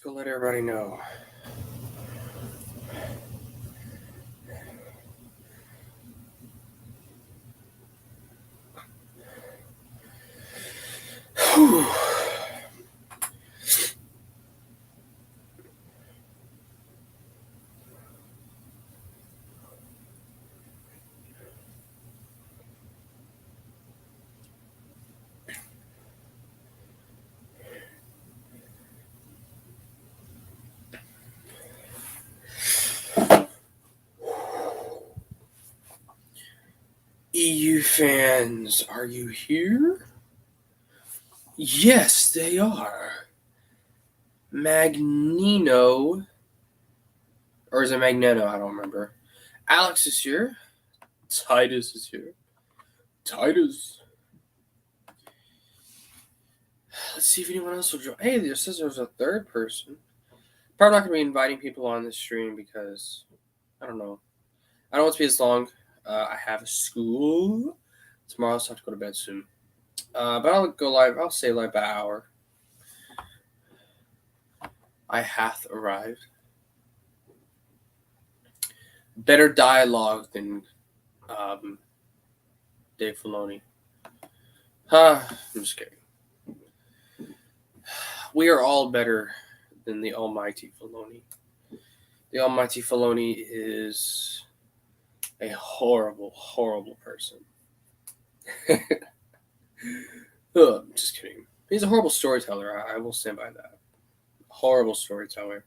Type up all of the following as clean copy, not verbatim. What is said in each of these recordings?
go let everybody know. Whew. EU fans, are you here? Yes, they are. Magnino, or is it Magneto? I don't remember. Alex is here. Titus is here. Titus. Let's see if anyone else will join. Hey, there says there's a third person. Probably not going to be inviting people on this stream because, I don't know. I don't want it to be as long. I have school tomorrow, so I have to go to bed soon. But I'll go live. I'll stay live by an hour. I hath arrived. Better dialogue than Dave Filoni. I'm just kidding. We are all better than the almighty Filoni. The almighty Filoni is a horrible, horrible person. Just kidding. He's a horrible storyteller. I will stand by that. Horrible storyteller.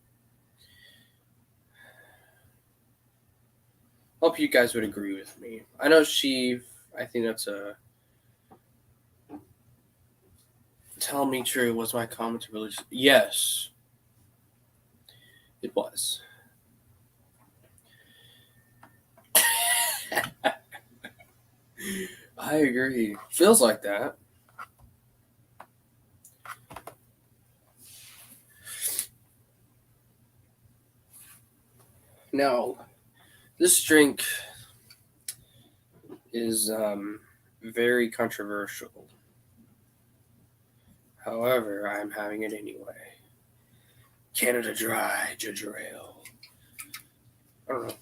Hope you guys would agree with me. I know I think that's a Tell Me True. Was my comment really? Yes. It was. I agree. Feels like that. Now, this drink is very controversial. However, I'm having it anyway. Canada Dry Ginger Ale. I don't know.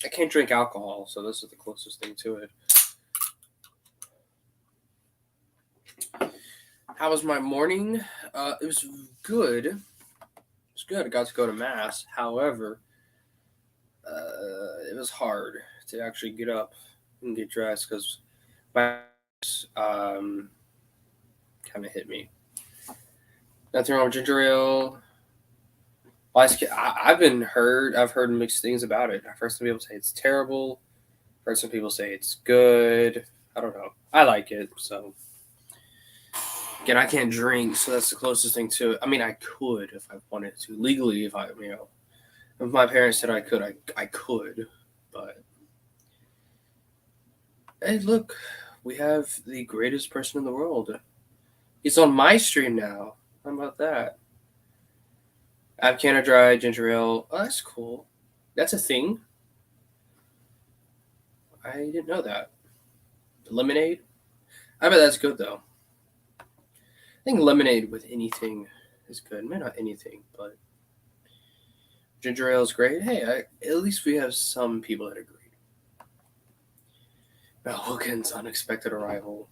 I can't drink alcohol, so this is the closest thing to it. How was my morning? It was good. It was good. I got to go to Mass. However, it was hard to actually get up and get dressed because my kind of hit me. Nothing wrong with ginger ale. I've heard mixed things about it. I've heard some people say it's terrible. I've heard some people say it's good. I don't know. I like it, so. Again, I can't drink, so that's the closest thing to it. I mean, I could if I wanted to. Legally, if my parents said I could, I could. But, hey, look. We have the greatest person in the world. He's on my stream now. How about that? I have Canada Dry Ginger Ale. Oh, that's cool. That's a thing. I didn't know that. Lemonade? I bet that's good, though. I think lemonade with anything is good. Maybe not anything, but ginger ale is great. Hey, at least we have some people that agree. Now, Wilkins' unexpected arrival.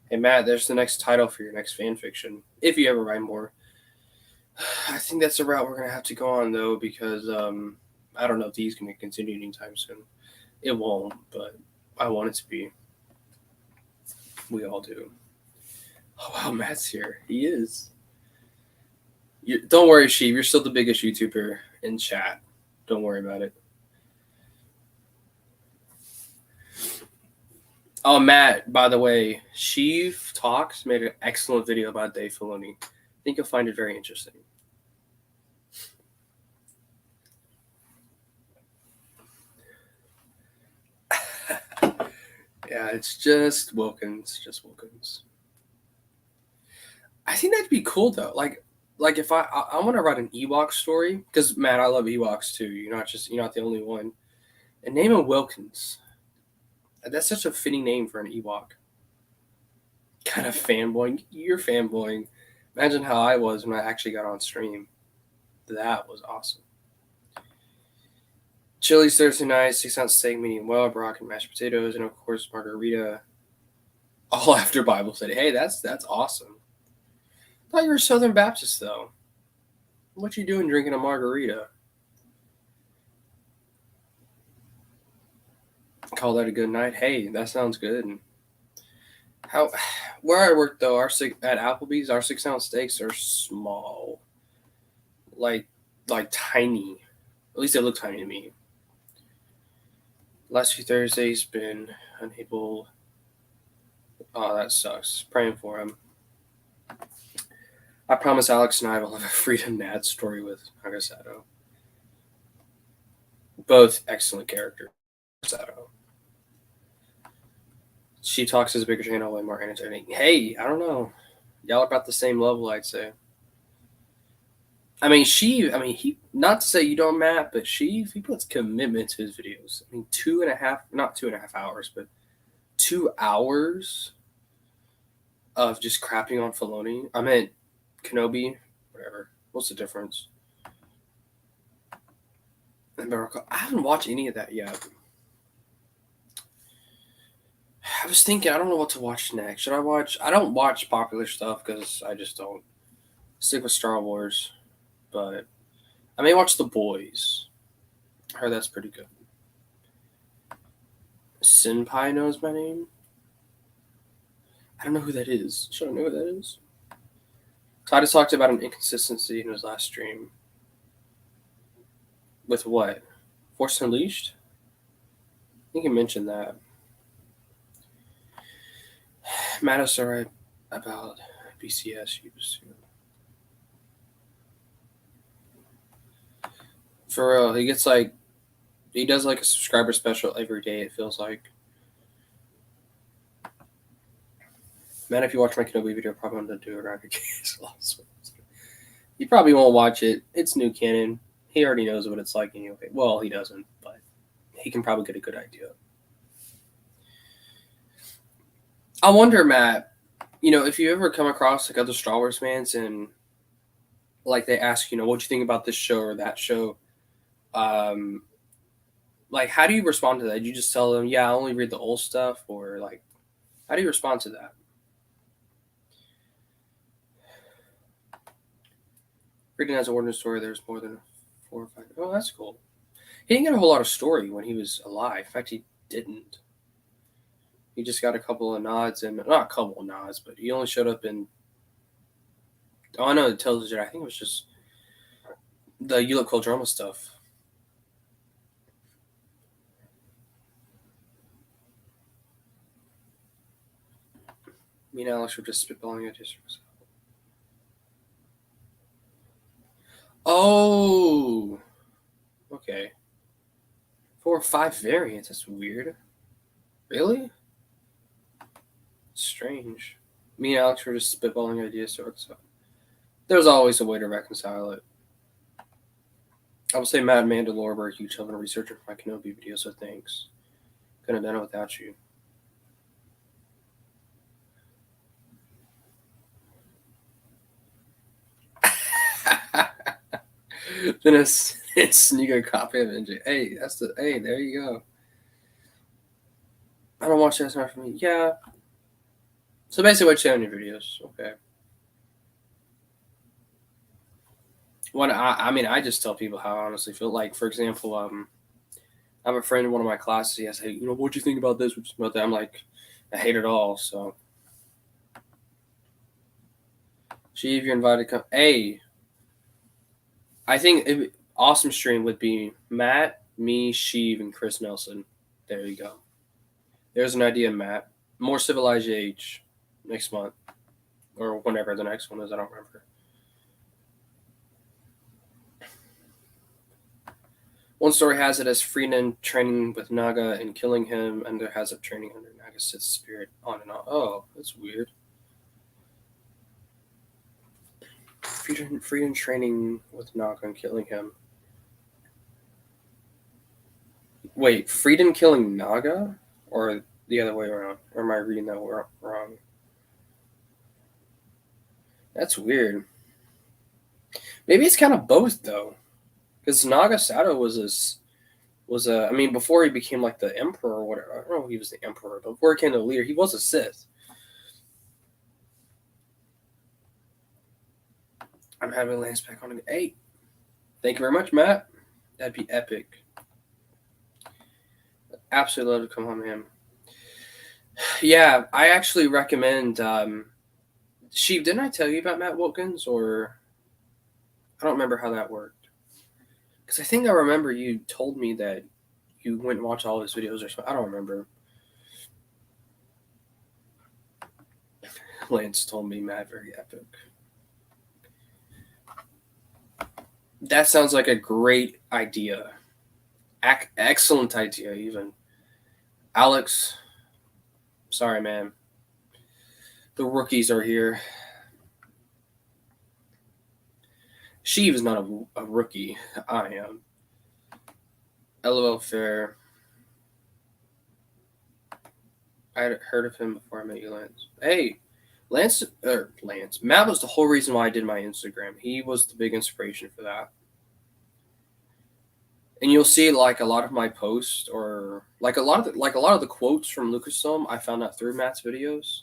Hey, Matt, there's the next title for your next fan fiction. If you ever write more. I think that's the route we're going to have to go on, though, because I don't know if these can continue anytime soon. It won't, but I want it to be. We all do. Oh, wow, Matt's here. He is. Don't worry, Sheev. You're still the biggest YouTuber in chat. Don't worry about it. Oh, Matt, by the way, Sheev Talks made an excellent video about Dave Filoni. I think you'll find it very interesting. Yeah, it's just Wilkins. Just Wilkins. I think that'd be cool, though. Like if I want to write an Ewok story, because, Matt, I love Ewoks, too. You're not the only one. And name him Wilkins. That's such a fitting name for an Ewok. Kind of fanboying. You're fanboying. Imagine how I was when I actually got on stream. That was awesome. Chili's Thursday night, 6-ounce steak, medium well, broccoli, mashed potatoes, and of course margarita. All after Bible study. Hey, that's awesome. I thought you were a Southern Baptist though. What you doing drinking a margarita? Call that a good night. Hey, that sounds good. How, where I work though, at Applebee's, our 6-ounce steaks are small, like tiny. At least they look tiny to me. Last few Thursdays been unable. Oh, that sucks. Praying for him. I promise Alex and I will have a Freedom Nad story with Nagasato. Both excellent characters. Sato. She talks as a bigger channel, way more entertaining. Hey, I don't know. Y'all are about the same level, I'd say. He, not to say you don't, Matt, but he puts commitment to his videos. I mean, 2.5 hours, but 2 hours of just crapping on Filoni. I meant Kenobi, whatever. What's the difference? I haven't watched any of that yet. I was thinking, I don't know what to watch next. Should I watch? I don't watch popular stuff because I just don't stick with Star Wars. But I may watch The Boys. I heard that's pretty good. Senpai knows my name. I don't know who that is. Should I know who that is? Titus talked about an inconsistency in his last stream. With what? Force Unleashed? I think he mentioned that. Matt is alright about BCS use. For real, he does like a subscriber special every day, it feels like. Man, if you watch my Kenobi video, probably want to do it around your case. You probably won't watch it. It's new canon. He already knows what it's like anyway. Well, he doesn't, but he can probably get a good idea. I wonder, Matt, if you ever come across like other Star Wars fans and like they ask, what you think about this show or that show, like how do you respond to that? Do you just tell them, yeah, I only read the old stuff, or like how do you respond to that? Reading as an origin story, there's more than 4 or 5. Oh, that's cool. He didn't get a whole lot of story when he was alive. In fact, he didn't. He just got a couple of nods, and not a couple of nods, but he only showed up in. Oh, I know the Tales of Jedi. I think it was just the You Look Cool drama stuff. Me and Alex were just spitballing ideas. Oh, okay. 4 or 5 variants. That's weird. Really? Strange. Me and Alex were just spitballing ideas, so there's always a way to reconcile it. I would say Matt and Mandalore were a huge help in researching my Kenobi video, so thanks. Couldn't have done it without you. Then it's sneak a copy of NJ. Hey, there you go. I don't watch that's not for me. Yeah. So basically what you say on your videos. Okay. I just tell people how I honestly feel. Like, for example, I have a friend in one of my classes. He has, hey, what'd you think about this? What'd you think about that? I'm like, I hate it all. So, if you're invited, come. Hey, I think awesome stream would be Matt, me, Sheev, and Chris Nelson. There you go. There's an idea, Matt. More Civilized Age next month, or whenever the next one is. I don't remember. One story has it as Freenan training with Naga and killing him, and there has it training under Naga's Sith spirit on and on. Oh, that's weird. Freenan training with Naga and killing him. Wait, Freenan killing Naga? Or the other way around? Or am I reading that wrong? That's weird. Maybe it's kind of both though, because Nagasado I mean, before he became like the emperor or whatever. I don't know if he was the emperor, but before he became the leader, he was a Sith. I'm having Lance back on 8. Thank you very much, Matt. That'd be epic. Absolutely love to come home to him. Yeah, I actually recommend. Sheep, didn't I tell you about Matt Wilkins, or I don't remember how that worked? Because I think I remember you told me that you went and watched all his videos or something. I don't remember. Lance told me Matt very epic. That sounds like a great idea. Excellent idea, even. Alex, sorry, man. The rookies are here. Sheev is not a rookie. I am. LOL fair. I had heard of him before I met you, Lance. Hey, Lance. Matt was the whole reason why I did my Instagram. He was the big inspiration for that. And you'll see like a lot of my posts, or like a lot of the quotes from Lucasfilm, I found out through Matt's videos.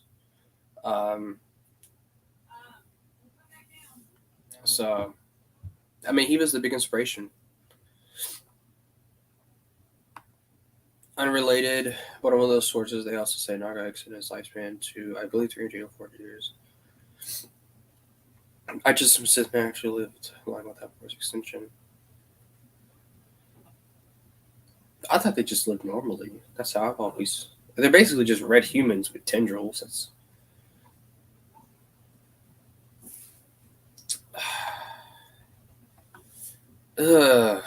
So, I mean, he was the big inspiration. Unrelated, but one of those sources, they also say Naga extended his lifespan to, I believe, 340 years. I just am Sith man actually lived along with that force extension. I thought they just lived normally. That's how I've always. They're basically just red humans with tendrils. That's. I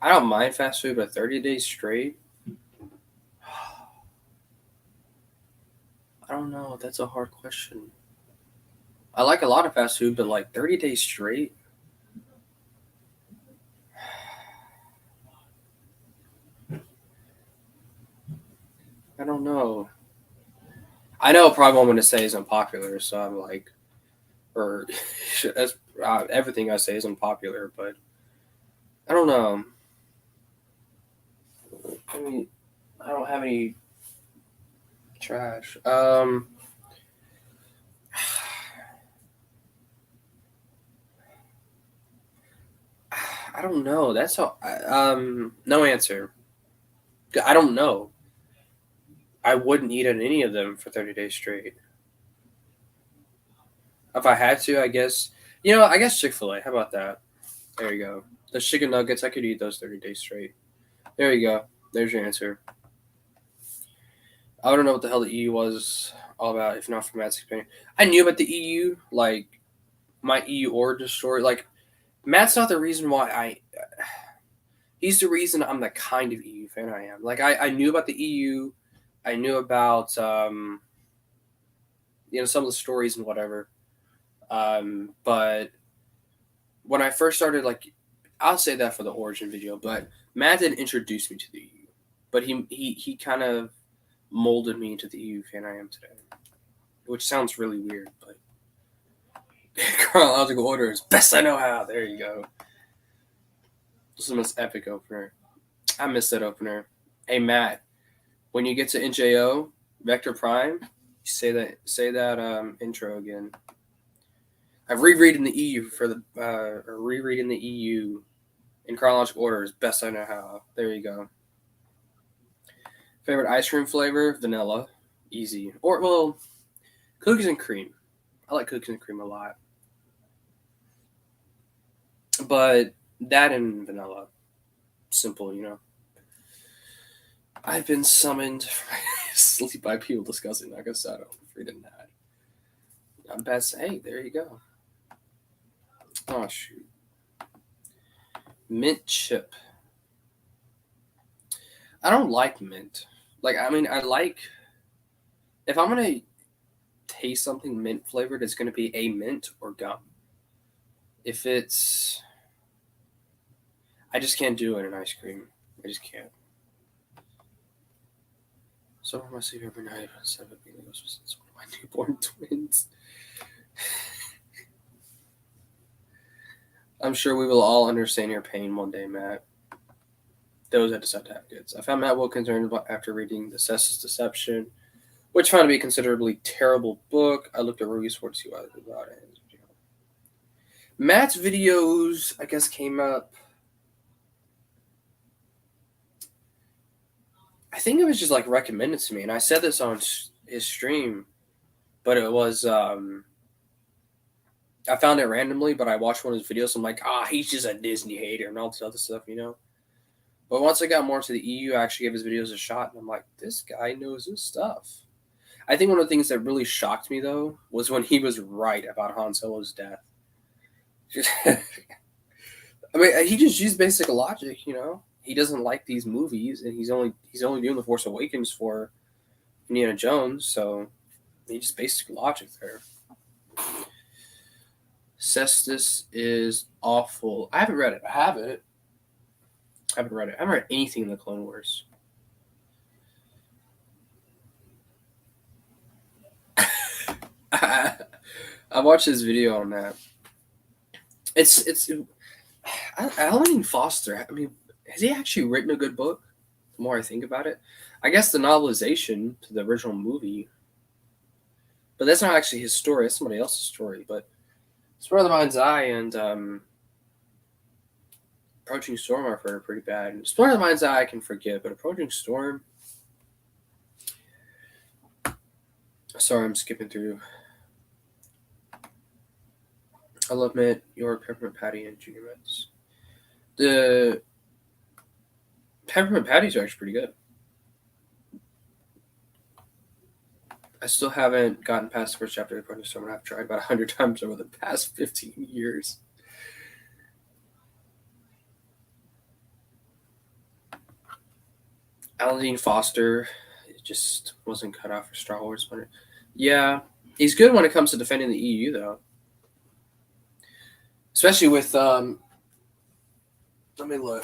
don't mind fast food, but 30 days straight. I don't know. That's a hard question. I like a lot of fast food, but like 30 days straight. I don't know. I know probably what I'm going to say is unpopular, so I'm like, or that's everything I say is unpopular, but I don't know. I mean, I don't have any trash. I don't know. That's all. No answer. I don't know. I wouldn't eat at any of them for 30 days straight. If I had to, I guess. I guess Chick-fil-A. How about that? There you go. The chicken nuggets, I could eat those 30 days straight. There you go. There's your answer. I don't know what the hell the EU was all about, if not for Matt's experience. I knew about the EU, like my EU origin story. Like, Matt's not the reason why he's the reason I'm the kind of EU fan I am. Like, I knew about the EU. I knew about, some of the stories and whatever. But when I first started, like, I'll say that for the origin video, but Matt didn't introduce me to the EU. But he kind of molded me into the EU fan I am today. Which sounds really weird, but chronological order is best I know how. There you go. This is the most epic opener. I missed that opener. Hey Matt, when you get to NJO Vector Prime, say that intro again. I'm rereading the EU for the rereading the EU in chronological order as best I know how. There you go. Favorite ice cream flavor? Vanilla, easy. Or well, cookies and cream. I like cookies and cream a lot. But that and vanilla. Simple. I've been summoned from my sleep by people discussing Nagasado. Reading that. I'm best. Hey, there you go. Oh, shoot. Mint chip. I don't like mint. Like, I mean, I like. If I'm going to taste something mint flavored, it's going to be a mint or gum. If it's. I just can't do it in ice cream. I just can't. So I must sleep every night instead of being one of my newborn twins. I'm sure we will all understand your pain one day, Matt. Those that decide to have kids. I found Matt Wilkins after reading The Cess's Deception, which found to be a considerably terrible book. I looked at reviews for it to see what I thought about it. Matt's videos, I guess, came up. I think it was just like recommended to me, and I said this on his stream, but it was I found it randomly, but I watched one of his videos. I'm like, he's just a Disney hater and all this other stuff, you know. But once I got more into the EU, I actually gave his videos a shot, and I'm like, this guy knows his stuff. I think one of the things that really shocked me, though, was when he was right about Han Solo's death. I mean, he just used basic logic, you know. He doesn't like these movies, and he's only doing The Force Awakens for Indiana Jones, so he just basic logic there. Cestus is awful. I haven't read it. I haven't read it. I haven't read anything in the Clone Wars. I watched this video on that. It's Alan Foster. I mean, has he actually written a good book? The more I think about it, I guess the novelization to the original movie, but that's not actually his story. It's somebody else's story. But Spur of the Mind's Eye and Approaching Storm I've heard are pretty bad. Spur of the Mind's Eye I can forgive, but Approaching Storm. Sorry, I'm skipping through. I love Mint, your Peppermint Patty, and Junior Mints. The Peppermint Patties are actually pretty good. I still haven't gotten past the first chapter of Approaching Storm, and I've tried about 100 times over the past 15 years. Alan Dean Foster, it just wasn't cut out for Star Wars. But yeah, he's good when it comes to defending the EU, though. Especially with, let me look.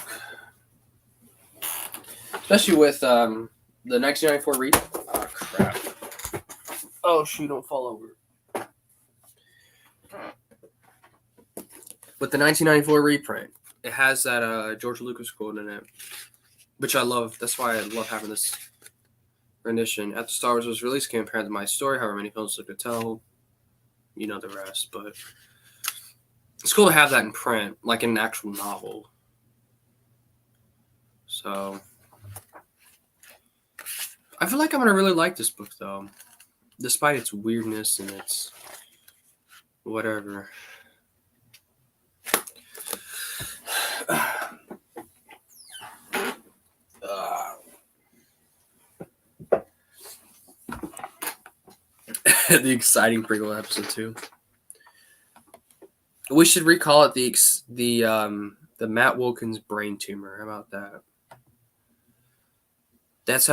Especially with the 1994 read. Oh, crap. Oh, shoot, don't fall over. With the 1994 reprint, it has that George Lucas quote in it, which I love. That's why I love having this rendition. After Star Wars was released, came apparent to my story, however many films I could tell. You know the rest, but it's cool to have that in print, like in an actual novel. So I feel like I'm going to really like this book, though, despite its weirdness and its whatever. The exciting prequel episode 2. We should recall it the Matt Wilkins brain tumor. How about that? That's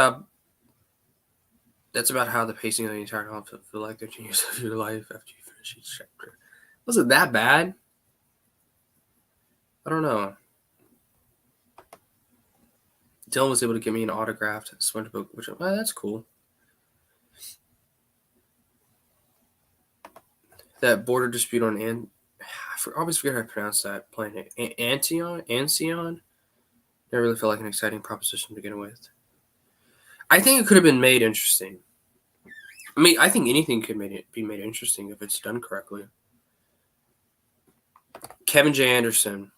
about how the pacing of the entire novel feel like 13 years of your life after you finish each chapter. Was it that bad? I don't know. Dylan was able to give me an autographed SpongeBob, which that's cool. That border dispute on I always forget how to pronounce that planet. Ancion? Never really felt like an exciting proposition to begin with. I think it could have been made interesting. I mean, I think anything could be made interesting if it's done correctly. Kevin J. Anderson.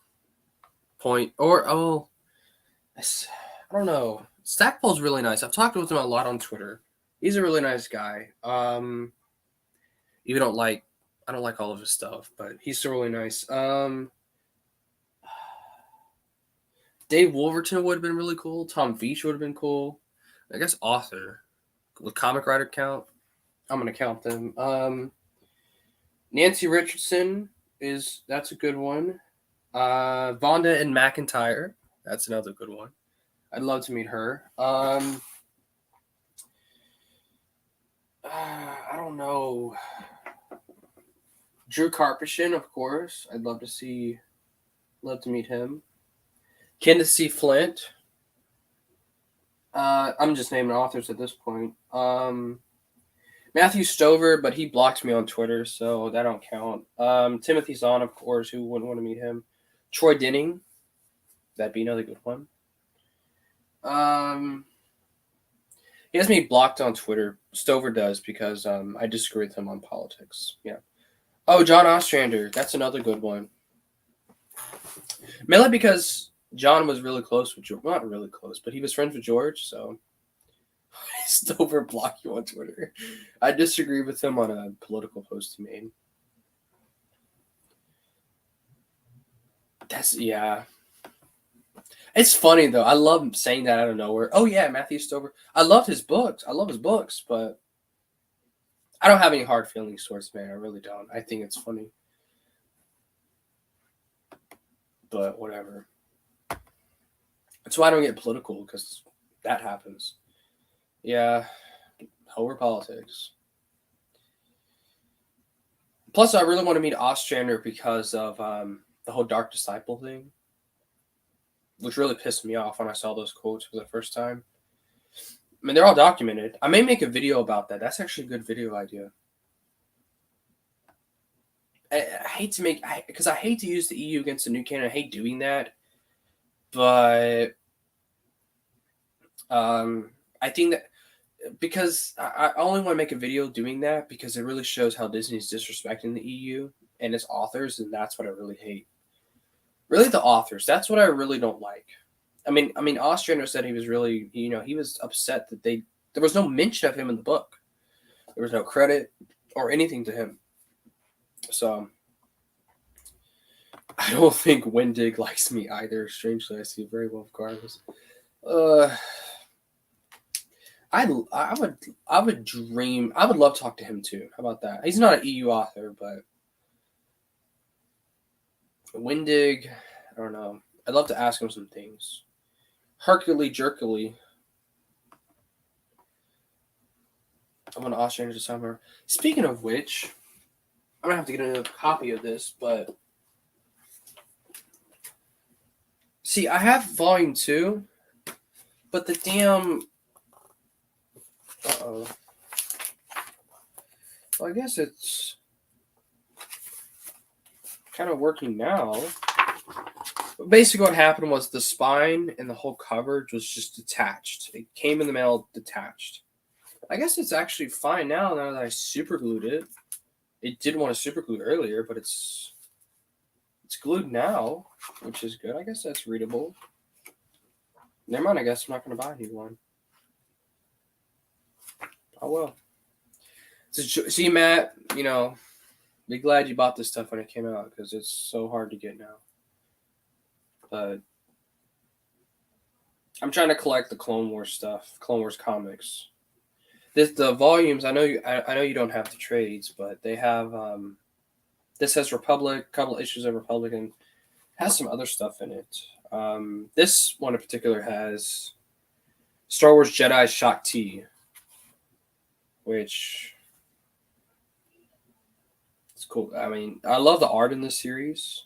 I don't know. Stackpole's really nice. I've talked with him a lot on Twitter. He's a really nice guy. I don't like all of his stuff, but he's still really nice. Dave Wolverton would have been really cool. Tom Veach would have been cool. I guess author. With comic writer count, I'm going to count them. Nancy Richardson that's a good one. Vonda and McIntyre, that's another good one. I'd love to meet her. I don't know. Drew Karpyshyn, of course. I'd love to meet him. Kenneth Flint. I'm just naming authors at this point. Matthew Stover, but he blocked me on Twitter, so that don't count. Timothy Zahn, of course, who wouldn't want to meet him. Troy Denning. That'd be another good one. He has me blocked on Twitter. Stover does because I disagree with him on politics. Yeah. Oh, John Ostrander. That's another good one. Mainly because John was really close with George. Well, not really close, but he was friends with George, so Stover blocked you on Twitter. I disagree with him on a political post he made. Yeah. It's funny though. I love saying that out of nowhere. Oh yeah, Matthew Stover. I love his books. I love his books, but I don't have any hard feelings towards man. I really don't. I think it's funny. But whatever. That's why I don't get political, because that happens. Yeah. Over politics. Plus, I really want to meet Ostrander because of the whole Dark Disciple thing, which really pissed me off when I saw those quotes for the first time. I mean, they're all documented. I may make a video about that. That's actually a good video idea. I hate to make, because I hate to use the EU against the new canon. I hate doing that, but I think that because I only want to make a video doing that because it really shows how Disney's disrespecting the EU and its authors, and that's what I really hate. Really, the authors. That's what I really don't like. I mean, Ostrander said he was really, he was upset that there was no mention of him in the book. There was no credit or anything to him. So I don't think Wendig likes me either. Strangely, I see very well regardless. I would dream. I would love to talk to him too. How about that? He's not an EU author, but Wendig, I don't know. I'd love to ask him some things. Hercule Jerkily. I want to Ostrander to summer. Speaking of which, I'm gonna have to get another copy of this, but see, I have volume 2, but the damn well, I guess it's kind of working now. But basically, what happened was the spine and the whole coverage was just detached. It came in the mail detached. I guess it's actually fine now that I super glued it. It did want to super glue earlier, but it's glued now, which is good. I guess that's readable. Never mind, I guess I'm not going to buy a new one. Oh, well. So, see, Matt, be glad you bought this stuff when it came out because it's so hard to get now. But I'm trying to collect the Clone Wars stuff, Clone Wars comics. The volumes, I know you don't have the trades, but they have this has Republic, a couple of issues of Republic, and has some other stuff in it. This one in particular has Star Wars Jedi Shakti, which is cool. I mean, I love the art in this series.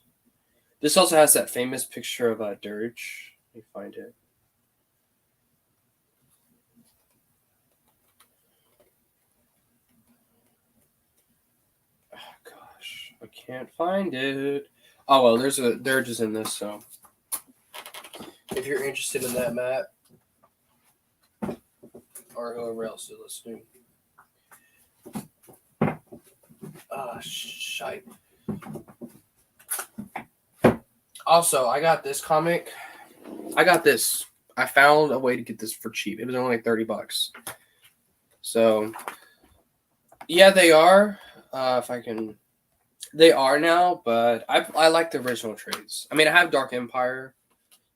This also has that famous picture of Dirge. Let me find it. Oh, gosh, I can't find it. Oh, well, there's a Dirge is in this, so if you're interested in that, Matt, or whoever else is listening. Shite. Also, I got this comic. I found a way to get this for cheap. It was only like $30. So, yeah, they are. If I can, they are now. But I like the original trades. I mean, I have Dark Empire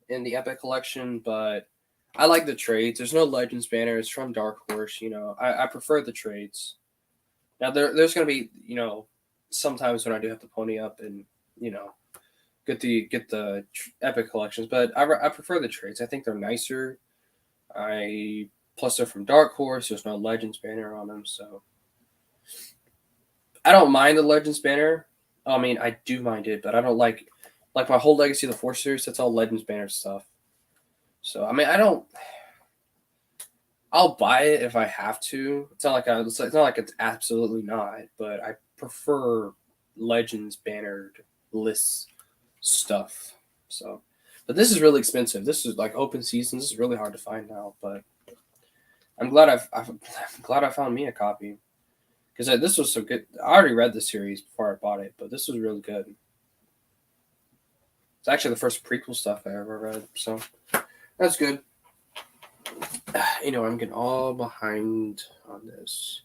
in the Epic collection, but I like the trades. There's no Legends banner. It's from Dark Horse. I prefer the trades. Now there's gonna be sometimes when I do have to pony up and get the Epic collections, but I prefer the trades. I think they're nicer. Plus they're from Dark Horse. There's no Legends banner on them, so I don't mind the Legends banner. I mean, I do mind it, but I don't like my whole Legacy of the Force series. That's all Legends banner stuff. So I mean, I'll buy it if I have to. It's not like it's absolutely not, but I prefer Legends bannered lists stuff. So, but this is really expensive. This is like open season. This is really hard to find now. But I'm glad I'm glad I found me a copy because this was so good. I already read the series before I bought it, but this was really good. It's actually the first prequel stuff I ever read, so that's good. I'm getting all behind on this.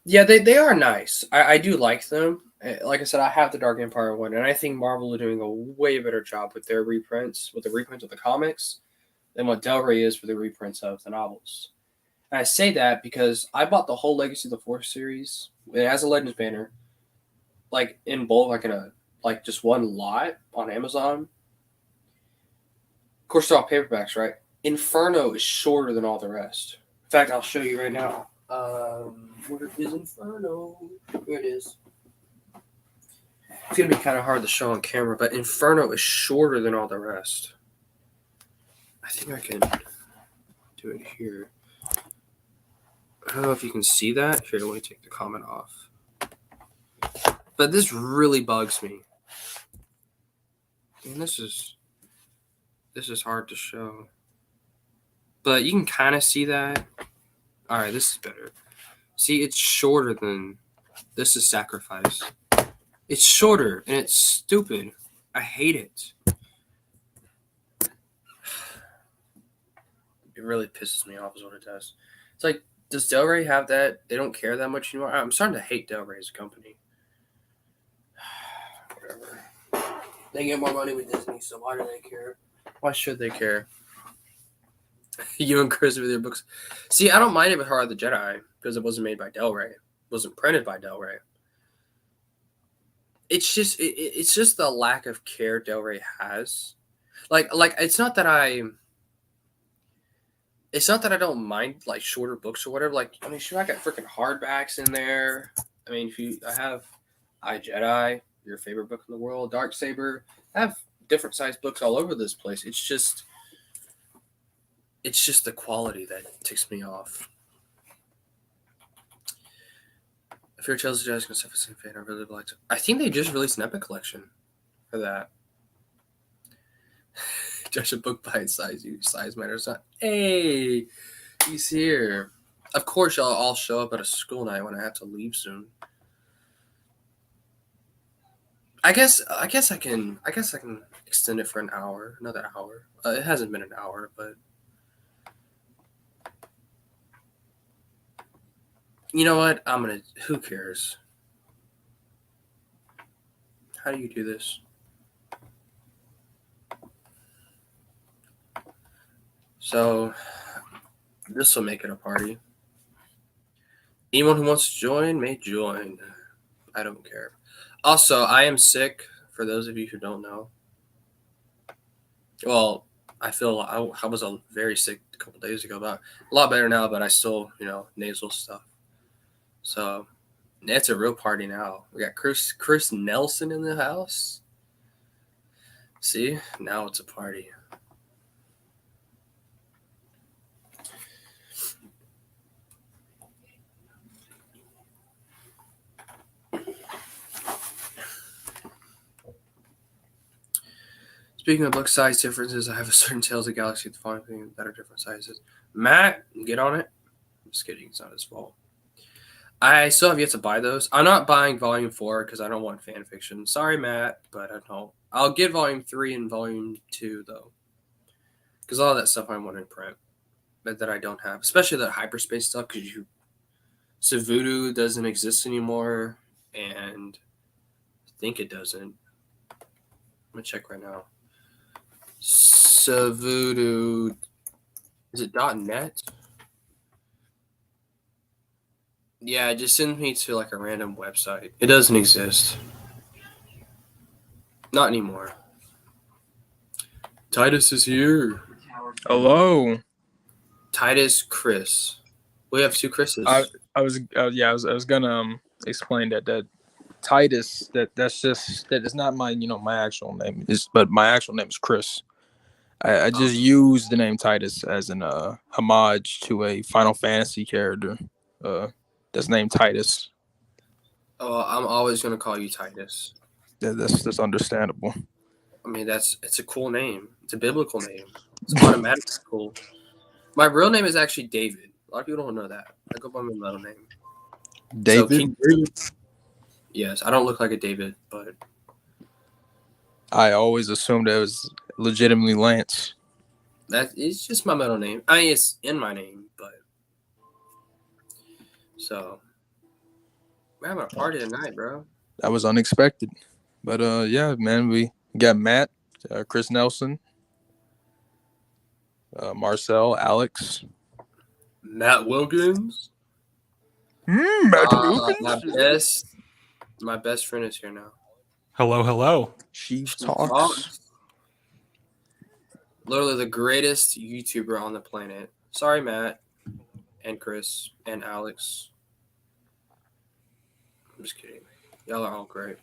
Yeah, they are nice. I do like them. Like I said, I have the Dark Empire one, and I think Marvel are doing a way better job with their reprints, with the reprints of the comics, than what Del Rey is for the reprints of the novels. And I say that because I bought the whole Legacy of the Force series. It has a Legends banner, like in bulk, like just one lot on Amazon. Of course, they're all paperbacks, right? Inferno is shorter than all the rest. In fact, I'll show you right now. Where is Inferno? Here it is. It's gonna be kind of hard to show on camera, but Inferno is shorter than all the rest. I think I can do it here. I don't know if you can see that. Here, let me take the comment off. But this really bugs me. And this is hard to show. But you can kind of see that. All right, this is better. See, it's shorter than this is Sacrifice. It's shorter, and it's stupid. I hate it. It really pisses me off is what it does. It's like, does Del Rey have that? They don't care that much anymore? I'm starting to hate Del Rey as a company. Whatever. They get more money with Disney, so why do they care? Why should they care? You and Chris with your books. See, I don't mind it with Heart of the Jedi because it wasn't made by Del Rey. It wasn't printed by Del Rey. It's just the lack of care Del Rey has. Like it's not that I don't mind like shorter books or whatever. Like, I mean, sure, I got freaking hardbacks in there. I mean, I have Jedi, your favorite book in the world, Darksaber. I have different sized books all over this place. It's just the quality that ticks me off. If you're Tales of the Jedi Conspiracy fan, I really liked it. I think they just released an Epic collection for that. Judge a book by its size. Size matters not. Hey, he's here. Of course, I'll show up at a school night when I have to leave soon. I guess I can extend it for another hour. It hasn't been an hour, but you know what? Who cares? How do you do this? So, this will make it a party. Anyone who wants to join may join. I don't care. Also, I am sick, for those of you who don't know. Well, I feel I was very sick a couple days ago, but a lot better now, but I still, nasal stuff. So, it's a real party now. We got Chris Nelson in the house. See? Now it's a party. Speaking of book size differences, I have a certain Tales of the Galaxy the following thing that are different sizes. Matt, get on it. I'm just kidding. It's not his fault. I still have yet to buy those. I'm not buying Volume 4 because I don't want fan fiction. Sorry, Matt, but I don't. I'll get Volume 3 and Volume 2, though. Because all of that stuff I want in print, but that I don't have. Especially the hyperspace stuff, because Voodoo doesn't exist anymore, and I think it doesn't. I'm going to check right now. Voodoo. Is it .net? Yeah, just send me to like a random website. It doesn't exist. Not anymore. Titus is here. Hello. Titus, Chris. We have two Chris's. I was gonna explain that Titus that is not my my actual name but my actual name is Chris. I just use the name Titus as an homage to a Final Fantasy character that's named Titus. Oh, I'm always gonna call you Titus. That's understandable. I mean, it's a cool name. It's a biblical name. It's automatically cool. My real name is actually David. A lot of people don't know that. I go by my middle name. So David. King David. Yes, I don't look like a David, but I always assumed it was legitimately Lance. that is just my middle name. I mean, it's in my name, but so we're having a party tonight, bro. That was unexpected. But yeah, man, we got Matt, Chris Nelson, Marcel, Alex. Matt Wilkins. Matt Wilkins. My best friend is here now. Hello. She talks. Literally the greatest YouTuber on the planet. Sorry, Matt and Chris and Alex. I'm just kidding. Y'all are all great.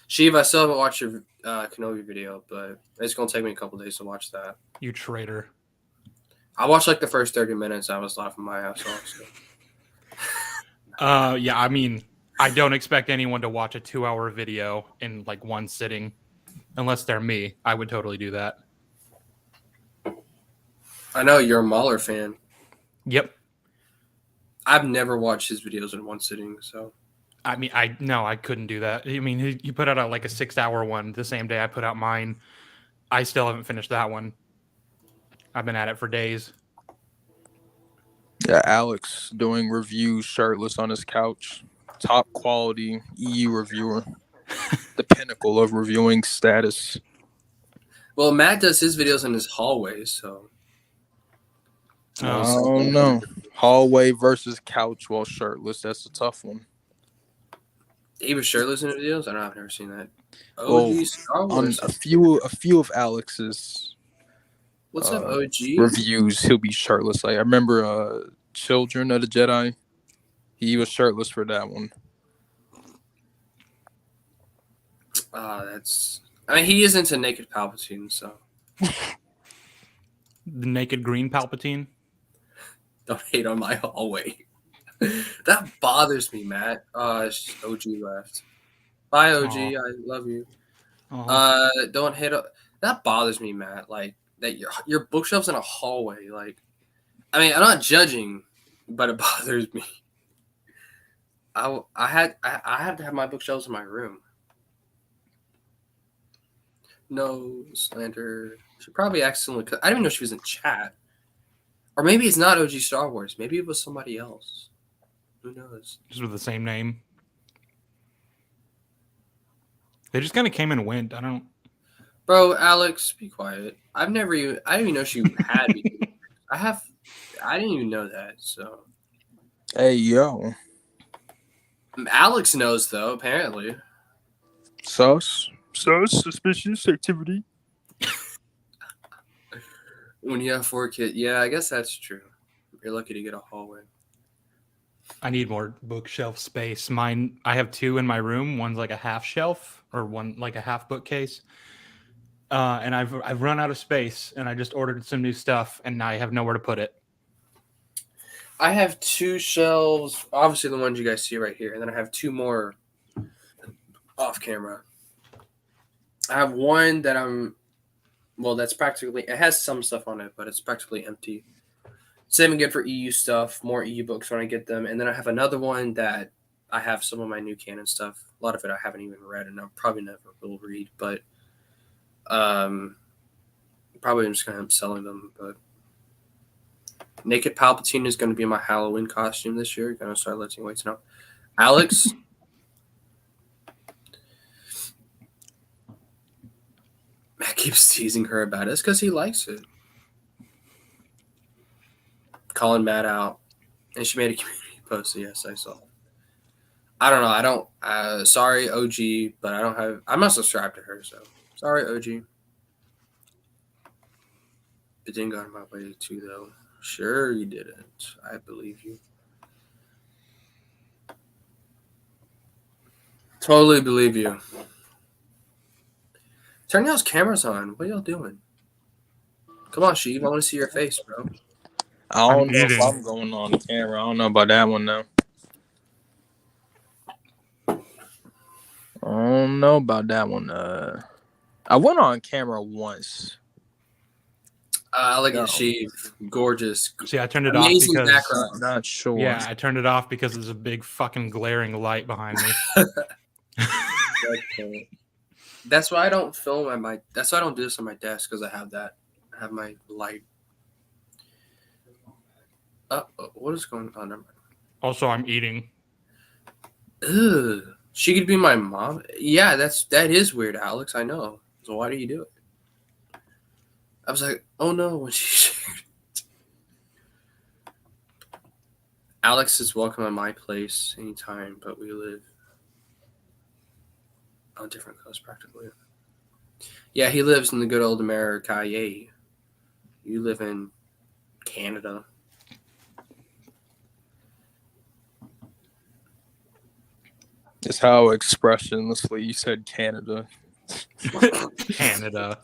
Sheev, I still haven't watched your Kenobi video, but it's going to take me a couple days to watch that. You traitor. I watched like the first 30 minutes. I was laughing my ass off. So. Yeah, I mean, I don't expect anyone to watch a 2-hour video in like one sitting. Unless they're me. I would totally do that. I know you're a Mahler fan. Yep. I've never watched his videos in one sitting, so. I mean, I couldn't do that. I mean, you put out like a 6-hour one the same day I put out mine. I still haven't finished that one. I've been at it for days. Yeah, Alex doing reviews shirtless on his couch. Top quality EU reviewer. The pinnacle of reviewing status. Well, Matt does his videos in his hallway, so. I don't know. Hallway versus couch while shirtless. That's a tough one. He was shirtless in the videos? I've never seen that. Well, on a few of Alex's what's up, OG? reviews, he'll be shirtless. Like I remember Children of the Jedi. He was shirtless for that one. I mean, he is into naked Palpatine, so. The naked green Palpatine? Don't hate on my hallway. That bothers me, Matt. OG left. Bye, OG. Aww. I love you. Aww. Don't hate. That bothers me, Matt. Like that your bookshelf's in a hallway. Like, I mean, I'm not judging, but it bothers me. I had to have my bookshelves in my room. No slander. She probably accidentally. I didn't even know she was in chat. Or maybe it's not OG Star Wars. Maybe it was somebody else. Who knows? Just with the same name. They just kind of came and went. I don't. Bro, Alex, be quiet. I didn't even know she had me. I didn't even know that. So. Hey yo. Alex knows though. Apparently. Sus. Suspicious activity. When you have 4 kids, yeah, I guess that's true. You're lucky to get a hallway. I need more bookshelf space. Mine, I have 2 in my room. One's like a half shelf, or one like a half bookcase. And I've run out of space, and I just ordered some new stuff, and now I have nowhere to put it. I have 2 shelves, obviously the ones you guys see right here, and then I have 2 more off camera. I have one that that's practically, it has some stuff on it, but it's practically empty. Same again for EU stuff, more EU books when I get them. And then I have another one that I have some of my new canon stuff. A lot of it I haven't even read, and I probably never will read, but probably I'm just going to end up selling them. But Naked Palpatine is going to be my Halloween costume this year. Going to start lifting weights now. Alex? Matt keeps teasing her about it. It's because he likes it. Calling Matt out. And she made a community post. So yes, I saw it. I don't know. Sorry, OG, but I'm not subscribed to her, so. Sorry, OG. It didn't go out of my way too, though. Sure you didn't. I believe you. Totally believe you. Turn those cameras on. What are y'all doing? Come on, Sheev. I want to see your face, bro. I don't know if I'm going on the camera. I don't know about that one now. I don't don't know about that one. I went on camera once. I like No. it. She gorgeous. See, I turned it off Amazing because background. Not sure. yeah, I turned it off because there's a big fucking glaring light behind me. Okay. That's why I don't film at my. That's why I don't do this on my desk because I have that. I have my light. What is going on? Never mind. Also, I'm eating. Ugh. She could be my mom. Yeah, that is weird, Alex. I know. So why do you do it? I was like, oh no, when she shared it. Alex is welcome at my place anytime, but we live on different coasts practically. Yeah, he lives in the good old America. Yay. You live in Canada. It's how expressionlessly you said Canada. Canada.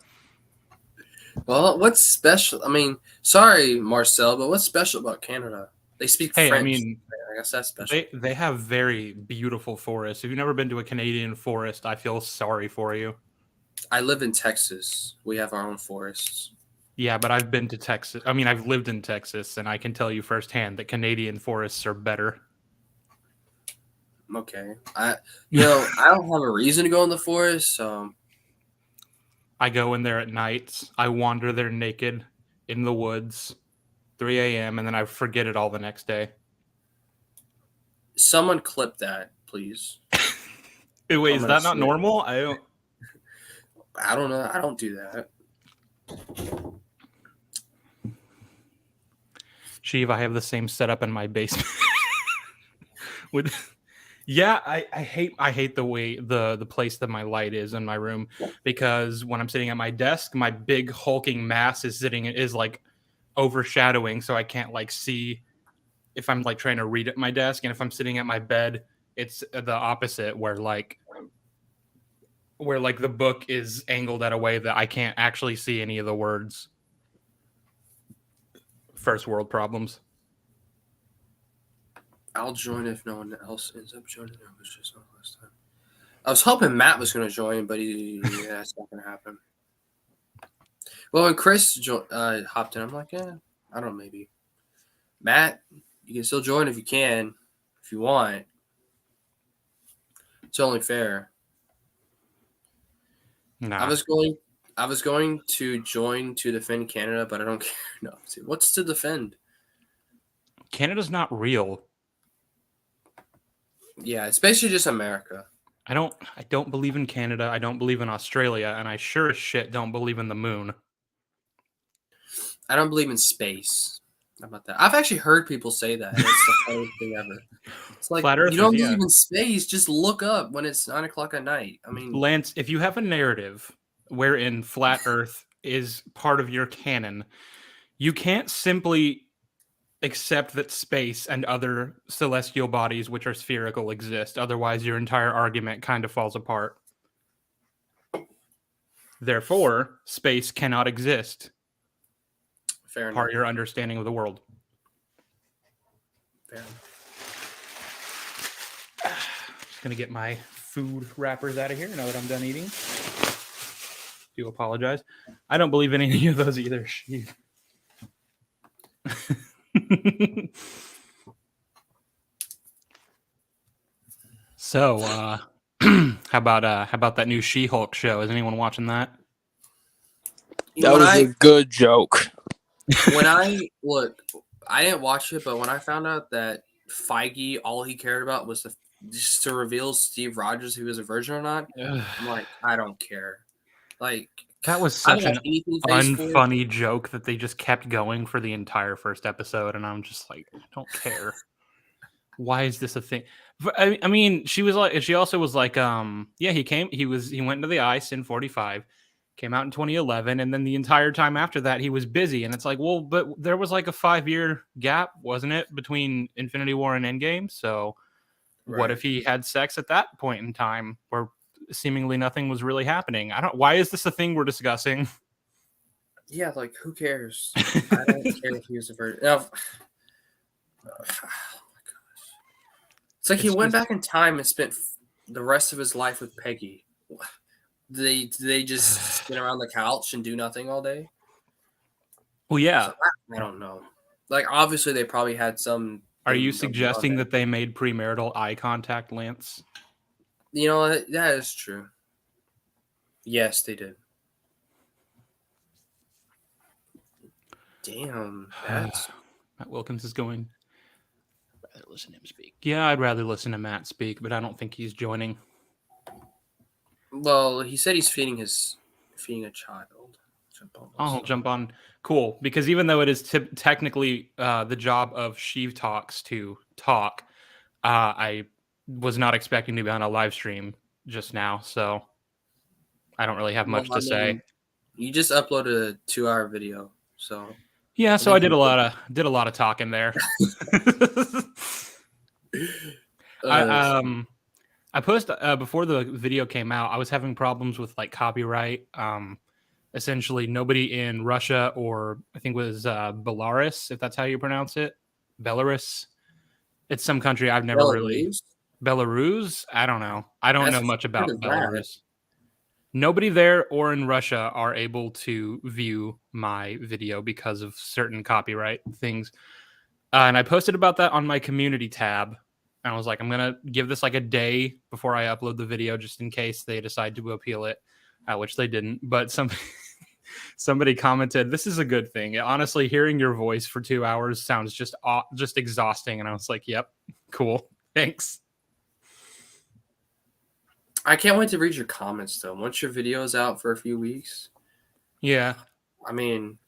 Well, what's special? I mean, sorry, Marcel, but what's special about Canada? They speak Hey, French. I mean, I guess that's special. they have very beautiful forests. If you've never been to a Canadian forest, I feel sorry for you. I live in Texas. We have our own forests. Yeah, but I've been to Texas. I mean, I've lived in Texas, and I can tell you firsthand that Canadian forests are better. Okay. I don't have a reason to go in the forest, so I go in there at night. I wander there naked in the woods, 3 a.m., and then I forget it all the next day. someone clip that, please. Wait, I'm is gonna that not see it. normal? I don't know. I don't do that. Sheev, I have the same setup in my basement. Yeah, I hate the way the place that my light is in my room, because when I'm sitting at my desk, my big hulking mass is like overshadowing, so I can't like see if I'm like trying to read at my desk, and if I'm sitting at my bed, it's the opposite, where the book is angled at a way that I can't actually see any of the words. First world problems. I'll join if no one else ends up joining. It was just not last time. I was hoping Matt was going to join, but that's not going to happen. Well, when Chris hopped in, I'm like, yeah, I don't know, maybe. Matt, you can still join if you can, if you want. It's only fair. Nah. I was going to join to defend Canada, but I don't care. No, see, what's to defend? Canada's not real. Yeah, it's basically just America. I don't believe in Canada. I don't believe in Australia, and I sure as shit don't believe in the moon. I don't believe in space. How about that? I've actually heard people say that. That's the funniest thing ever. It's like, Flat Earthers, you don't yeah. believe in space. Just look up when it's 9:00 at night. I mean, Lance, if you have a narrative wherein flat Earth is part of your canon, you can't simply accept that space and other celestial bodies which are spherical exist. Otherwise, your entire argument kind of falls apart. Therefore, space cannot exist. fair enough. Part of your understanding of the world. Fair enough. Just gonna get my food wrappers out of here now that I'm done eating. Do apologize. I don't believe in any of those either. So, how about that new She-Hulk show? Is anyone watching that? That was a good joke. When I didn't watch it, but when I found out that Feige, all he cared about was just to reveal Steve Rogers, he was a virgin or not. I'm like, I don't care. Like, That was such an unfunny joke that they just kept going for the entire first episode, and I'm just like, I don't care. Why is this a thing? I mean, she also was like, yeah, he went into the ice in 45, came out in 2011, and then the entire time after that he was busy, and it's like, well, but there was like a 5-year gap, wasn't it, between Infinity War and Endgame? So what if he had sex at that point in time where seemingly nothing was really happening? Why is this a thing we're discussing? Yeah, like, who cares? I don't care if he was a virgin. Now, it's like he went back in time and spent the rest of his life with Peggy. Do they just sit around the couch and do nothing all day? Well, yeah. So, I don't know. Like, obviously, they probably had some. Are you suggesting that they made premarital eye contact, Lance? You know, that is true. Yes, they did. Damn, that's Matt Wilkins is going. I'd rather listen to him speak. Yeah, I'd rather listen to Matt speak, but I don't think he's joining. well. He said he's feeding a child. Jump on. Cool, because even though it is technically the job of Sheev Talks to talk, I was not expecting to be on a live stream just now, so I don't really have much to say. You just uploaded a 2-hour video, so yeah. So I did a lot of talking there. I posted before the video came out. I was having problems with like copyright. Essentially, nobody in Russia or I think it was Belarus, if that's how you pronounce it, Belarus. It's some country I've never really. Belarus? I don't know. I don't know much about Belarus. Nobody there or in Russia are able to view my video because of certain copyright things. And I posted about that on my community tab. And I was like, I'm going to give this like a day before I upload the video just in case they decide to appeal it, which they didn't. But somebody commented, this is a good thing. Honestly, hearing your voice for 2 hours sounds just exhausting. And I was like, yep, cool. Thanks. I can't wait to read your comments, though. Once your video is out for a few weeks. Yeah. I mean,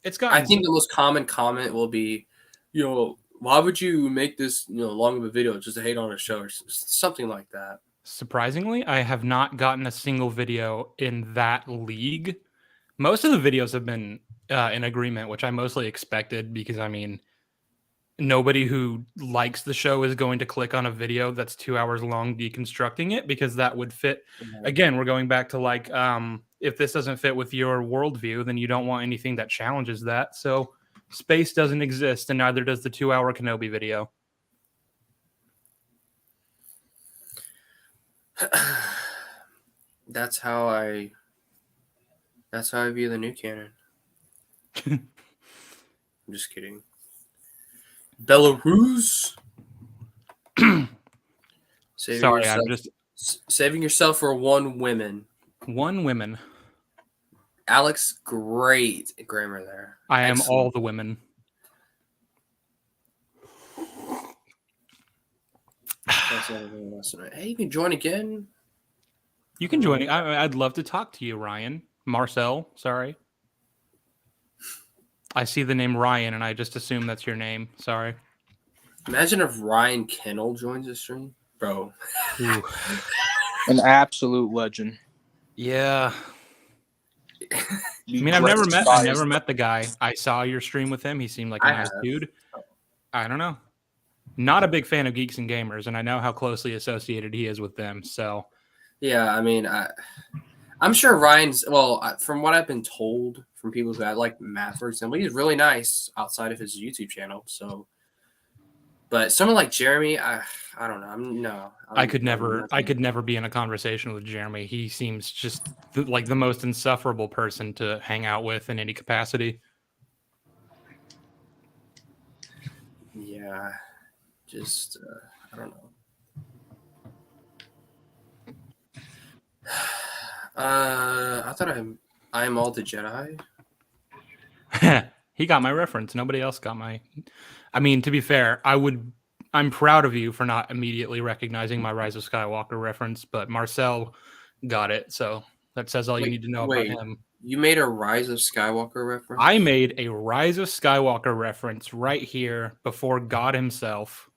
I think the most common comment will be, why would you make this, long of a video just to hate on a show or something like that? Surprisingly, I have not gotten a single video in that league. Most of the videos have been in agreement, which I mostly expected because, I mean, nobody who likes the show is going to click on a video that's 2 hours long deconstructing it because that would fit. Again, we're going back to like, if this doesn't fit with your worldview, then you don't want anything that challenges that. So space doesn't exist, and neither does the 2-hour Kenobi video. That's how I view the new canon. I'm just kidding. Belarus. Saving yourself for one women. One women. Alex, great grammar there. I am all the women. Hey, you can join again. You can join. I'd love to talk to you, Ryan. Marcel, sorry. I see the name Ryan, and I just assume that's your name. Sorry. Imagine if Ryan Kennel joins the stream. Bro. An absolute legend. Yeah. I mean, I've never met the guy. I saw your stream with him. He seemed like a nice dude. I don't know. Not a big fan of Geeks and Gamers, and I know how closely associated he is with them. So, yeah, I mean, I'm sure Ryan's, from what I've been told from people who like Matt, for example, he's really nice outside of his YouTube channel. So, but someone like Jeremy, I don't know. I could never be in a conversation with Jeremy. He seems just like the most insufferable person to hang out with in any capacity. Yeah, just I don't know. I thought I am all the Jedi. He got my reference. Nobody else got my. I mean, to be fair, I'm proud of you for not immediately recognizing my Rise of Skywalker reference, but Marcel got it, so that says all you need to know about him. You made a Rise of Skywalker reference? I made a Rise of Skywalker reference right here before God himself.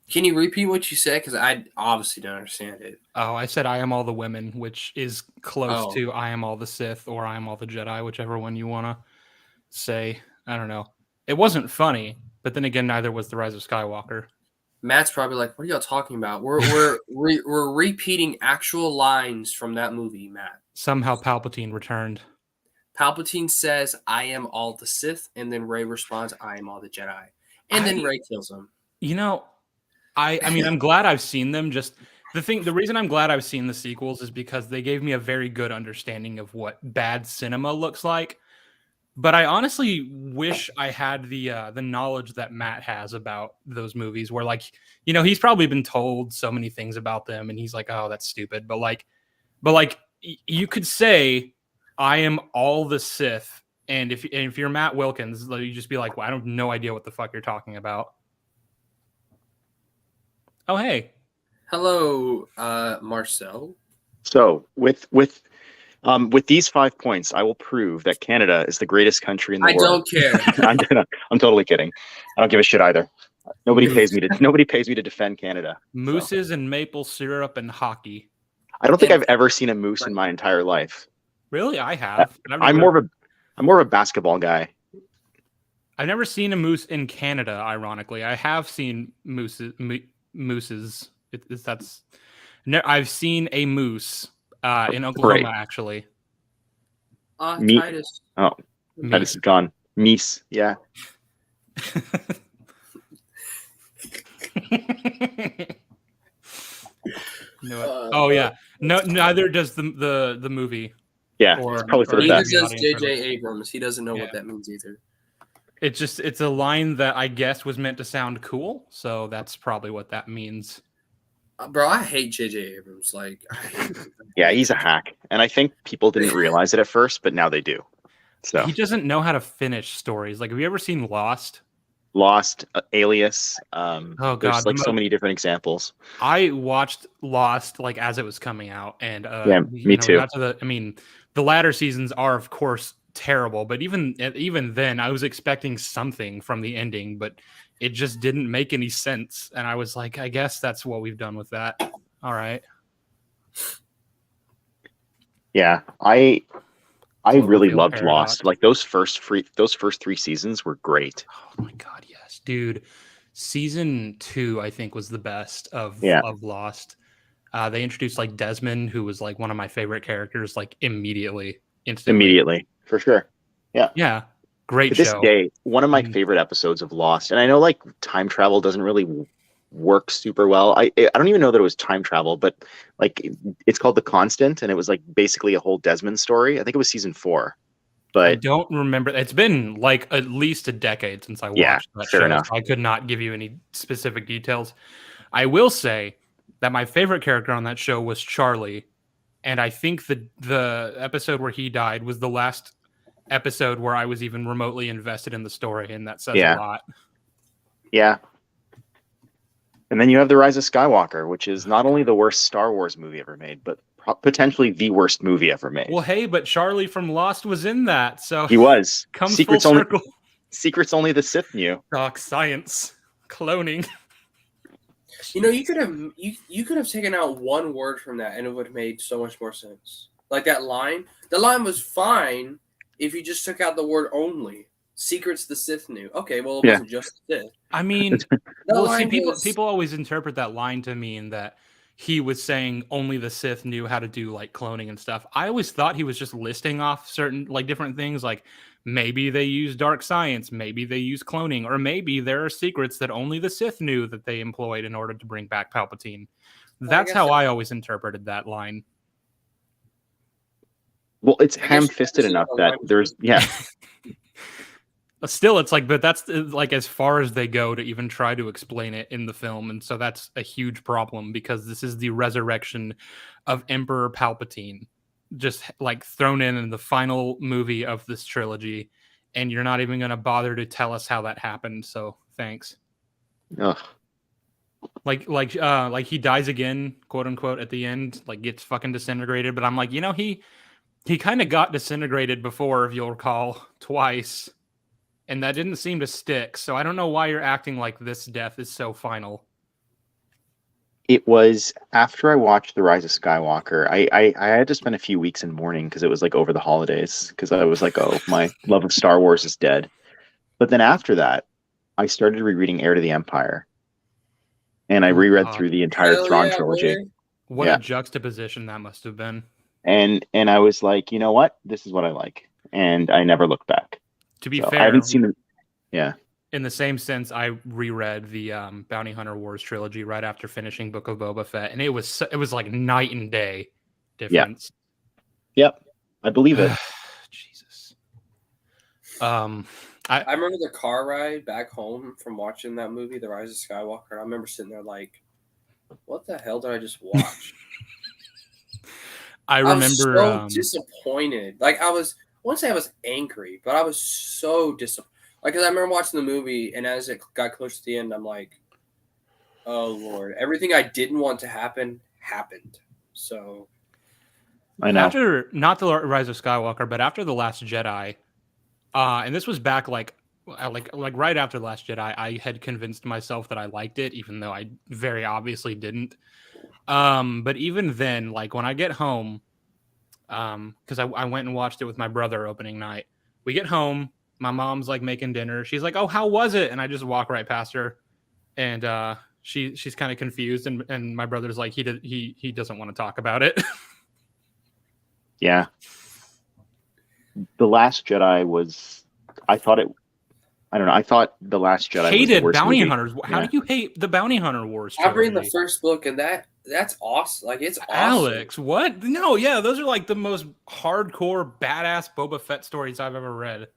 Can you repeat what you said? Because I obviously don't understand it. Oh, I said I am all the women, which is close to I am all the Sith or I am all the Jedi, whichever one you want to say. I don't know. It wasn't funny, but then again, neither was the Rise of Skywalker. Matt's probably like, "What are y'all talking about? We're repeating actual lines from that movie, Matt." Somehow Palpatine returned. Palpatine says, "I am all the Sith," and then Rey responds, "I am all the Jedi," and then Rey kills him. You know, I mean, I'm glad I've seen them. Just The reason I'm glad I've seen the sequels is because they gave me a very good understanding of what bad cinema looks like. But I honestly wish I had the knowledge that Matt has about those movies, where like, he's probably been told so many things about them, and he's like, oh, that's stupid. But you could say, I am all the Sith, and if you're Matt Wilkins, you just be like, well, I have no idea what the fuck you're talking about. Oh, hey. Hello, Marcel. So with these 5 points, I will prove that Canada is the greatest country in the world. I don't care. I'm totally kidding. I don't give a shit either. Nobody pays me to defend Canada. Mooses and maple syrup and hockey. I don't think I've ever seen a moose in my entire life. Really, I have. I'm more of a basketball guy. I've never seen a moose in Canada. Ironically, I have seen mooses. I've seen a moose in Oklahoma, actually. Titus. Oh, Titus is gone. Meese, yeah. Oh yeah. No, neither does the movie. Yeah, it's probably for the best. Neither does J.J. Abrams. He doesn't know what that means either. It's a line that I guess was meant to sound cool, so that's probably what that means. Bro, I hate J.J. Abrams. Yeah, he's a hack, and I think people didn't realize it at first, but now they do. So he doesn't know how to finish stories. Like, have you ever seen Lost? Alias. Oh God, there's like so many different examples. I watched Lost like as it was coming out, and me too. The latter seasons are of course terrible, but even then, I was expecting something from the ending, but it just didn't make any sense, and I was like, I guess that's what we've done with that. All right. Yeah, I really loved Lost. Like those first 3 seasons were great. Oh my god, yes, dude. Season 2, I think, was the best of Lost. They introduced like Desmond, who was like one of my favorite characters, like instantly. Immediately, for sure. Yeah. Yeah. Great to show. This day, one of my favorite episodes of Lost, and I know like time travel doesn't really work super well. I don't even know that it was time travel, but like it's called The Constant, and it was like basically a whole Desmond story. I think it was season 4. But I don't remember. It's been like at least a decade since I watched that show. Enough. So I could not give you any specific details. I will say that my favorite character on that show was Charlie, and I think the episode where he died was the last episode where I was even remotely invested in the story, and that says a lot. Yeah. And then you have The Rise of Skywalker, which is not only the worst Star Wars movie ever made, but potentially the worst movie ever made. Well, hey, but Charlie from Lost was in that, so he was. Comes full circle. Secrets only the Sith knew. Dark science, cloning. You could have taken out one word from that, and it would have made so much more sense. Like that line. The line was fine if you just took out the word only. Secrets the Sith knew. Okay, well, it wasn't just the Sith. I mean, people always interpret that line to mean that he was saying only the Sith knew how to do like cloning and stuff. I always thought he was just listing off certain like different things, like maybe they use dark science, maybe they use cloning, or maybe there are secrets that only the Sith knew that they employed in order to bring back Palpatine. That's how I always interpreted that line. Well, it's ham-fisted enough that there's Still, it's like, but that's like as far as they go to even try to explain it in the film. And so that's a huge problem because this is the resurrection of Emperor Palpatine, just like thrown in the final movie of this trilogy. And you're not even going to bother to tell us how that happened. So thanks. Ugh. Like he dies again, quote unquote, at the end, like gets fucking disintegrated. But I'm like, he kind of got disintegrated before, if you'll recall, twice. And that didn't seem to stick. So I don't know why you're acting like this death is so final. It was after I watched The Rise of Skywalker. I had to spend a few weeks in mourning because it was like over the holidays. Because I was like, oh, my love of Star Wars is dead. But then after that, I started rereading Heir to the Empire. And I reread through the entire Thrawn trilogy. What a juxtaposition that must have been. And I was like, you know what? This is what I like. And I never looked back. To be fair, I haven't seen them. Yeah. in the same sense, I reread the Bounty Hunter Wars trilogy right after finishing Book of Boba Fett, and it was like night and day difference. Yep, I believe it. Jesus. I remember the car ride back home from watching that movie, The Rise of Skywalker. I remember sitting there like, what the hell did I just watch? I remember I was so disappointed. Like I wouldn't say I was angry, but I was so disappointed. Like, cause I remember watching the movie, and as it got close to the end, I'm like, "Oh Lord!" Everything I didn't want to happen happened. So, I know. after not the Rise of Skywalker, but after the Last Jedi, and this was back like right after the Last Jedi, I had convinced myself that I liked it, even though I very obviously didn't. But even then, like when I get home, because I went and watched it with my brother opening night. We get home. My mom's like making dinner. She's like, "Oh, how was it?" And I just walk right past her, and she's kind of confused. And my brother's like, he doesn't want to talk about it. Yeah. The Last Jedi was. I thought The Last Jedi hated was the worst bounty movie. hunters. How do you hate the Bounty Hunter Wars? I'm reading the trilogy? first book, and that's awesome. Like it's awesome. Alex, what? No, yeah, those are like the most hardcore, badass Boba Fett stories I've ever read.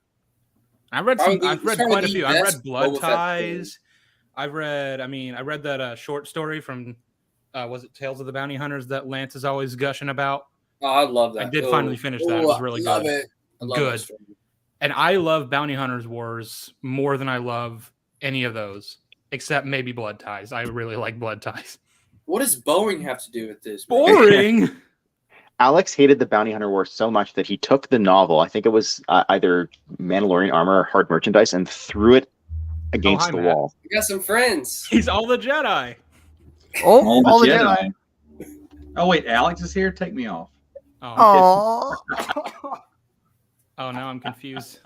I've read quite a few. I've read Blood Ties. I read that short story from was it Tales of the Bounty Hunters that Lance is always gushing about. Oh, I love that. I did finally finish that. It was really love good. It. I love Good. that story. And I love Bounty Hunters Wars more than I love any of those, except maybe Blood Ties. I really like Blood Ties. What does Boeing have to do with this? Boring. Alex hated the Bounty Hunter Wars so much that he took the novel, I think it was either Mandalorian Armor or Hard Merchandise, and threw it against the wall. We got some friends. He's all the Jedi. Oh, all the Jedi. Oh, wait, Alex is here? Take me off. Oh, now I'm confused.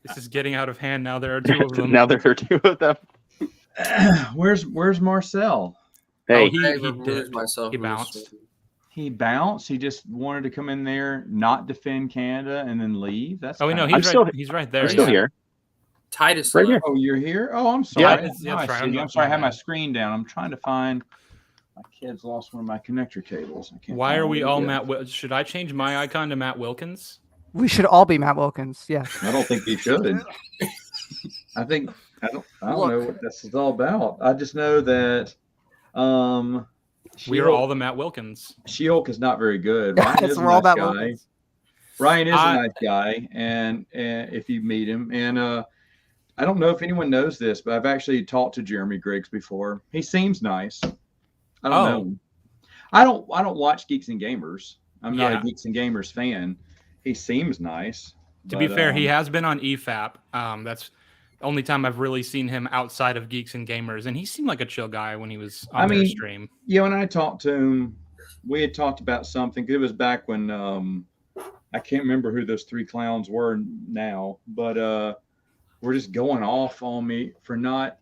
This is getting out of hand. Now there are two of them. Now there are two of them. Where's Marcel? Hey, He bounced. He bounced. He just wanted to come in there, not defend Canada, and then leave. That's he's right there. I'm still here. Titus, right here. Oh, you're here. Oh, I'm sorry. Yeah, I'm sorry. I have my screen down. I'm trying to find. My kid's lost one of my connector cables. Why are we all Matt? Should I change my icon to Matt Wilkins? We should all be Matt Wilkins. Yes. I don't think you should. I don't know what this is all about. I just know that we are all the Matt Wilkins. She-Hulk is not very good. Ryan is a nice guy. Ryan is a nice guy, and if you meet him, and I don't know if anyone knows this, but I've actually talked to Jeremy Griggs before. He seems nice. I don't know him. I don't watch Geeks and Gamers. I'm not a Geeks and Gamers fan. He seems nice. To be fair, he has been on EFAP. That's the only time I've really seen him outside of Geeks and Gamers, and he seemed like a chill guy when he was on their stream. Yeah, when I talked to him, we had talked about something. It was back when I can't remember who those three clowns were now, but we're just going off on me for not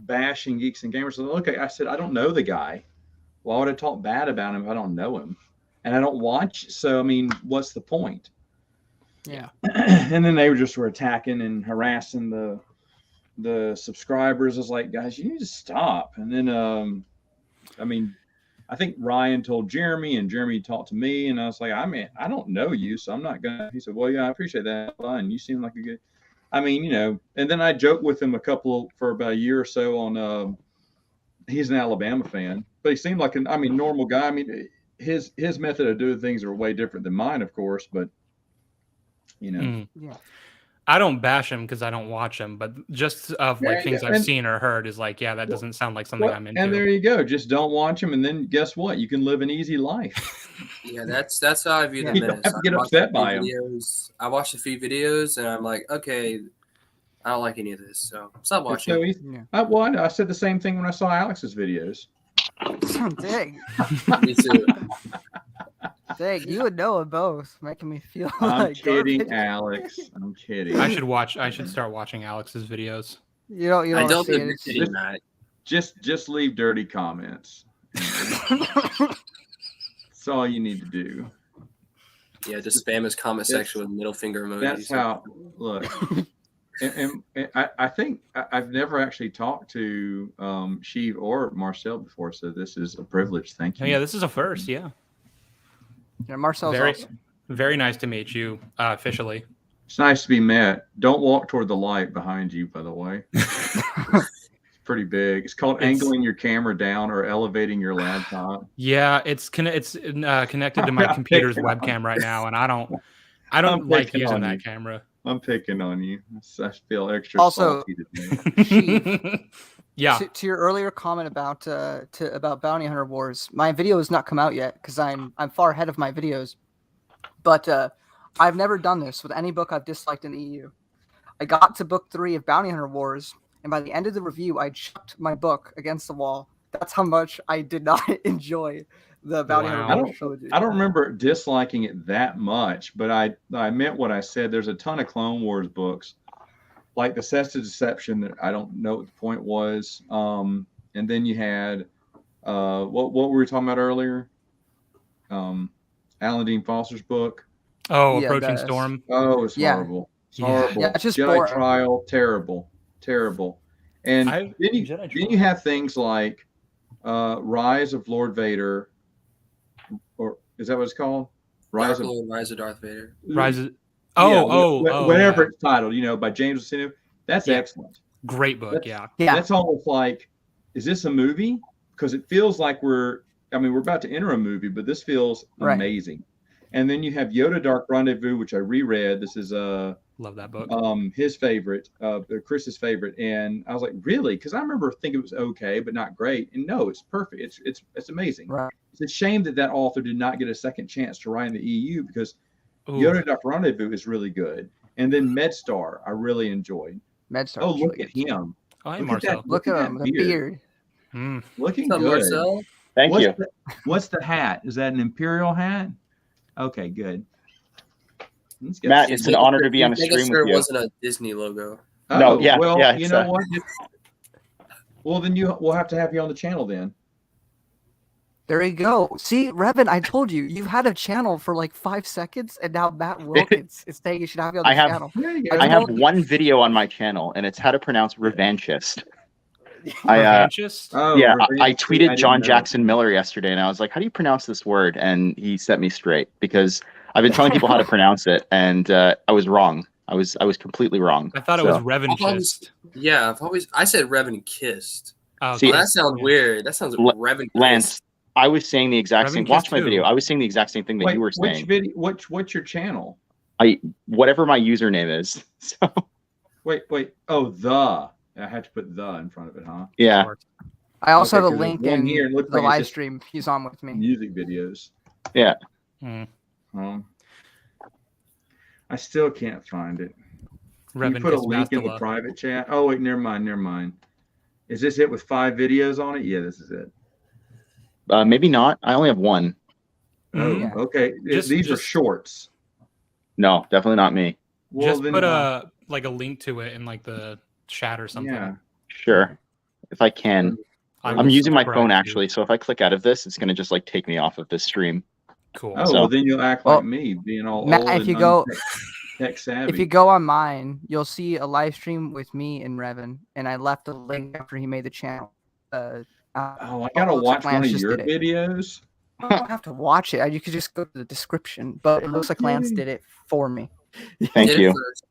bashing Geeks and Gamers. So I said, I don't know the guy. Why would I talk bad about him if I don't know him? And I don't watch. So, I mean, what's the point? Yeah. And then they were attacking and harassing the subscribers. I was like, guys, you need to stop. And then, I think Ryan told Jeremy, and Jeremy talked to me, and I was like, I don't know you, so I'm not gonna. He said, well, yeah, I appreciate that. Fine, you seem like a good. And then I joked with him for about a year or so on. He's an Alabama fan, but he seemed like normal guy. I mean, his method of doing things are way different than mine, of course, but Yeah. I don't bash him because I don't watch him, but just of things I've seen or heard is that doesn't sound like something I'm into. And there you go. Just don't watch him, and then guess what? You can live an easy life. Yeah, that's how I view the You minutes. don't have to get upset by him. I watched a few videos, and I'm like, okay, I don't like any of this, so stop watching. So I said the same thing when I saw Alex's videos. Dang. Me too. Dang, you would know it both, making me feel I'm like kidding, garbage. Alex. I'm kidding. I should start watching Alex's videos. You don't I don't see think you're it. kidding, Matt. Just leave dirty comments. That's all you need to do. Yeah, just spam his comment section with middle finger emojis. That's how. Look, and I think I've never actually talked to Sheev or Marcel before, so this is a privilege. Thank Oh, you. yeah, this is a first. Yeah. Yeah, Marcel's Very, awesome. very nice to meet you officially. It's nice to be met. Don't walk toward the light behind you, by the way. It's pretty big. It's called angling your camera down or elevating your laptop. Yeah, it's connected to my computer's webcam right now, and I don't like picking using on that you. camera. I'm picking on you. I feel extra Also- salty today. Yeah. To your earlier comment about about Bounty Hunter Wars, my video has not come out yet because I'm far ahead of my videos. But I've never done this with any book I've disliked in the EU. I got to book 3 of Bounty Hunter Wars, and by the end of the review, I chucked my book against the wall. That's how much I did not enjoy the Bounty Wow. Hunter Wars trilogy. I don't remember disliking it that much, but I meant what I said. There's a ton of Clone Wars books, like the Cesta Deception, that I don't know what the point was. And then you had what were we talking about earlier? Alan Dean Foster's book. Oh, Yeah, Approaching that's- Storm. Oh, it's Yeah. horrible. It's Yeah. horrible. Yeah, it's just Jedi boring. Trial, terrible. And Jedi then you have things like Rise of Lord Vader, or is that what it's called? Rise of Darth Vader. Rise. Of, Yeah, whatever yeah. it's titled, by James Luceno. That's Yeah. excellent. Great book. That's- Yeah. That's almost like, is this a movie? Because it feels like we're about to enter a movie, but this feels Right. amazing. And then you have Yoda Dark Rendezvous, which I reread. This is Love that book. his favorite, Chris's favorite, and I was like, really? Because I remember thinking it was okay, but not great. And no, it's perfect. It's amazing. Right. It's a shame that author did not get a second chance to write in the EU, because Ooh. Yoda Dark Rendezvous is really good. And then MedStar, I really enjoyed. MedStar. Oh, was look really at good. him! Oh, hey, Look at Marcel. that. Look at him, the beard. Mm. Looking What's up, good. Marcel? Thank you. What's the hat? Is that an Imperial hat? Okay, good. Let's get Matt, some- it's an honor to be on a Making stream sure with it you. wasn't a Disney logo. No, yeah, well, yeah, you it's know what? Well, then we'll have to have you on the channel then. There you go. See, Revan, I told you, you've had a channel for like 5 seconds, and now Matt Wilkins is saying you should have you on the I have- channel. There you go. I have one video on my channel, and it's how to pronounce Ravenchest. Revanchist? Yeah, I Revenge. tweeted didn't John know. Jackson Miller yesterday, and I was like, "How do you pronounce this word?" And he set me straight, because I've been telling people how to pronounce it, and I was wrong. I was completely wrong. I thought it was So, Revanchist. Yeah, I said Revan kissed. Oh, See, Well, that sounds yeah. weird. That sounds L- Revan Lance, kissed. I was saying the exact same. Revenkiss Watch my too. video. I was saying the exact same thing that Wait, you were which saying. video? What's your channel? Whatever my username is. So Wait. Oh, the. I had to put the in front of it, huh? yeah, I also Okay, have a 'cause there's link one in here, and it looks the like it's live just stream. He's on with me. Music videos. Mm. I still can't find it. Can you Revanchist put a link in the Bastila. private chat? Oh wait, never mind. Is this it with 5 videos on it? Yeah, this is it. maybe not. I only have one. Oh, Yeah. okay. Just- These are just- shorts. No, definitely not me. Well, Just then, put a link to it in like the chat or something. yeah. Sure, if I can. I I'm will using my subscribe phone to you. actually, so if I click out of this, it's gonna just like take me off of this stream. Cool. Oh, So- well, then you'll act Well, like me, being all Matt, old if and you go- tech savvy. If you go on mine, you'll see a live stream with me and Revan, and I left a link after he made the channel. Oh, I gotta looks watch like one Lance of just your did it. videos. You don't have to watch it. You could just go to the description. But it looks like Lance did it for me. Thank Did it you. first.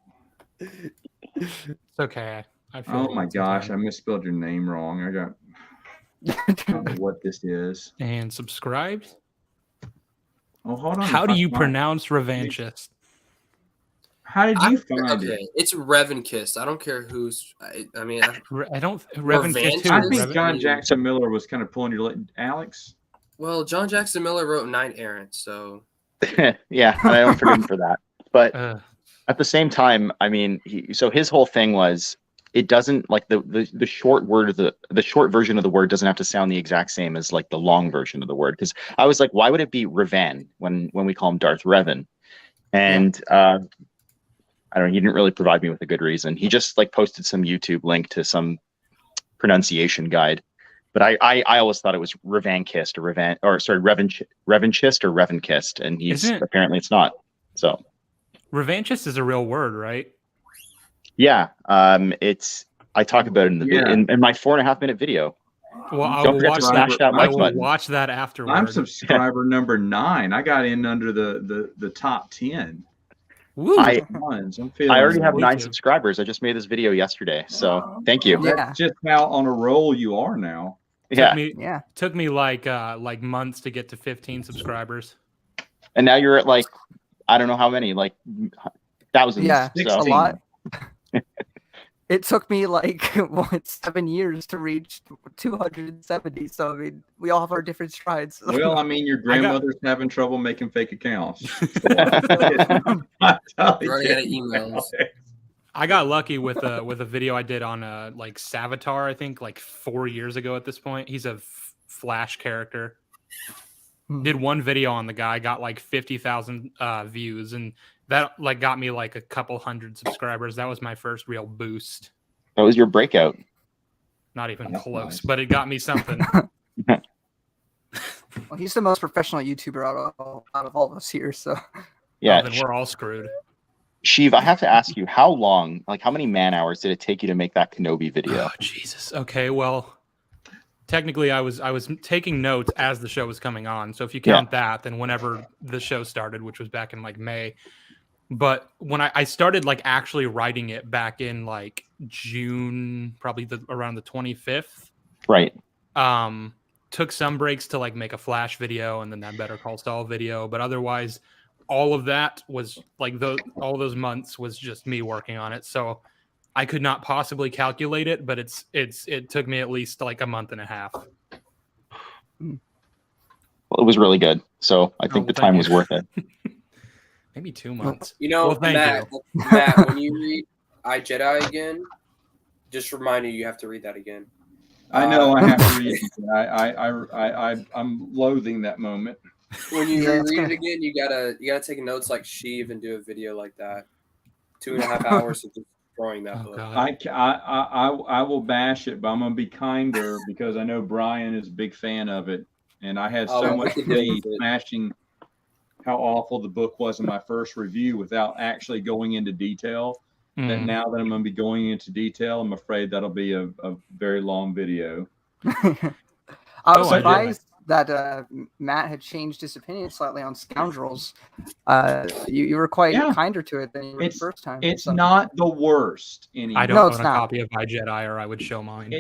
It's okay. I feel Oh it my gosh, I sometimes. misspelled your name wrong. I don't know what this is. And subscribed. Oh, hold on. How If do I you find- pronounce Revanchist? How did you find it? Okay, it's Revan kissed. I don't care who's. I mean, I don't Revanchist too. I Revanchist? think Revan- John Jackson Miller was kind of pulling your leg. Alex? well, John Jackson Miller wrote Knight Errant, so Yeah, and I don't forgive him for that. But uh, at the same time, I mean, so his whole thing was, it doesn't like the short word of the short version of the word doesn't have to sound the exact same as like the long version of the word. Because I was like, why would it be Revan when we call him Darth Revan? And I don't know, he didn't really provide me with a good reason. He just like posted some YouTube link to some pronunciation guide. But I always thought it was Revanchist or Revanchist or Revanchist, and Isn't it- apparently it's not. So Revanchist is a real word, right? Yeah. I talk about it in the in my 4.5-minute video. Well, I Don't will forget to watch smash that I like will button. watch that I'm afterward. subscriber number 9. I got in under the top 10. Woo. I I'm feeling. I already have Me 9 too. subscribers. I just made this video yesterday, so thank you. Yeah. That's just how on a roll you are now. Yeah. Took me like months to get to 15 subscribers. And now you're at like, I don't know how many, like thousands. Yeah, So. a lot. It took me like 7 years to reach 270. So I mean, we all have our different strides. Well, I mean, your grandmother's having trouble making fake accounts. Running out of emails. I got lucky with a video I did on like Savitar, I think like 4 years ago at this point. He's a Flash character. Did one video on the guy, got like 50,000 views, and that like got me like a couple hundred subscribers. That was my first real boost. That was your breakout. Not even That's close, nice. but it got me something. Well, he's the most professional YouTuber out of all of us here. So Yeah. Then we're all screwed. Sheev, I have to ask you, how long, like how many man hours did it take you to make that Kenobi video? Oh, Jesus. Okay, well, technically I was taking notes as the show was coming on. So if you count that, then whenever the show started, which was back in like May. But when I started like actually writing it back in like June, probably around the 25th. Right. Took some breaks to like make a Flash video and then that Better Call Saul video. But otherwise, all of that was like all those months was just me working on it. So I could not possibly calculate it, but it took me at least like a month and a half. Well, it was really good. So I think the time was worth it. Maybe 2 months. You know, Well, thank Matt, when you read I Jedi again, just remind you have to read that again. I know I have to read it. I'm loathing that moment. When you read it again, you gotta take notes like Sheev and do a video like that. 2.5 hours of just drawing that book. I will bash it, but I'm gonna be kinder because I know Brian is a big fan of it, and I had so much faith smashing how awful the book was in my first review without actually going into detail. That now that I'm going to be going into detail, I'm afraid that'll be a very long video. I was surprised that Matt had changed his opinion slightly on Scoundrels. You were quite kinder to it than you were the first time. It's not the worst anymore. I don't own a copy of My Jedi, or I would show mine.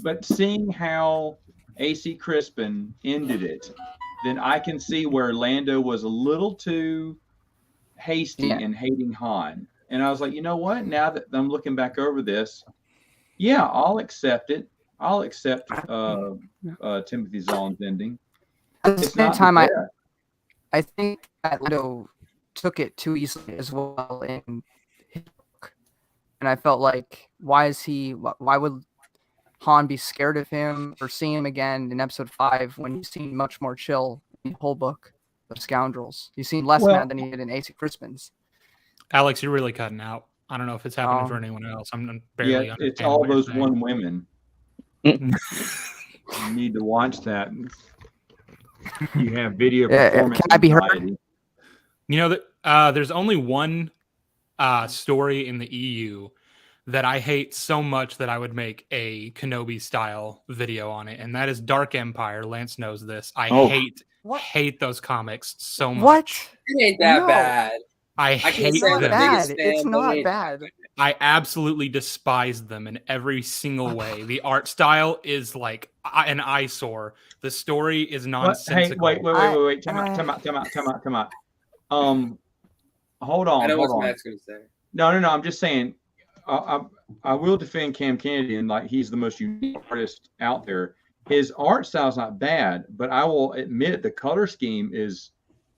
But seeing how AC Crispin ended it, then I can see where Lando was a little too hasty in hating Han. And I was like, you know what? Now that I'm looking back over this, I'll accept it. I'll accept Timothy Zahn's ending. At the same time, I think that Lando took it too easily as well in his book. And I felt like, why would Han be scared of him or seeing him again in episode 5 when he's seen much more chill in the whole book of Scoundrels? He's seen less mad than he did in AC Crispin's. Alex, you're really cutting out. I don't know if it's happening for anyone else. I'm barely understanding. It's all those one women. You need to watch that. You have video performance. Can I be heard? You know that there's only one story in the EU that I hate so much that I would make a Kenobi style video on it, and that is Dark Empire. Lance knows this. I hate those comics so much. What? It ain't that bad. I hate them. Bad. It's not bad. I absolutely despise them in every single way. The art style is like an eyesore. The story is nonsensical. Hey, wait. Come out. Hold on. I know what Matt's going to say. No. I'm just saying, I will defend Cam Kennedy, and like he's the most unique artist out there. His art style is not bad, but I will admit the color scheme is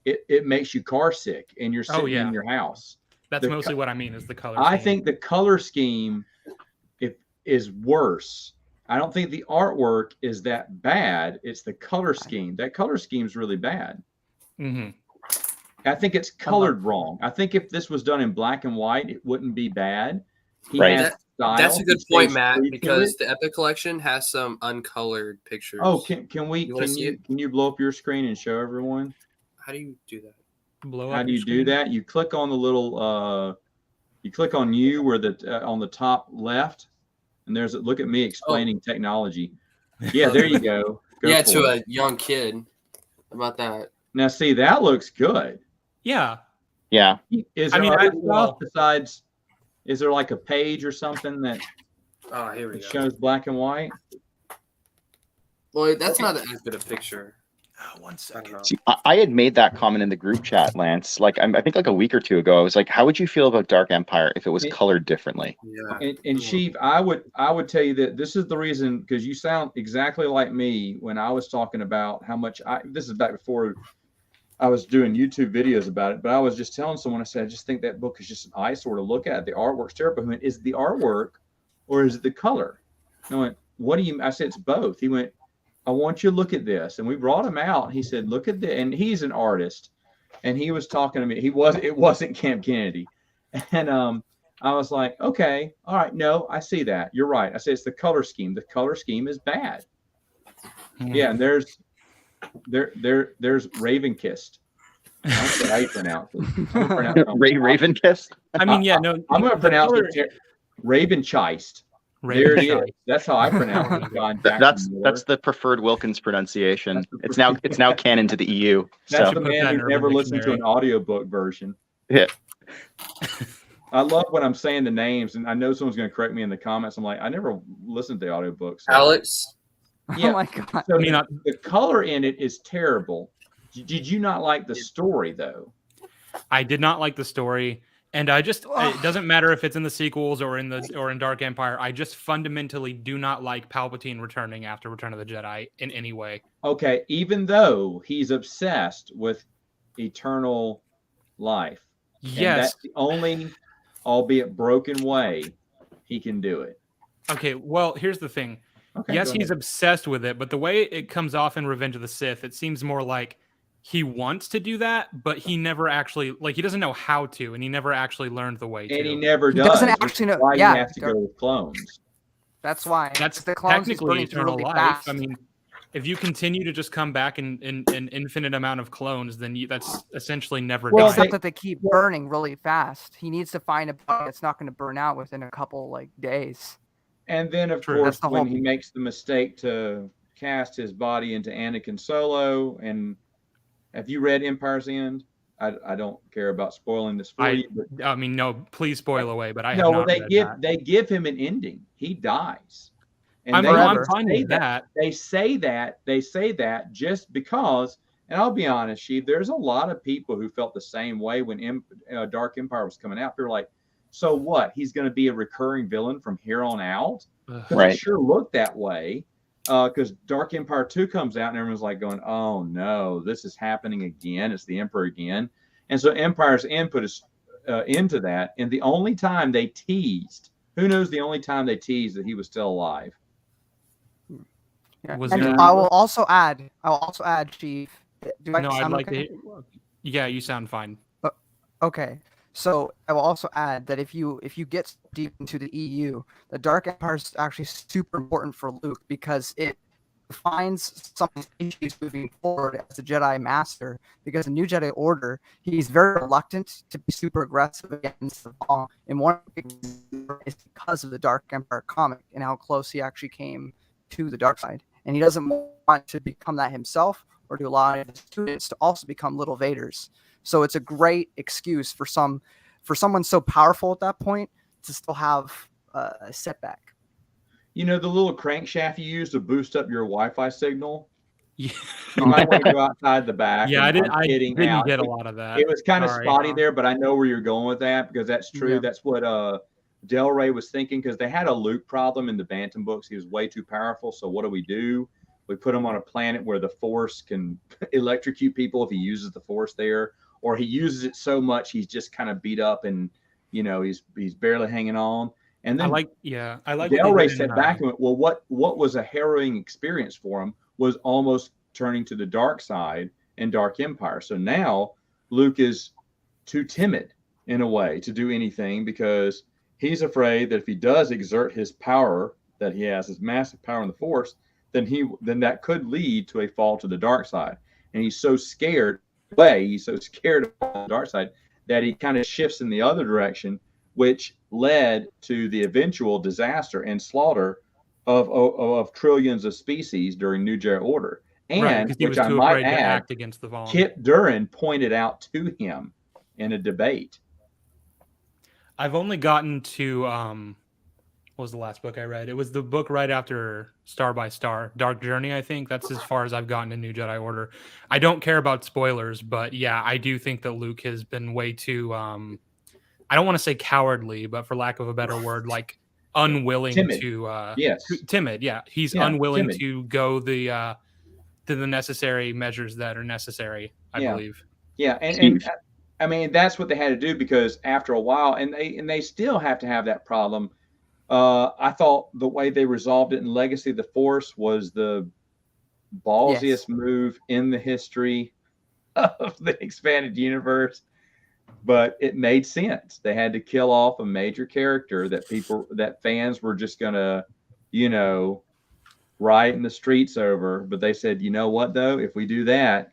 it makes you car sick, and you're sitting in your house. That's mostly what I mean is the color. I think the color scheme is worse. I don't think the artwork is that bad. It's the color scheme. That color scheme is really bad. Mm-hmm. I think it's colored wrong. I think if this was done in black and white, it wouldn't be bad. That's a good point, Matt, because the Epic Collection has some uncolored pictures. Oh, can you blow up your screen and show everyone? How do you do that? How do you do that? You click on the little You click on you where on the top left, and there's a look at me explaining technology. Yeah, there you go. Yeah, for to it. a young kid. How about that? Now, see, that looks good. Yeah. Yeah. Is I there mean, other stuff well- besides? Is there like a page or something that Oh, here we go. shows black and white? Well, that's not as good a picture. One I don't second. know. See, I had made that comment in the group chat, Lance. Like, I think like a week or two ago, I was like, "How would you feel about Dark Empire if it was colored differently?" Yeah. And Sheev, I would tell you that this is the reason, because you sound exactly like me when I was talking about how much this is back before I was doing YouTube videos about it, but I was just telling someone, I said, I just think that book is just an eyesore to look at. The artwork's terrible. He went, is it the artwork or is it the color? And I went, what do you, I said, it's both. He went, I want you to look at this. And we brought him out. He said, look at this. And he's an artist. And he was talking to me. It wasn't Camp Kennedy. And I was like, okay, all right. No, I see that. You're right. I said, it's the color scheme. The color scheme is bad. Yeah. And there's Ravenchest. That's how you pronounce it. Ravenchest. I mean, yeah, no. I'm going to pronounce it Ravenchest. There it is. Ravenchest. That's how I pronounce it. John That's Jackson Miller. the preferred Wilkins pronunciation. That's the It's now canon to the EU. That's So the Put that man in who Urban never listened to an Dictionary. audiobook version. yeah. I love when I'm saying the names, and I know someone's going to correct me in the comments. I'm like, I never listened to the audiobooks. So. Alex. Yeah. Oh my god. So I mean, the color in it is terrible. Did you not like the story though? I did not like the story, and I just it doesn't matter if it's in the sequels or in Dark Empire. I just fundamentally do not like Palpatine returning after Return of the Jedi in any way. Okay, even though he's obsessed with eternal life. And Yes. that's the only, albeit broken way, he can do it. Okay. Well, here's the thing. Okay, Yes, go he's ahead. obsessed with it, but the way it comes off in Revenge of the Sith, it seems more like he wants to do that, but he never actually he doesn't know how to, and he never actually learned the way to. And he never He does. doesn't which actually is know- why yeah, you have to go with clones. That's why. That's the clones he's technically burning through eternal really life. fast. I mean, if you continue to just come back in an infinite amount of clones, then that's essentially never Well, done. Except that they keep burning really fast. He needs to find a body that's not going to burn out within a couple days. And then, of True. course, That's the when whole- he makes the mistake to cast his body into Anakin Solo, and have you read Empire's End? I don't care about spoiling this for you. But I mean, no, please spoil away, but I have no, well, not they read that. give him an ending. He dies. And I'm Forever. fine say with that. They say that just because, and I'll be honest, Sheev, there's a lot of people who felt the same way when Dark Empire was coming out. They're like, so what? He's going to be a recurring villain from here on out? Ugh. Because Right. it sure looked that way. Because Dark Empire 2 comes out and everyone's like going, oh no, this is happening again. It's the Emperor again. And so Empire's End put us into that. And the only time they teased, who knows the only time they teased that he was still alive? Yeah. Was And there- I will also add, Chief. Do I No, I'd sound like okay? to. Yeah, you sound fine. Okay, so I will also add that if you get deep into the EU, the Dark Empire is actually super important for Luke because it defines some issues moving forward as a Jedi Master. Because the New Jedi Order, he's very reluctant to be super aggressive against the Maul, and one is because of the Dark Empire comic and how close he actually came to the dark side, and he doesn't want to become that himself or to allow his students to also become little Vaders. So it's a great excuse for someone so powerful at that point to still have a setback. You know, the little crankshaft you use to boost up your Wi-Fi signal? Yeah, You might want to go outside the back. yeah, and I kidding didn't now. get a lot of that. It was kind of Sorry. spotty there, but I know where you're going with that because that's true. Yeah. That's what Del Rey was thinking because they had a Luke problem in the Bantam books. He was way too powerful. So what do? We put him on a planet where the Force can electrocute people if he uses the Force there, or he uses it so much he's just kind of beat up and he's barely hanging on. And I then like what Del they Rey did in, said back and went, well, what was a harrowing experience for him was almost turning to the dark side in Dark Empire. So now Luke is too timid in a way to do anything because he's afraid that if he does exert his power that he has, his massive power in the Force, then that could lead to a fall to the dark side. And he's so scared of the dark side that he kind of shifts in the other direction which led to the eventual disaster and slaughter of trillions of species during New Jedi Order. And because he was which I too might afraid to add, act against the Vaughn. Kip Duran pointed out to him in a debate. I've only gotten to what was the last book I read? It was the book right after Star by Star, Dark Journey, I think. That's as far as I've gotten in New Jedi Order. I don't care about spoilers, but yeah, I do think that Luke has been way too I don't want to say cowardly, but for lack of a better word, like unwilling Timid. to Yes. timid. Yeah. He's unwilling to go to the necessary measures that are necessary, I believe. Yeah, and I mean that's what they had to do, because after a while, and they still have to have that problem. I thought the way they resolved it in Legacy of the Force was the ballsiest move in the history of the expanded universe, but it made sense. They had to kill off a major character that fans were just gonna, riot in the streets over. But they said, you know what though, if we do that,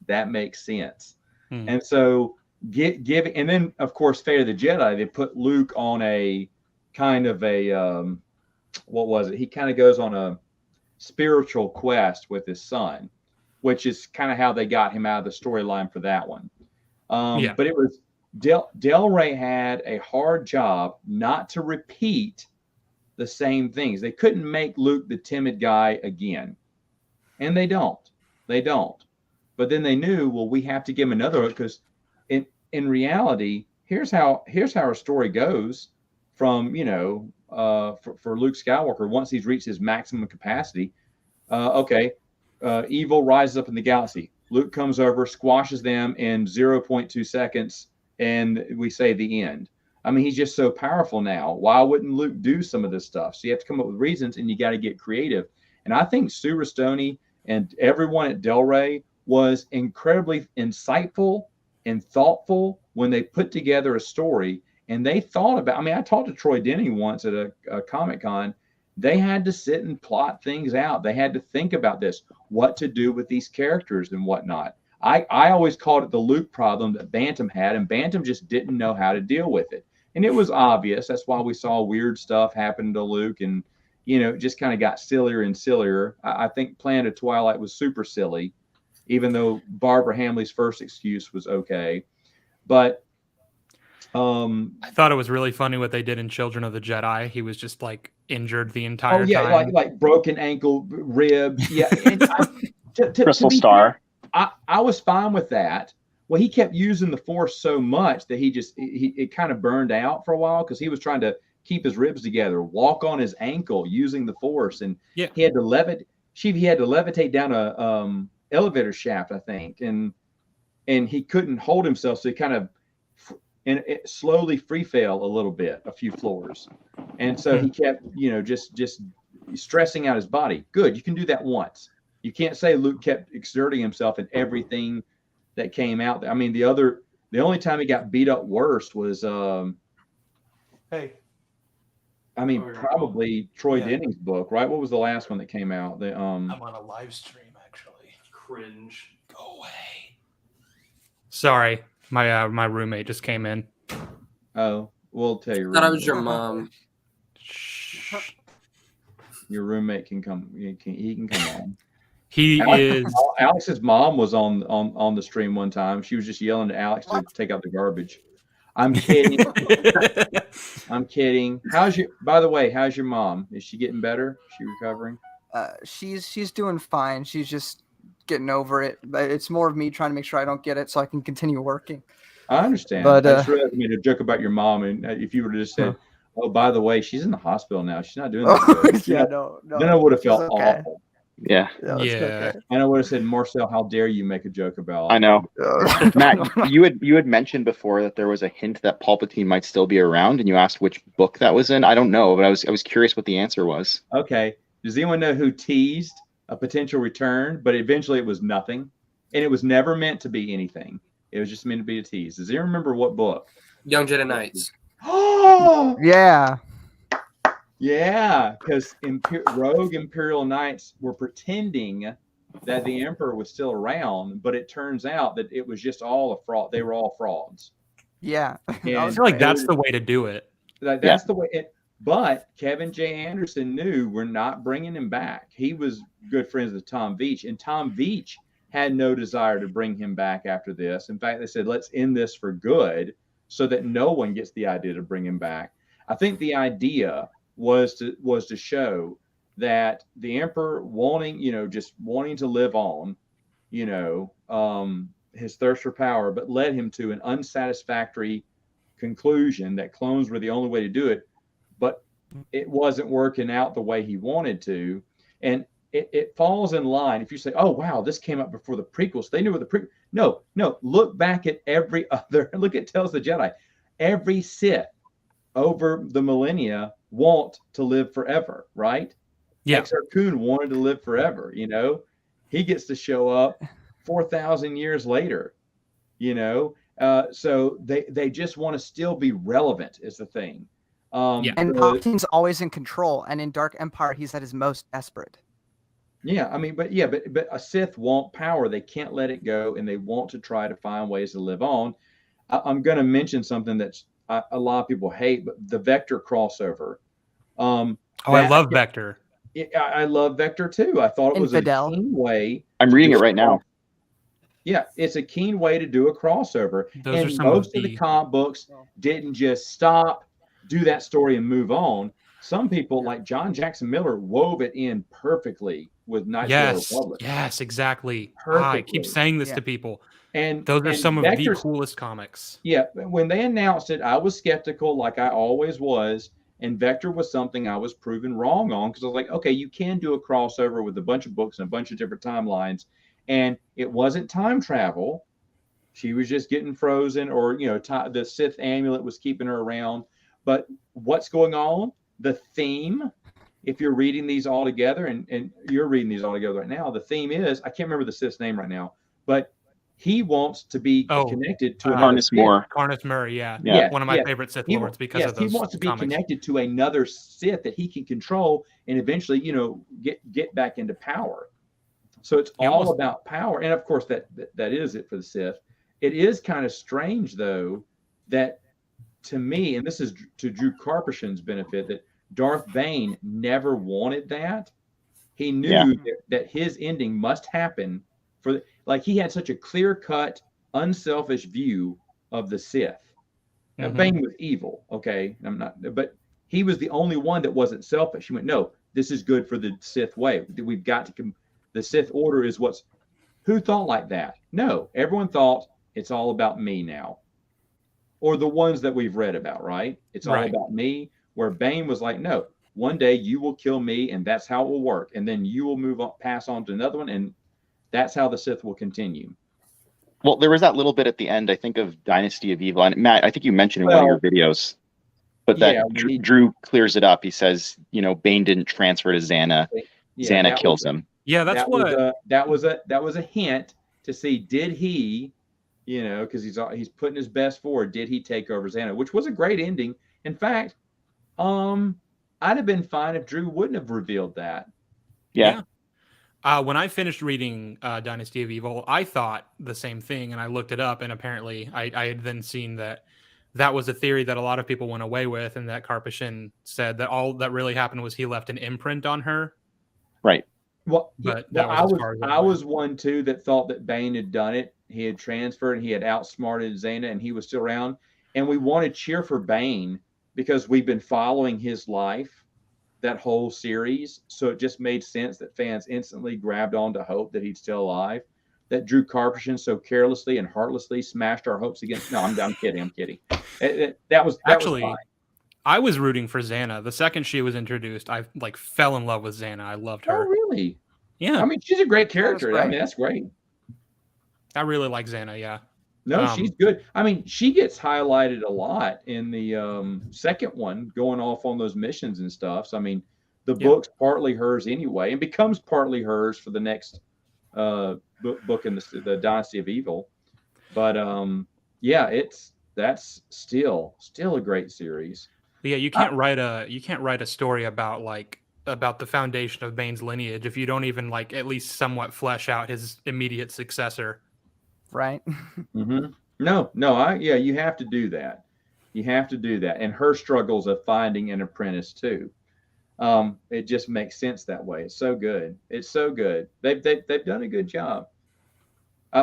that makes sense. And so and then of course Fate of the Jedi, they put Luke on a kind of a what was it? He kind of goes on a spiritual quest with his son, which is kind of how they got him out of the storyline for that one. But it was Del Rey had a hard job not to repeat the same things. They couldn't make Luke the timid guy again, and they don't. But then they knew, well, we have to give him another, because in reality, here's how our story goes from for Luke Skywalker once he's reached his maximum capacity. Evil rises up in the galaxy. Luke comes over, squashes them in 0.2 seconds, and we say the end. I mean, he's just so powerful now. Why wouldn't Luke do some of this stuff? So you have to come up with reasons, and you got to get creative. And I think Sue Rustoni and everyone at Del Rey was incredibly insightful and thoughtful when they put together a story. And they thought about, I mean, I talked to Troy Denning once at a Comic-Con. They had to sit and plot things out. They had to think about this, what to do with these characters and whatnot. I always called it the Luke problem that Bantam had, and Bantam just didn't know how to deal with it. And it was obvious. That's why we saw weird stuff happen to Luke, and, it just kind of got sillier and sillier. I think Planet of Twilight was super silly, even though Barbara Hamley's first excuse was okay. But I thought it was really funny what they did in Children of the Jedi. He was just like injured the entire time. like broken ankle, ribs. Yeah, and Crystal Star. I was fine with that. Well, he kept using the Force so much that it kind of burned out for a while, because he was trying to keep his ribs together, walk on his ankle using the Force, and he had to levitate. He had to levitate down a elevator shaft, I think, and he couldn't hold himself, so he kind of it slowly free fell a little bit, a few floors, and so he kept just stressing out his body. Good, you can do that once. You can't say Luke kept exerting himself in everything that came out. I mean, the only time he got beat up worst was probably Troy Denning's book, right? What was the last one that came out? I'm on a live stream, actually. Cringe. Go away. Sorry, my roommate just came in. Oh, we'll tell you. I thought I was your mom. Your roommate can come. He can come on. Alex's mom was on the stream one time. She was just yelling at Alex to take out the garbage. I'm kidding. I'm kidding. By the way, how's your mom? Is she getting better? Is she recovering? She's doing fine. She's just getting over it. But it's more of me trying to make sure I don't get it so I can continue working. I understand. But I just realized I made a joke about your mom, and if you would have just said, "Oh, by the way, she's in the hospital now. She's not doing that good." Then I would have felt awful. Yeah. Okay. And I would have said, Marcel, how dare you make a joke about? I know. Matt, you had mentioned before that there was a hint that Palpatine might still be around, and you asked which book that was in. I don't know, but I was curious what the answer was. Okay. Does anyone know who teased a potential return, but eventually it was nothing, and it was never meant to be anything? It was just meant to be a tease. Does anyone remember what book? Young Jedi Knights. Oh, yeah. Yeah, because rogue Imperial Knights were pretending that the Emperor was still around, but it turns out that it was just all a fraud. They were all frauds. Yeah. And I feel like that's the way to do it. that's the way it. But Kevin J. Anderson knew we're not bringing him back. He was good friends with Tom Veitch, and Tom Veitch had no desire to bring him back after this. In fact, they said, let's end this for good so that no one gets the idea to bring him back. I think the idea was to show that the Emperor just wanting to live on, his thirst for power, but led him to an unsatisfactory conclusion that clones were the only way to do it, but it wasn't working out the way he wanted to. And it falls in line. If you say, oh, wow, this came up before the prequels, they knew what the prequels. No, look back at look at Tales of the Jedi. Every Sith over the millennia want to live forever, right? Yeah. Exar Kun wanted to live forever, he gets to show up 4,000 years later, so they just want to still be relevant is the thing. Yeah. And Palpatine's always in control, and in Dark Empire, he's at his most desperate. Yeah, I mean, but a Sith want power. They can't let it go, and they want to try to find ways to live on. I'm going to mention something that's a lot of people hate, but the Vector crossover. I love Vector. I love Vector too. I thought it was a keen way. I'm reading it right now. Yeah, it's a keen way to do a crossover. And most of the comic books didn't just stop, do that story, and move on. Some people, like John Jackson Miller, wove it in perfectly with Knights of the Republic. Yes, exactly. Perfectly. I keep saying this to people. And those are some Vector's, of the coolest comics. Yeah, when they announced it, I was skeptical, like I always was. And Vector was something I was proven wrong on, because I was like, okay, you can do a crossover with a bunch of books and a bunch of different timelines. And it wasn't time travel. She was just getting frozen, or, the Sith amulet was keeping her around. But what's going on? The theme, if you're reading these all together, and you're reading these all together right now, the theme is, I can't remember the Sith's name right now, but he wants to be connected to another Sith. Karness Murray, yeah. One of my favorite Sith lords because of those he wants to be comics. Connected to another Sith that he can control and eventually, get back into power. So it's all about power. And of course, that is it for the Sith. It is kind of strange, though, that to me, and this is to Drew Karpyshyn's benefit, that Darth Bane never wanted that. He knew that his ending must happen he had such a clear-cut, unselfish view of the Sith. Now, Bane was evil, okay? But he was the only one that wasn't selfish. He went, no, this is good for the Sith way. We've got to, the Sith order is who thought like that? No, everyone thought it's all about me now. Or the ones that we've read about, right? It's all about me, where Bane was like, no, one day you will kill me, and that's how it will work. And then you will move on, pass on to another one, and that's how the Sith will continue. Well, there was that little bit at the end, I think, of Dynasty of Evil. And Matt, I think you mentioned in one of your videos, but Drew clears it up. He says, Bane didn't transfer to Xana. Xana kills him. Yeah, that was a hint to see, did he, because he's putting his best forward, did he take over Xana, which was a great ending. In fact, I'd have been fine if Drew wouldn't have revealed that. Yeah. When I finished reading Dynasty of Evil, I thought the same thing, and I looked it up, and apparently I had then seen that was a theory that a lot of people went away with, and that Karpyshyn said that all that really happened was he left an imprint on her. Right. Well, I was one too that thought that Bane had done it. He had transferred, and he had outsmarted Xana, and he was still around. And we want to cheer for Bane because we've been following his life that whole series, so it just made sense that fans instantly grabbed on to hope that he's still alive. That Drew Karpyshyn so carelessly and heartlessly smashed our hopes against. No, I'm kidding. That was fine. I was rooting for Xana. The second she was introduced, I fell in love with Xana. I loved her. Oh, really? Yeah. I mean, she's a great character. I mean, that's great. I really like Xana. Yeah. No, she's good. I mean, she gets highlighted a lot in the second one, going off on those missions and stuff. So, I mean, the book's partly hers anyway, and becomes partly hers for the next book in the Dynasty of Evil. But that's still a great series. Yeah, you can't write a story about the foundation of Bane's lineage if you don't even at least somewhat flesh out his immediate successor. Right. Mm-hmm. No, yeah, you have to do that. You have to do that. And her struggles of finding an apprentice too. It just makes sense that way. It's so good. It's so good. They've done a good job.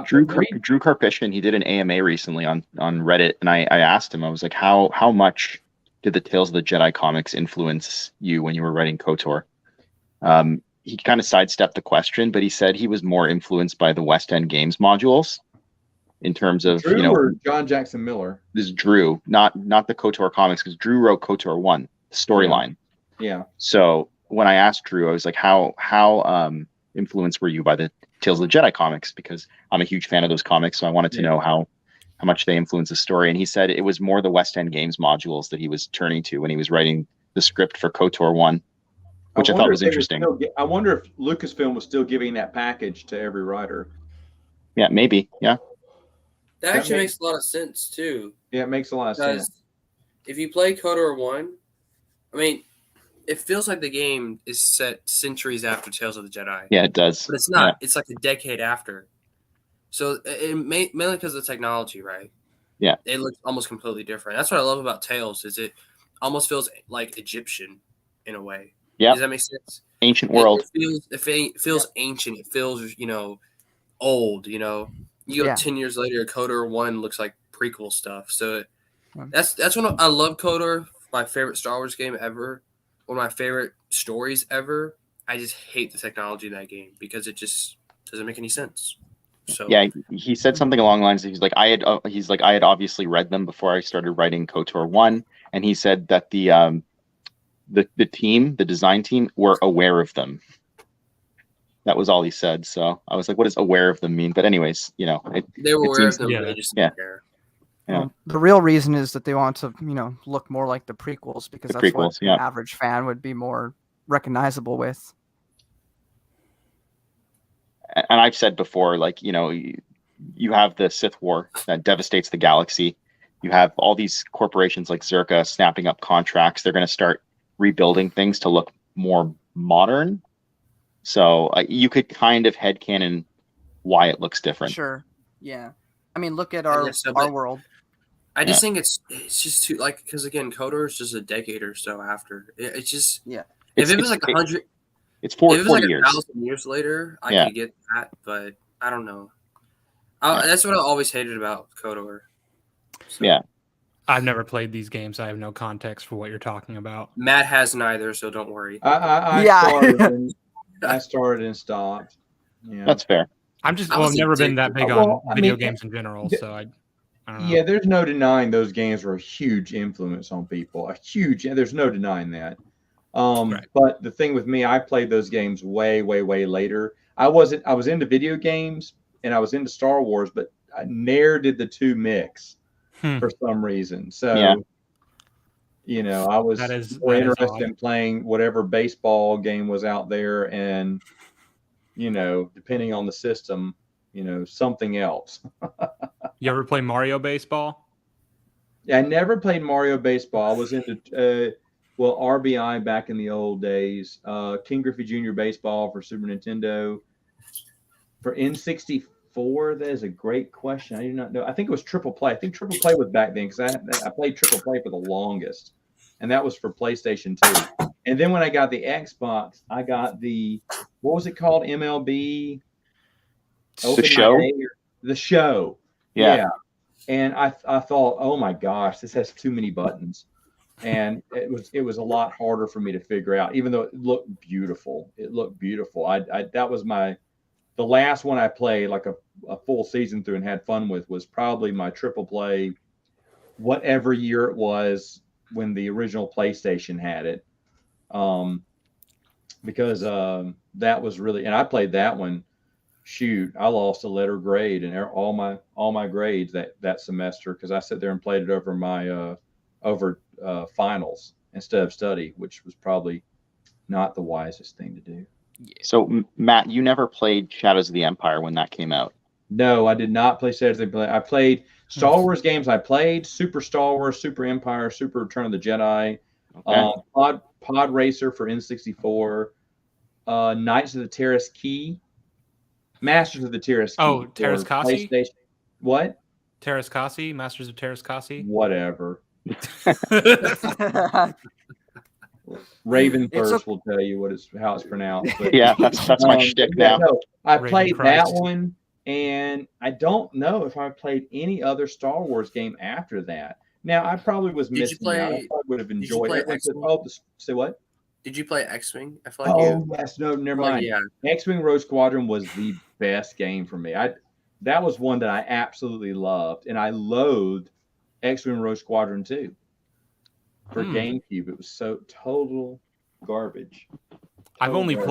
Drew Karpyshyn, he did an AMA recently on Reddit, and I asked him, I was like, how much did the Tales of the Jedi comics influence you when you were writing KOTOR? He kind of sidestepped the question, but he said he was more influenced by the West End Games modules in terms of Drew or John Jackson Miller. This is Drew, not the KOTOR comics, because Drew wrote KOTOR 1 storyline. Yeah. So when I asked Drew, I was like, how influenced were you by the Tales of the Jedi comics? Because I'm a huge fan of those comics, so I wanted to know how much they influence the story. And he said it was more the West End Games modules that he was turning to when he was writing the script for KOTOR 1, which I thought was interesting. I wonder if Lucasfilm was still giving that package to every writer. Yeah, maybe. Yeah. That actually makes a lot of sense too. Yeah, it makes a lot of sense. Because if you play KOTOR 1, I mean, it feels like the game is set centuries after Tales of the Jedi. Yeah, it does. But it's not. Yeah. It's like a decade after. So mainly because of the technology, right? Yeah. It looks almost completely different. That's what I love about Tales, is it almost feels like Egyptian in a way. Yeah. Does that make sense? Ancient world. It feels ancient. It feels, old, You go 10 years later, KOTOR 1 looks like prequel stuff. So that's when I love KOTOR, my favorite Star Wars game ever, one of my favorite stories ever. I just hate the technology in that game because it just doesn't make any sense. So yeah, he said something along the lines of, I had obviously read them before I started writing KOTOR 1, and he said that the design team were aware of them. That was all he said. So I was like, what does aware of them mean? But anyways, they were aware of them. Yeah. They just didn't care. Yeah. Well, the real reason is that they want to, look more like the prequels, because that's what an average fan would be more recognizable with. And I've said before, you have the Sith War that devastates the galaxy. You have all these corporations like Zerka snapping up contracts. They're going to start rebuilding things to look more modern. So you could kind of headcanon why it looks different. Sure. Yeah. I mean, look at our world. I just think it's just too, because again, KOTOR is just a decade or so after. It's just If it was like 100, it's 40 years. 1,000 years later, I could get that, but I don't know. That's what I always hated about KOTOR. So. Yeah. I've never played these games. I have no context for what you're talking about. Matt has neither, so don't worry. I started and stopped. Yeah, that's fair. I've never been that big on video games in general, so I don't know. Yeah, there's no denying those games were a huge influence on people. There's no denying that. Right. But the thing with me, I played those games way, way, way later. I was into video games and I was into Star Wars, but I ne'er did the two mix for some reason. So, I was more interested in playing whatever baseball game was out there, and depending on the system, something else. You ever play Mario Baseball? Yeah, I never played Mario Baseball. I was into RBI back in the old days. King Griffey Jr. Baseball for Super Nintendo. For N64, that is a great question. I do not know. I think it was Triple Play. I think Triple Play was back then, because I played Triple Play for the longest, and that was for PlayStation 2. And then when I got the Xbox, I got what was it called? MLB? The Show? The Show. Yeah. And I thought, oh my gosh, this has too many buttons. And it was a lot harder for me to figure out, even though it looked beautiful. It looked beautiful. That was the last one I played like a full season through and had fun with, was probably my Triple Play, whatever year it was when the original PlayStation had it. Because that was really, and I played that one. Shoot, I lost a letter grade and all my grades that semester, because I sat there and played it over my finals instead of study, which was probably not the wisest thing to do. Yeah. So Matt, you never played Shadows of the Empire when that came out? No, I did not play Shadows of the Empire. I played Star Wars games. I played Super Star Wars, Super Empire, Super Return of the Jedi, Pod Racer for N64, Knights of the Terrace Key, Masters of the Terrace Key. Oh, Terrace Kasi? PlayStation. What? Terrascasi, Masters of Terrascasi. Whatever. It's Raventhirst will tell you how it's pronounced. But Yeah, that's my shtick now. no, I Raven played Christ. that one, and I don't know if I played any other Star Wars game after that. Now I probably was Did you missing out. I play- probably would have you enjoyed play it. X-Wing? Say what? Did you play X-Wing? I feel like Oh you. yes, no, never Like, mind. yeah. X-Wing Rogue Squadron was the best game for me. That was one that I absolutely loved, and I loathed X-Wing Rogue Squadron 2 for GameCube. It was so total garbage. I've only Total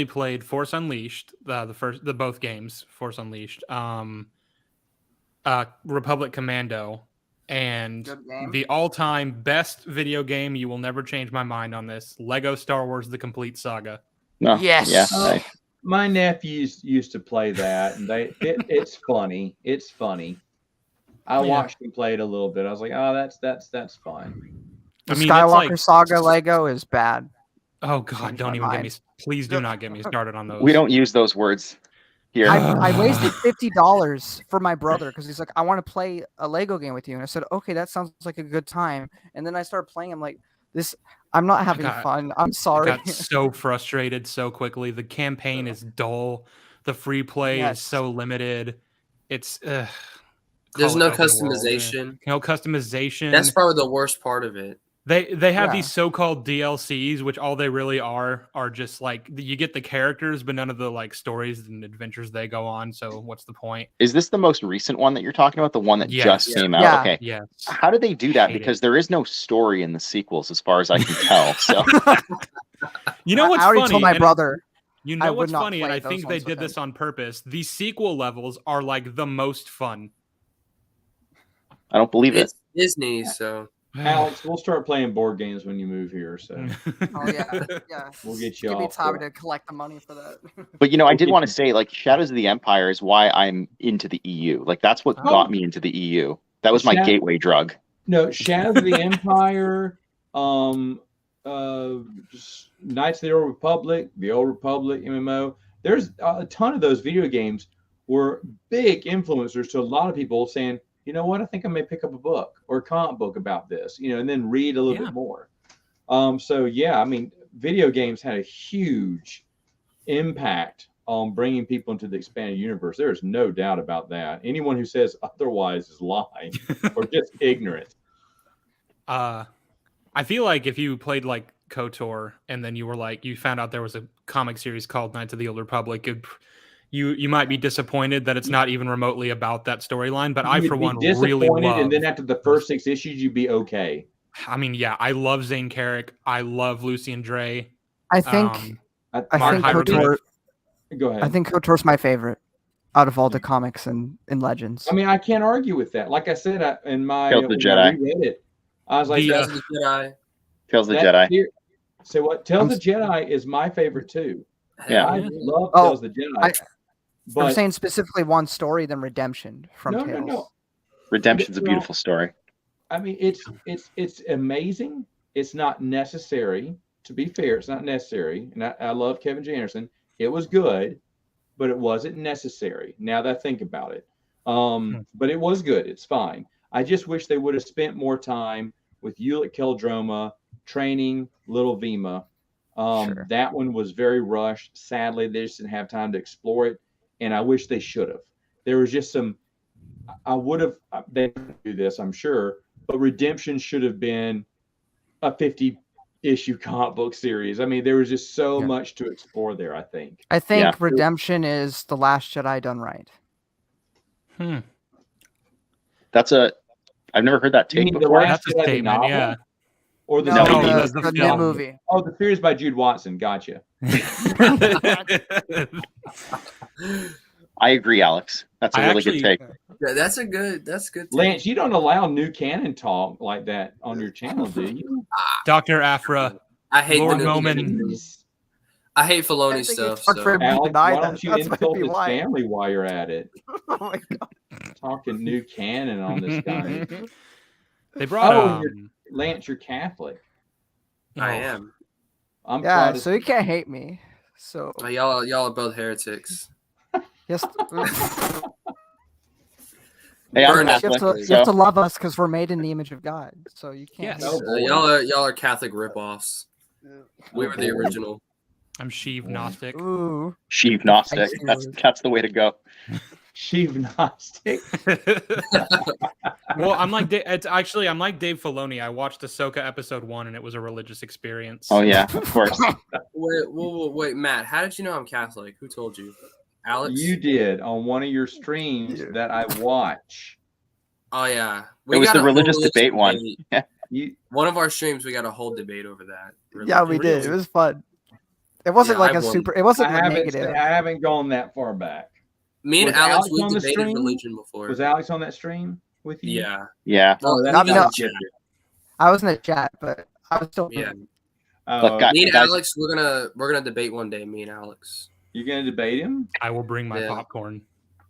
played Force Unleashed, the both games, Force Unleashed, Republic Commando, and Good game. the all-time best video game. You will never change my mind on this. Lego Star Wars: The Complete Saga. No. Yes. Yeah. Oh, my nephews used to play that, and it's funny. It's funny. I watched them play it a little bit. I was like, oh, that's fine. The I mean, Skywalker it's Saga Lego is bad. oh god, Changed don't my even get mind. me. Please do not get me started on those. We don't use those words here. I wasted $50 for my brother because he's like, I want to play a Lego game with you, and I said, okay, that sounds like a good time. And then I started playing. I'm like, I'm not having fun. I'm I sorry. got so frustrated so quickly. The campaign is dull. The free play is so limited. It's There's no customization. No customization. That's probably the worst part of it. They have these so-called DLCs, which all they really are just like you get the characters, but none of the like stories and adventures they go on. So what's the point? Is this the most recent one that you're talking about? The one that just came out? Yeah. Okay. Yes. How did they do that? Hate Because there is no story in the sequels, as far as I can tell. So You know what's I already funny? told my And brother. You I know would what's not funny, and play I those think they ones with did this on purpose. The sequel levels are like the most fun. I don't believe it. It's Disney, so Alex, we'll start playing board games when you move here. So Oh yeah, yeah. we'll get you Give me off. time to collect the money for that. But I did want to say, like, Shadows of the Empire is why I'm into the EU. Like, that's what got me into the EU. That was my gateway drug. No, Shadows of the Empire, Knights of the Old Republic, MMO. There's a ton of those video games were big influencers to a lot of people saying, you know what, I think I may pick up a book or a comic book about this, and then read a little bit more. So yeah, I mean, video games had a huge impact on bringing people into the expanded universe. There's no doubt about that. Anyone who says otherwise is lying or just ignorant. I feel like if you played like KOTOR and then you found out there was a comic series called Knights of the Old Republic, you might be disappointed that it's not even remotely about that storyline. But I, for one, really love. And then after the first 6 issues, you'd be okay. I mean, yeah, I love Zane Carrick. I love Lucian Dre. I think I think KOTOR. Go ahead. I think KOTOR's my favorite out of all the comics and Legends. I mean, I can't argue with that. Like I said, in my Tales of the Jedi. I read it, I was like, Tales of the Jedi. Tales of the Jedi. Say what? Tales of the Jedi is my favorite too. Yeah. I love Tales of the Jedi. But I'm saying specifically one story than Redemption from Tales. No. Redemption's a beautiful story. I mean, it's amazing. It's not necessary. To be fair, it's not necessary. And I love Kevin J. Anderson. It was good, but it wasn't necessary. Now that I think about it, but it was good. It's fine. I just wish they would have spent more time with Ulick Keldroma training little Vima. That one was very rushed. Sadly, they just didn't have time to explore it. And I wish they should have. There was just some, I would have, they do this, I'm sure, but Redemption should have been a 50-issue comic book series. I mean, there was just so much to explore there, I think. I think Redemption is The Last Jedi done right. I've never heard that take before. That's a statement, yeah. Or the new movie. Oh, the series by Jude Watson. Gotcha. I agree, Alex. That's a really good take. Yeah, that's good. Take. Lance, you don't allow new canon talk like that on your channel, do you? Dr. Afra. I hate Lord the Momin. I hate Filoni stuff. So. Alex, why don't you insult his family while you're at it? Oh my god. Talking new canon on this guy. They brought Lance, you're Catholic. I am. I'm so you can't hate me. So y'all are both heretics. Yes. Hey, I'm Burn it. Catholic, You have to so love us because we're made in the image of God. So you can't. Yes. Oh, boy. y'all are Catholic ripoffs. We were the boy. original. I'm Sheev Gnostic. Ooh. Sheev Gnostic. Feisty That's the way to go. Sheev Gnostic. Well, I'm like I'm like Dave Filoni. I watched Ahsoka episode 1, and it was a religious experience. Oh yeah, of course. Wait, Matt. How did you know I'm Catholic? Who told you? Alex? You did on one of your streams that I watch. Oh yeah. It was got the a religious whole debate one. debate. You, One of our streams, we got a whole debate over that. Yeah, we did. It was fun. It wasn't Yeah, like I a won. super. It wasn't I negative. haven't gone that far back. Me and Was Alex, Alex we on the debated stream? religion before. Was Alex on that stream with you? Yeah. Yeah. Oh, Well, that's no. not chat. I was in the chat, but I was still. Yeah. Look, guys, Me and Alex, we're gonna debate one day. Me and Alex. You're gonna debate him? I will bring my Yeah. popcorn.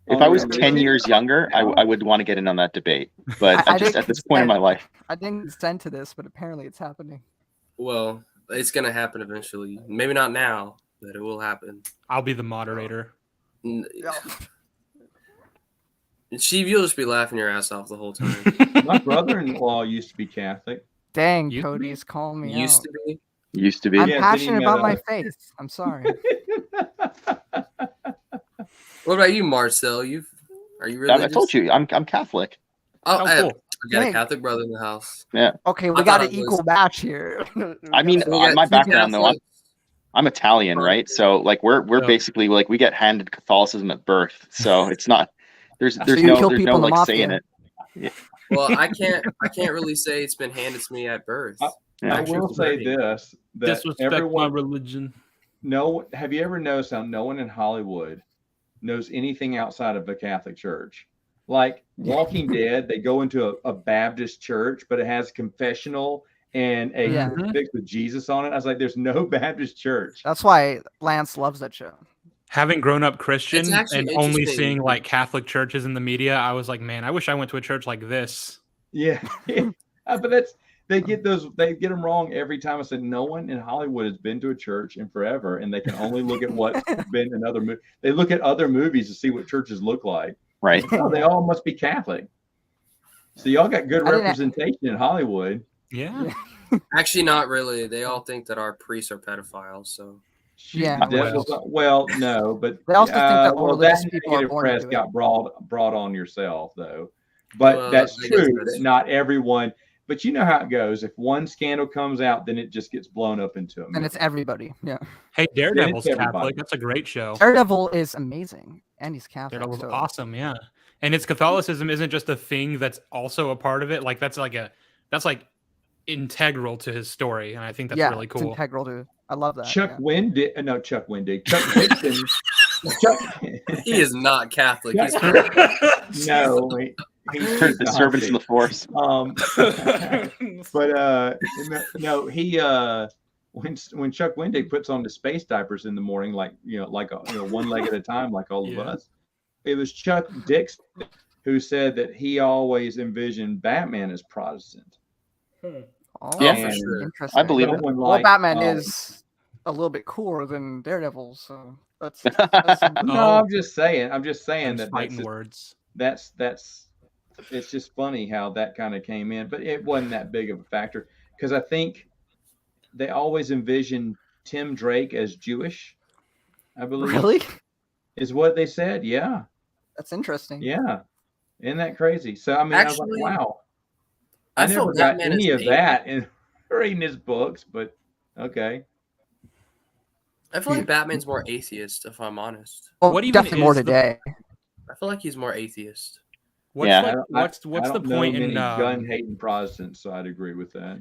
if Oh, I was really? 10 years younger, I would want to get in on that debate. But I I'm just didn't at this point in my life. I didn't consent to this, but apparently it's happening. Well, it's gonna happen eventually. Maybe not now, but it will happen. I'll be the moderator. Sheev, you'll just be laughing your ass off the whole time. My brother-in-law used to be Catholic. Dang, Used to be? Cody's calling me Used out. to be. Used to be. I'm Yeah, passionate didn't about he, my faith. I'm sorry. What about you, Marcel? Are you I religious? told you, I'm Catholic. Oh, Oh, I cool. got a Dang. Catholic brother in the house. Okay, we I got thought an it was- equal match here. I mean, So we got my two background though, Catholics. I'm Italian, right? So like we're Yeah. basically like we get handed Catholicism at birth. So it's not there's you kill people in the like say in mafia. it. Well, I can't really say it's been handed to me at birth. Yeah. I will say this: that Disrespect my everyone, religion. have you ever noticed how no one in Hollywood knows anything outside of the Catholic Church? Like Walking Dead, they go into a Baptist church, but it has confessional and a Yeah. crucifix with Jesus on it. I was like, there's no Baptist church. That's why Lance loves that show. Having grown up Christian It's actually and only interesting. seeing like Catholic churches in the media, I was like, man, I wish I went to a church like this. Yeah, but they get them wrong every time. I said no one in Hollywood has been to a church in forever, and they can only look at what's been in other movies. They look at other movies to see what churches look like. Right. Oh, they all must be Catholic. So y'all got good I didn't- representation in Hollywood. Yeah. Actually, not really. They all think that our priests are pedophiles. So Yeah. Well, no, but They also think that all religious that people are negative born press into it. got brought on yourself, though. But Well, that's I guess true that's- that not everyone. But you know how it goes. If one scandal comes out, then it just gets blown up into a And it's everybody. Yeah. Hey, Daredevil's everybody. Catholic. That's a great show. Daredevil is amazing. And he's Catholic. Daredevil's so- awesome. Yeah. And its Catholicism isn't just a thing that's also a part of it. Like that's like integral to his story. And I think that's yeah, really it's cool. integral to. I love that. Chuck yeah. Wendig. No, Chuck Wendig. Chuck Dixon. he is not Catholic. He's No, he's The servants of the force. But no, he when Chuck Wendig puts on the space diapers in the morning, like one leg at a time, like all of Yeah. us. It was Chuck Dixon who said that he always envisioned Batman as Protestant. Oh, Yeah, for sure. Interesting. I believe it. Someone Well, like, Batman is a little bit cooler than Daredevil, so that's something. No, Oh. I'm just saying I'm that fighting words. that's it's just funny how that kind of came in, but it wasn't that big of a factor because I think they always envisioned Tim Drake as Jewish. I believe Really? is what they said. Yeah, That's interesting. yeah, isn't that crazy? So I mean, Actually, I was like, wow, I I never felt got Batman any is of that in reading his books, but okay. I feel like Batman's more atheist, if I'm honest. Well, What even definitely more is the- today. I feel like he's more atheist. What's Yeah. like, I what's don't the know point many in gun-hating Protestants, so I'd agree with that.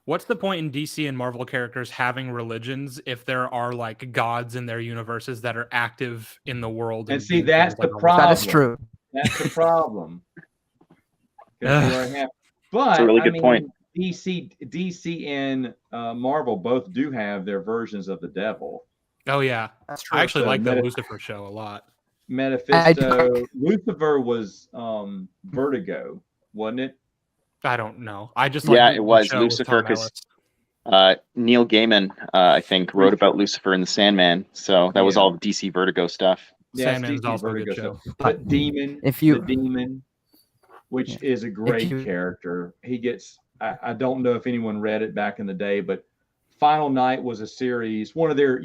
what's the point in DC and Marvel characters having religions if there are like gods in their universes that are active in the world? And see, doing that's things the all problem. That is true. That's the problem. 'Cause you already have- But a really I good mean, point. DC and Marvel both do have their versions of the devil. Oh yeah, That's true. I actually So like the meta- Lucifer show a lot. Mephisto, Lucifer was Vertigo, wasn't it? I don't know. I just Yeah, like it was Lucifer, 'cause Neil Gaiman, I think, wrote about Lucifer and the Sandman. So that was Yeah. all DC Vertigo stuff. Yeah, it's Sandman's DC also a good Vertigo show. stuff. But Demon, If you- the Demon. which Yeah. is a great you- character. He gets, I don't know if anyone read it back in the day, but Final Night was a series, one of their,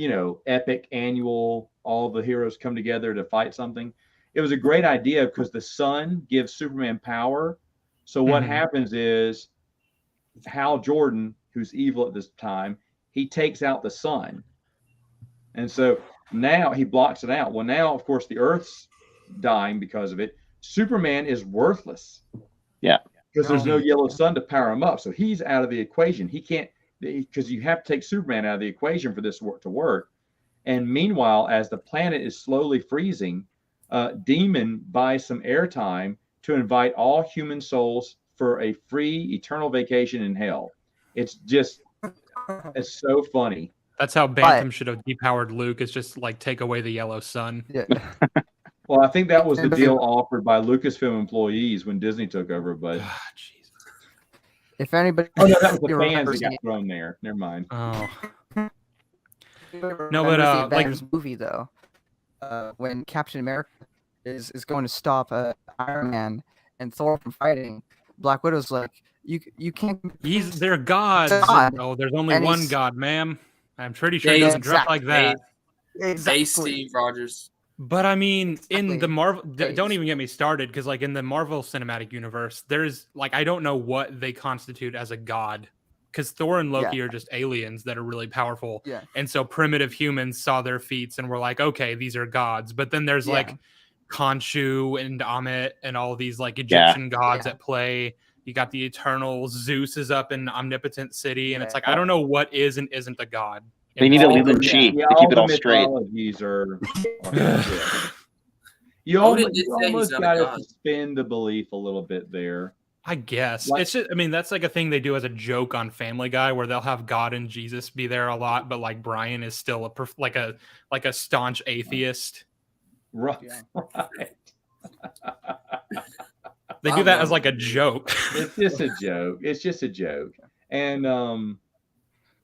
epic annual, all the heroes come together to fight something. It was a great idea because the sun gives Superman power. So what happens is Hal Jordan, who's evil at this time, he takes out the sun. And so now he blocks it out. Well, now, of course, the Earth's dying because of it. Superman is worthless. Yeah. Because there's no yellow sun to power him up. So he's out of the equation. He can't, because you have to take Superman out of the equation for this to work. And meanwhile, as the planet is slowly freezing, Demon buys some airtime to invite all human souls for a free eternal vacation in hell. It's so funny. That's how Bantam should have depowered Luke. It's just like take away the yellow sun. Yeah. Well, I think that was the deal offered by Lucasfilm employees when Disney took over. But If anybody, oh no, that was the fans remembers that got thrown there. Never mind. Oh, no, but, the like- Avengers movie though, when Captain America is going to stop Iron Man and Thor from fighting, Black Widow's like, you can't. they're gods. God. Oh, there's only And one he's- god, ma'am. I'm pretty sure he Yeah, doesn't dress like that. Exactly. Base Steve Rogers. But I mean, in the Exactly. Marvel, Base. don't even get me started because, like, in the Marvel Cinematic Universe, there's like I don't know what they constitute as a god, because Thor and Loki are just aliens that are really powerful, Yeah. and so primitive humans saw their feats and were like, okay, these are gods. But then there's like Khonshu and Ammit and all these like Egyptian gods at play. You got the Eternals. Zeus is up in Omnipotent City, and it's like I don't know what is and isn't a god. They need a All Leland the- Chi yeah, to keep it the all straight. mythologies are You Odin almost, did you say he's almost not a got to god. suspend the belief a little bit there. I guess Like- it's just, I mean, that's like a thing they do as a joke on Family Guy, where they'll have God and Jesus be there a lot, but like Brian is still like a staunch atheist. Right. Yeah. Right. They do that as like a joke. It's just a joke. It's just a joke. And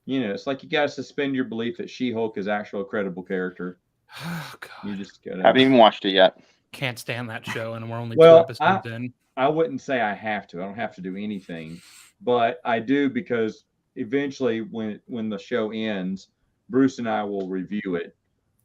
it's like you got to suspend your belief that She-Hulk is actually a credible character. Oh, You God. just got Haven't even watched it yet. Can't stand that show, and we're only Well, 2 episodes in. I wouldn't say I have to. I don't have to do anything, but I do because eventually, when the show ends, Bruce and I will review it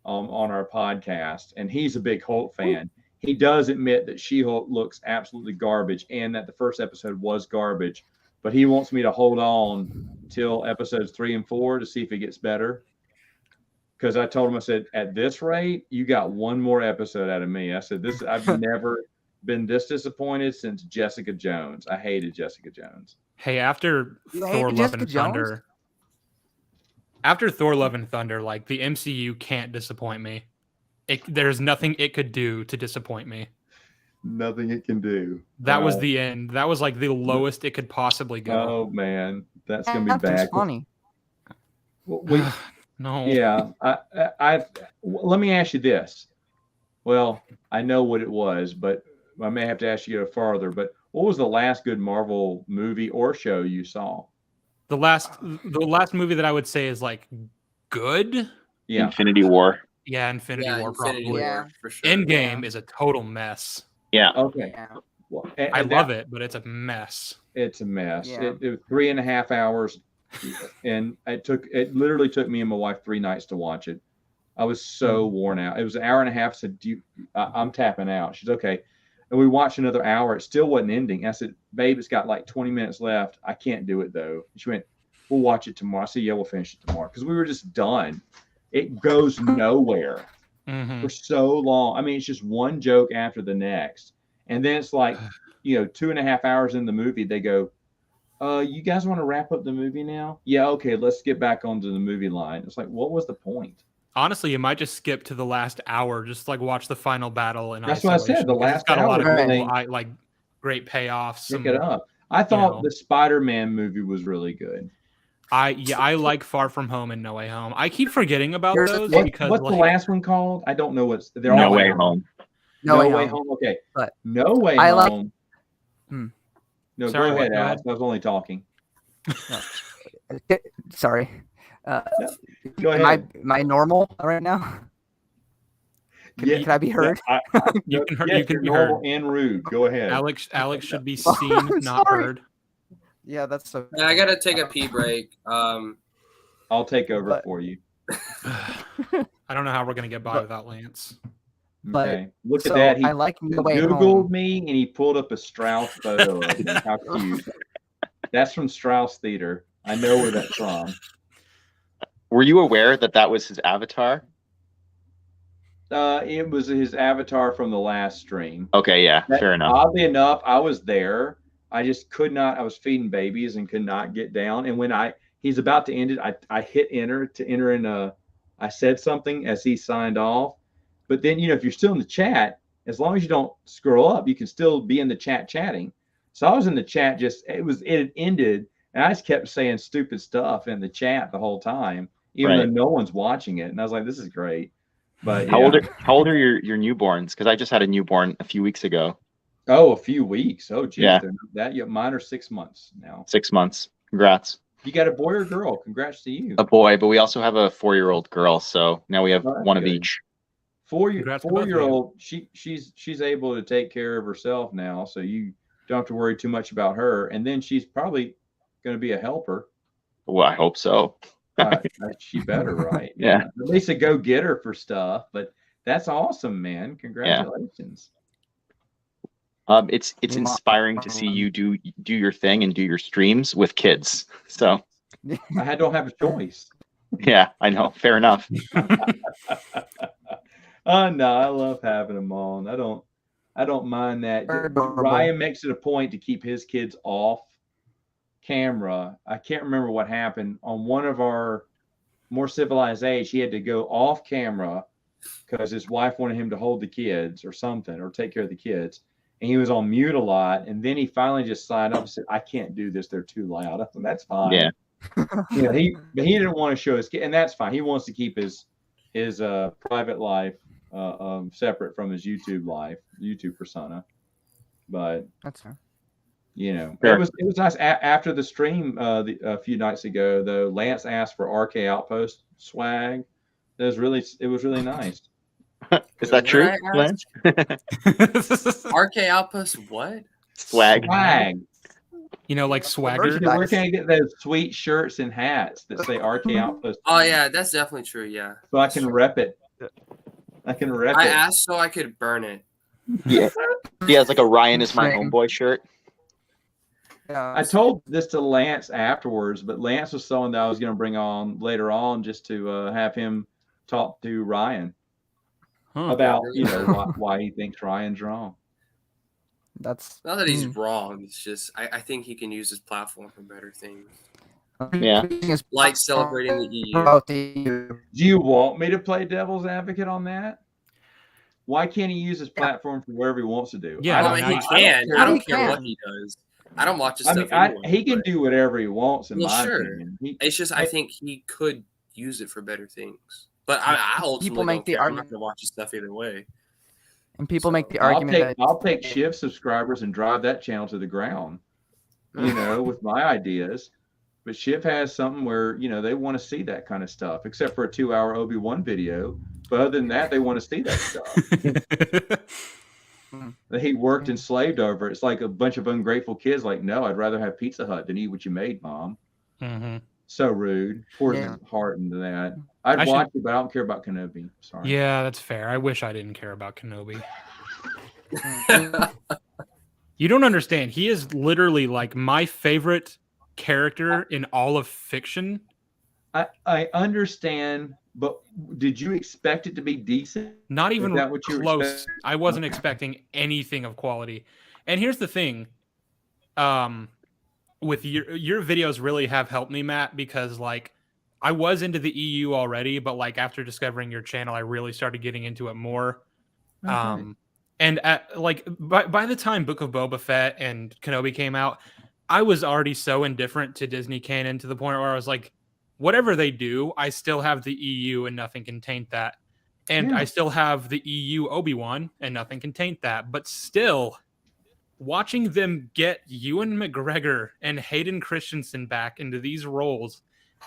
on our podcast. And he's a big Hulk fan. He does admit that She-Hulk looks absolutely garbage, and that the first episode was garbage. But he wants me to hold on till episodes 3 and 4 to see if it gets better. Because I told him, I said, at this rate, you got one more episode out of me. I said, I've never been this disappointed since Jessica Jones. I hated Jessica Jones. Hey, after You Thor: hated Love Jessica and Jones? Thunder, after Thor: Love and Thunder, like the MCU can't disappoint me. There's nothing it could do to disappoint me. Nothing it can do. That was Wow. the end. That was like the lowest it could possibly go. Oh man, that's gonna be Nothing's bad. funny. No. Yeah, let me ask you this. Well, I know what it was, but I may have to ask you to go farther. But what was the last good Marvel movie or show you saw? The last movie that I would say is like good. Yeah, Infinity War. Yeah, Infinity War Infinity probably. Yeah. War, for sure. Endgame Yeah. is a total mess. Yeah. okay. Yeah. Well, I love it, but it's a mess. It's a mess. Yeah. It was 3.5 hours, and it literally took me and my wife 3 nights to watch it. I was so worn out. It was an hour and a half. Said, I'm tapping out. She's okay. And we watched another hour. It still wasn't ending. I said, babe, it's got like 20 minutes left. I can't do it though. She went, we'll watch it tomorrow. I said, yeah, we'll finish it tomorrow. Because we were just done. It goes nowhere Mhm. for so long. I mean, it's just one joke after the next. And then it's like, 2.5 hours in the movie, they go, you guys want to wrap up the movie now? Yeah, okay, let's get back onto the movie line. It's like, what was the point? Honestly, you might just skip to the last hour, just like watch the final battle. And That's what I said, the last it's got a lot of hour, cool, they- like great payoffs. Pick it up. I thought the Spider-Man movie was really good. I like Far From Home and No Way Home. I keep forgetting about Here's the those thing. because What's like, the last one called? I don't know what's. They're No all Way Home. No Way Home. Okay. But No Way I like- Home. Hmm. No, Sorry, go what? ahead, Go Alex. I was only talking. Sorry. Go ahead. Am I normal right now? Can I be heard? You can yes, be you're normal heard. and rude. Go ahead. Alex should be Oh, seen, I'm not sorry. heard. Yeah, that's so. I gotta take a pee break. I'll take over But- for you. I don't know how we're gonna get by But- without Lance. But Okay. Look so at that. He I like No Way Googled Home. me and he pulled up a Strauss photo of me. How cute. That's from Strauss Theater. I know where that's from. Were you aware that that was his avatar? It was his avatar from the last stream. Okay, yeah, fair enough. Oddly enough, I was there. I just could not. I was feeding babies and could not get down. And when he's about to end it, I hit enter to enter in a. I said something as he signed off. But then, if you're still in the chat, as long as you don't scroll up, you can still be in the chat chatting. So I was in the chat. It had ended, and I just kept saying stupid stuff in the chat the whole time, even though no one's watching it. And I was like, this is great. But how old are your newborns? Because I just had a newborn a few weeks ago. Oh, a few weeks. Oh, geez. Yeah. Mine are 6 months now. 6 months. Congrats. You got a boy or girl? Congrats to you. A boy, but we also have a 4-year-old girl. So now we have Oh, that's one of good. each. Congrats to both of you. 4-year-old. She's able to take care of herself now, so you don't have to worry too much about her. And then she's probably going to be a helper. Well, I hope so. She better, right? Yeah. At least a go get her for stuff. But that's awesome, man. Congratulations. It's inspiring to see you do your thing and do your streams with kids. So don't have a choice. yeah, I know. Fair enough. Oh no, I love having them on. I don't mind that. Ryan makes it a point to keep his kids off camera. I can't remember what happened on one of our More Civilized Age. He had to go off camera because his wife wanted him to hold the kids or something, or take care of the kids. And he was on mute a lot. And then he finally just signed up and said, I can't do this. They're too loud. I said, that's fine. Yeah. He didn't want to show his kid, and that's fine. He wants to keep his private life separate from his YouTube persona. But That's fair. it Sure. was nice. After the stream a few nights ago, though, Lance asked for RK Outpost swag. It was really nice. Is that true, What I Lance? RK Outpost, what? Swag. Like swagger. Where can I get those sweet shirts and hats that say RK Outpost? Oh yeah, that's definitely true. Yeah. So I can rep it. I asked so I could burn it. Yeah. Yeah, it's like a Ryan is my homeboy shirt. Yeah, I told this to Lance afterwards, but Lance was someone that I was going to bring on later on just to have him talk to Ryan about why he thinks Ryan's wrong. that's Not that he's wrong. It's just I think he can use his platform for better things, Yeah. like celebrating the EU. About the EU. Do you want me to play devil's advocate on that? Why can't he use his platform for whatever he wants to do? Yeah, I mean, he can. I don't care what he does. I don't watch his stuff anyway. He can do whatever he wants. In my sure. opinion, It's just I think he could use it for better things. But I ultimately make don't the care. I'm argument- not gonna watch his stuff either way. And people make the I'll argument that I'll take Shiv subscribers and drive that channel to the ground. With my ideas. But Shiv has something where they want to see that kind of stuff, except for a 2-hour Obi-Wan video. But other than that, they want to see that stuff. That he worked and slaved over. It's like a bunch of ungrateful kids. Like, no, I'd rather have Pizza Hut than eat what you made, Mom. Mm-hmm. So rude. Pours Yeah. his heart into that. I'd I watch it, but I don't care about Kenobi. Sorry. Yeah, that's fair. I wish I didn't care about Kenobi. You don't understand. He is literally like my favorite character in all of fiction. I understand, but did you expect it to be decent? Not even Is that what you were close. expecting? I wasn't expecting anything of quality. And here's the thing. With your videos really have helped me, Matt, because like I was into the EU already, but like after discovering your channel, I really started getting into it more. Okay. And by the time Book of Boba Fett and Kenobi came out, I was already so indifferent to Disney canon to the point where I was like, whatever they do, I still have the EU and nothing can taint that. And Yeah. I still have the EU Obi-Wan and nothing can taint that. But still, watching them get Ewan McGregor and Hayden Christensen back into these roles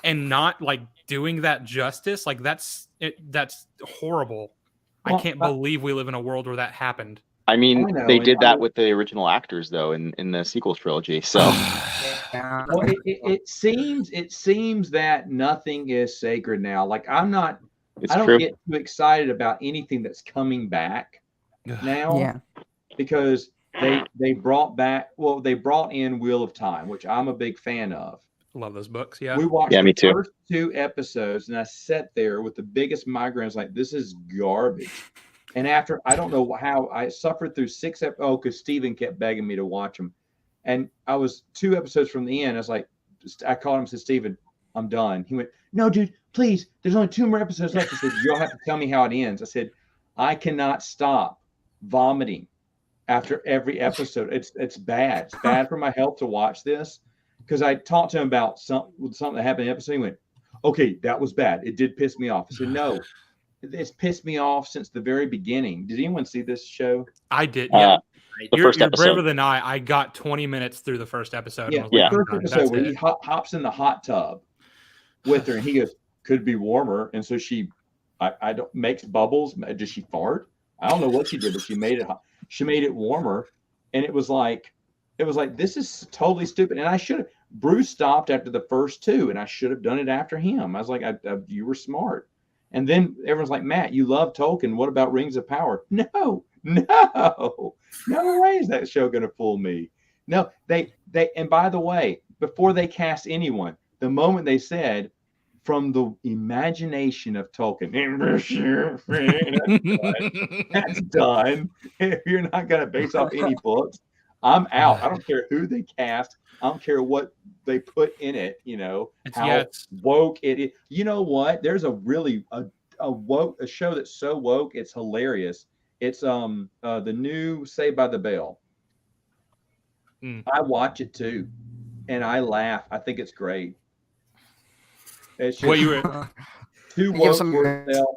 and not like doing that justice, like that's horrible. I Well, can't believe we live in a world where that happened. I mean, I know, they and did I that mean- with the original actors though in the sequel trilogy. So Yeah. Well, it seems that nothing is sacred now. Like I it's don't true. get too excited about anything that's coming back now Yeah. because they brought in Wheel of Time, which I'm a big fan of. Love those books. Yeah. We watched Yeah, me the too. first 2 episodes, and I sat there with the biggest migraines, like this is garbage. And after I don't know how I suffered through 6 episodes. Oh, because Steven kept begging me to watch them, and I was 2 episodes from the end. I was like, I called him and said, Steven, I'm done. He went, no, dude, please. There's only 2 more episodes left. He said, you'll have to tell me how it ends. I said, I cannot stop vomiting after every episode. It's bad. It's bad for my health to watch this. Because I talked to him about something that happened in the episode. He went, okay, that was bad. It did piss me off. I said, no, it's pissed me off since the very beginning. Did anyone see this show? I did. Yeah. The You're first episode. braver than I. I got 20 minutes through the first episode. Yeah, And was like, yeah. I'm first done. episode That's where it. he hops in the hot tub with her, and he goes, could be warmer. And so I don't makes bubbles. Does she fart? I don't know what she did, but she made it hot. She made it warmer, and it was like this is totally stupid. And Bruce stopped after the first 2, and I should have done it after him. I was like, you were smart. And then everyone's like, Matt, you love Tolkien. What about Rings of Power? No way is that show going to fool me. No, they, and by the way, before they cast anyone, the moment they said, from the imagination of Tolkien, that's done. If you're not going to base off any books, I'm out. I don't care who they cast. I don't care what they put in it. It's Woke it is. You know what? There's a really a show that's so woke it's hilarious. It's the new Saved by the Bell. I watch it too, and I laugh. I think it's great. It's just What you were too Give woke some- for itself.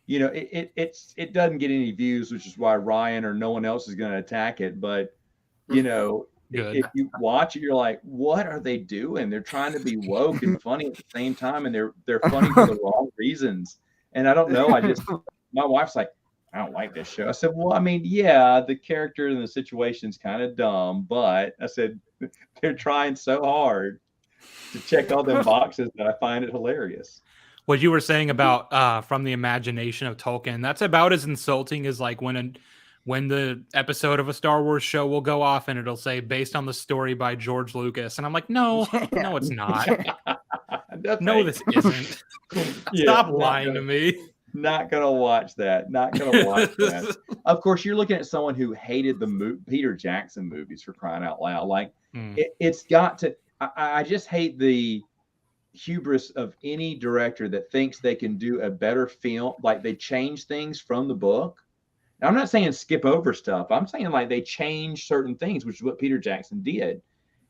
It doesn't get any views, which is why Ryan or no one else is going to attack it. But Good. if you watch it, you're like, what are they doing? They're trying to be woke and funny at the same time, and they're funny for the wrong reasons. And I don't know. My wife's like, I don't like this show. I said, well, I mean, yeah, the character and the situation's kind of dumb, but I said they're trying so hard to check all them boxes that I find it hilarious. what you were saying about from the imagination of Tolkien, that's about as insulting as like when the episode of a Star Wars show will go off and it'll say based on the story by George Lucas. And I'm like, no, no, it's not. No, this isn't. Stop lying to me. Not gonna watch that. Not gonna watch that. Of course, you're looking at someone who hated the Peter Jackson movies, for crying out loud. Like it's got to. I just hate the hubris of any director that thinks they can do a better film. Like they change things from the book. Now, I'm not saying skip over stuff. I'm saying like they change certain things, which is what Peter Jackson did.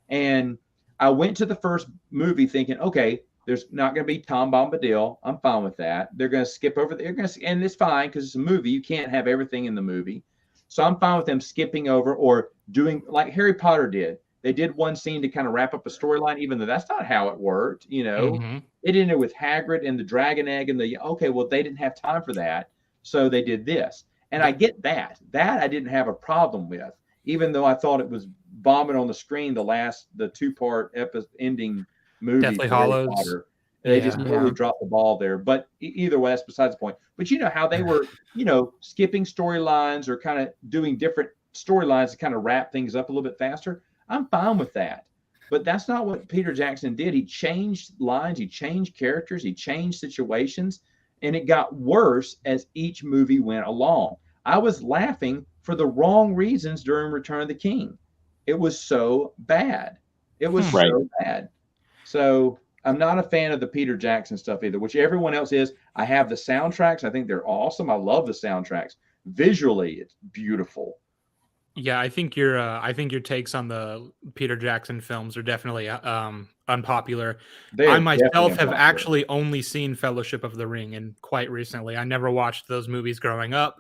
And I went to the first movie thinking, okay, there's not going to be Tom Bombadil. I'm fine with that. They're going to skip over. And it's fine because it's a movie. You can't have everything in the movie. So I'm fine with them skipping over or doing like Harry Potter did. They did one scene to kind of wrap up a storyline, even though that's not how it worked. It ended with Hagrid and the dragon egg and okay, well, they didn't have time for that. So they did this. And I get that. That I didn't have a problem with, even though I thought it was bombing on the screen, the 2-part ending movie. Deathly Hallows. They just totally dropped the ball there. But either way, that's besides the point. But you know how they were, skipping storylines or kind of doing different storylines to kind of wrap things up a little bit faster. I'm fine with that. But that's not what Peter Jackson did. He changed lines, he changed characters, he changed situations, and it got worse as each movie went along. I was laughing for the wrong reasons during Return of the King. It was so bad. It was so bad. So I'm not a fan of the Peter Jackson stuff either, which everyone else is. I have the soundtracks. I think they're awesome. I love the soundtracks. Visually, it's beautiful. Yeah, I think your takes on the Peter Jackson films are definitely unpopular. I myself have actually only seen Fellowship of the Ring, and quite recently. I never watched those movies growing up.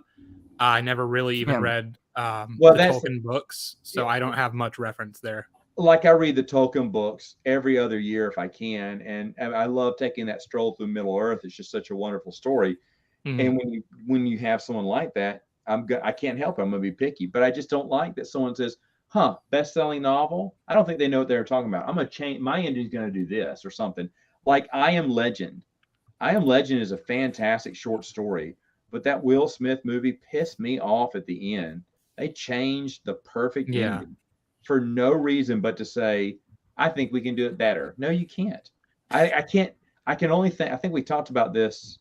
I never really even read the Tolkien books, so I don't have much reference there. Like I read the Tolkien books every other year if I can, and I love taking that stroll through Middle Earth. It's just such a wonderful story. And when you have someone like that, I can't help it. I'm gonna be picky, but I just don't like that someone says, "Huh, best-selling novel." I don't think they know what they're talking about. I'm gonna change my engine's gonna do this or something. Like I Am Legend. I Am Legend is a fantastic short story, but that Will Smith movie pissed me off at the end. They changed the perfect ending for no reason but to say, "I think we can do it better." No, you can't. I can't. I can only think. I think we talked about this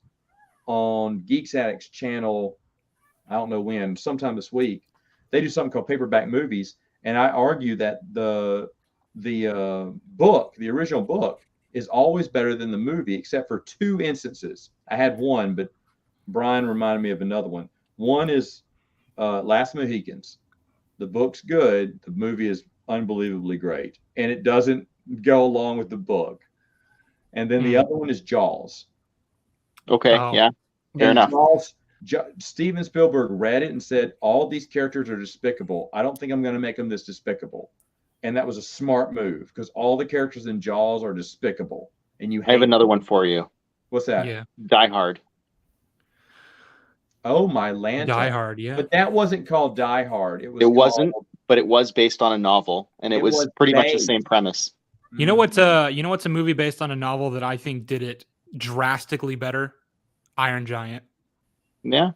on Geeks Addict's channel. I don't know when, sometime this week. They do something called Paperback Movies, and I argue that the book, the original book, is always better than the movie, except for two instances. I had one, but Brian reminded me of another one. One is Last Mohicans. The book's good. The movie is unbelievably great, and it doesn't go along with the book. And then the other one is Jaws. Okay, yeah, fair enough. Jaws, Steven Spielberg read it and said, all these characters are despicable. I don't think I'm going to make them this despicable. And that was a smart move because all the characters in Jaws are despicable. And I have another one for you. What's that? Yeah. Die Hard. Oh, my Lanta. Die Hard, yeah. But that wasn't called Die Hard. It wasn't, but it was based on a novel, and it was pretty much the same premise. You know what's a movie based on a novel that I think did it drastically better? Iron Giant. Yeah.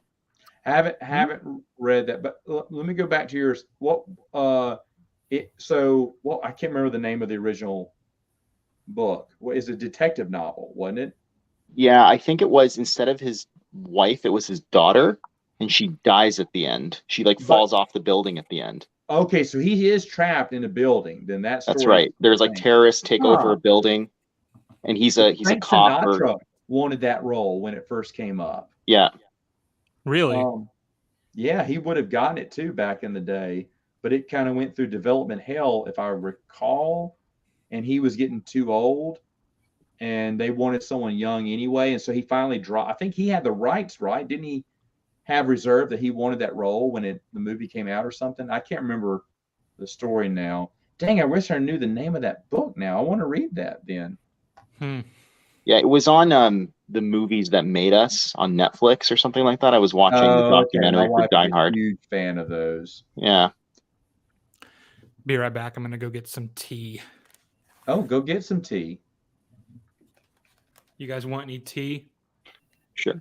Haven't read that, but let me go back to yours. I can't remember the name of the original book. What is a detective novel, wasn't it? Yeah, I think it was, instead of his wife, it was his daughter, and she dies at the end. She falls off the building at the end. Okay, so he is trapped in a building. Then that's right. There's terrorists take over a building, and he's a cop. Sinatra wanted that role when it first came up. Yeah. Really? Yeah, he would have gotten it too back in the day, but it kind of went through development hell, if I recall, and he was getting too old, and they wanted someone young anyway, and so he finally dropped. I think he had the rights, right? Didn't he have reserved that he wanted that role when the movie came out or something? I can't remember the story now. Dang, I wish I knew the name of that book now. I want to read that then. Yeah, it was on the Movies That Made Us on Netflix or something like that. I was watching the documentary for Die Hard. Huge fan of those. Yeah. Be right back. I'm going to go get some tea. Oh, go get some tea. You guys want any tea? Sure.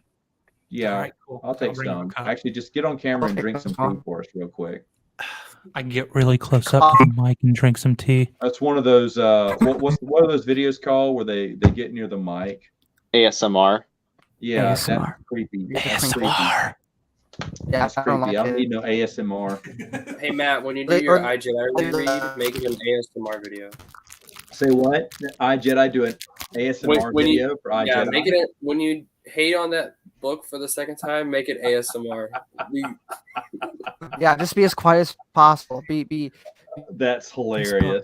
Yeah, right, cool. I'll take some. Actually, just get on camera and drink some tea for us real quick. I can get really close up to the mic and drink some tea. That's one of those. What are those videos called where they get near the mic? ASMR. Yeah, ASMR. that's creepy. ASMR. Yeah, That's I don't creepy. like I it. need no ASMR. Hey Matt, when you do your iJedi reread, make it an ASMR video. Say what? iJedi do an ASMR When you- video for iJedi? Yeah, make it when you hate on that book for the second time, make it ASMR. Yeah, just be as quiet as possible. Be That's hilarious.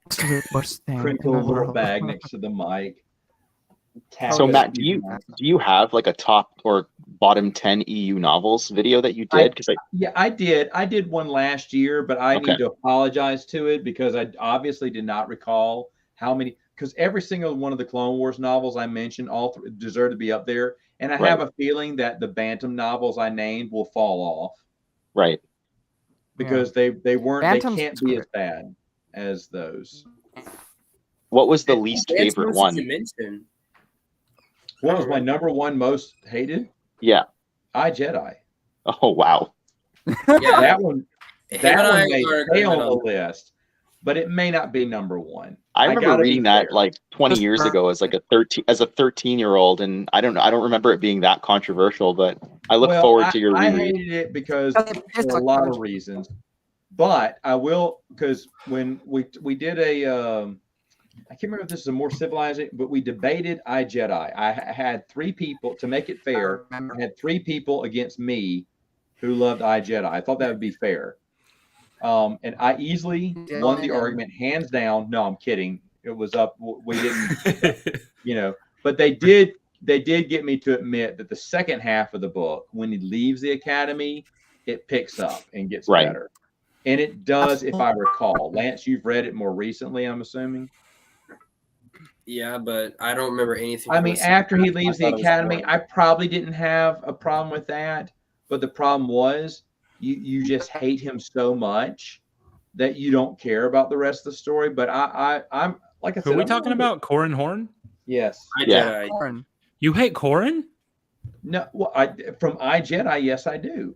absolute worst thing. in Crinkle the a little world. bag next to the mic. So Matt, do you have a top or bottom 10 EU novels video that you did? Yeah, I did. I did one last year, but I Okay. need to apologize to it because I obviously did not recall how many. Because every single one of the Clone Wars novels I mentioned all deserve to be up there, and I have a feeling that the Bantam novels I named will fall off. Right. Because they weren't. Bantam's they can't be as bad as those. What was the least favorite one? What was my number one most hated? Yeah. iJedi. Oh wow. Yeah, That one. him That and I one may are stay on agreement the on list, but it may not be number one. I remember reading that 20 Just years for- ago as a 13-year-old, and I don't remember it being that controversial, but I look forward to your I reread. hated it because It's for a lot of reasons, but I will, because when we did I can't remember if this is a more civilized, but we debated iJedi. I had three people, to make it fair, I had three people against me who loved iJedi. I thought that would be fair. And I easily won the argument hands down. No, I'm kidding. It was up. We didn't, but they did get me to admit that the second half of the book, when he leaves the academy, it picks up and gets better. And it does, if I recall. Lance, you've read it more recently, I'm assuming. Yeah, but I don't remember anything. I from mean, the after he sequel. leaves I the thought it was academy, boring. I probably didn't have a problem with that. But the problem was you just hate him so much that you don't care about the rest of the story. But I'm like I Who are said, we I'm talking willing to- about? Corin Horn? Yes. I Yeah. Jedi. Corn. You hate Corin? No. Well, from I Jedi, yes, I do.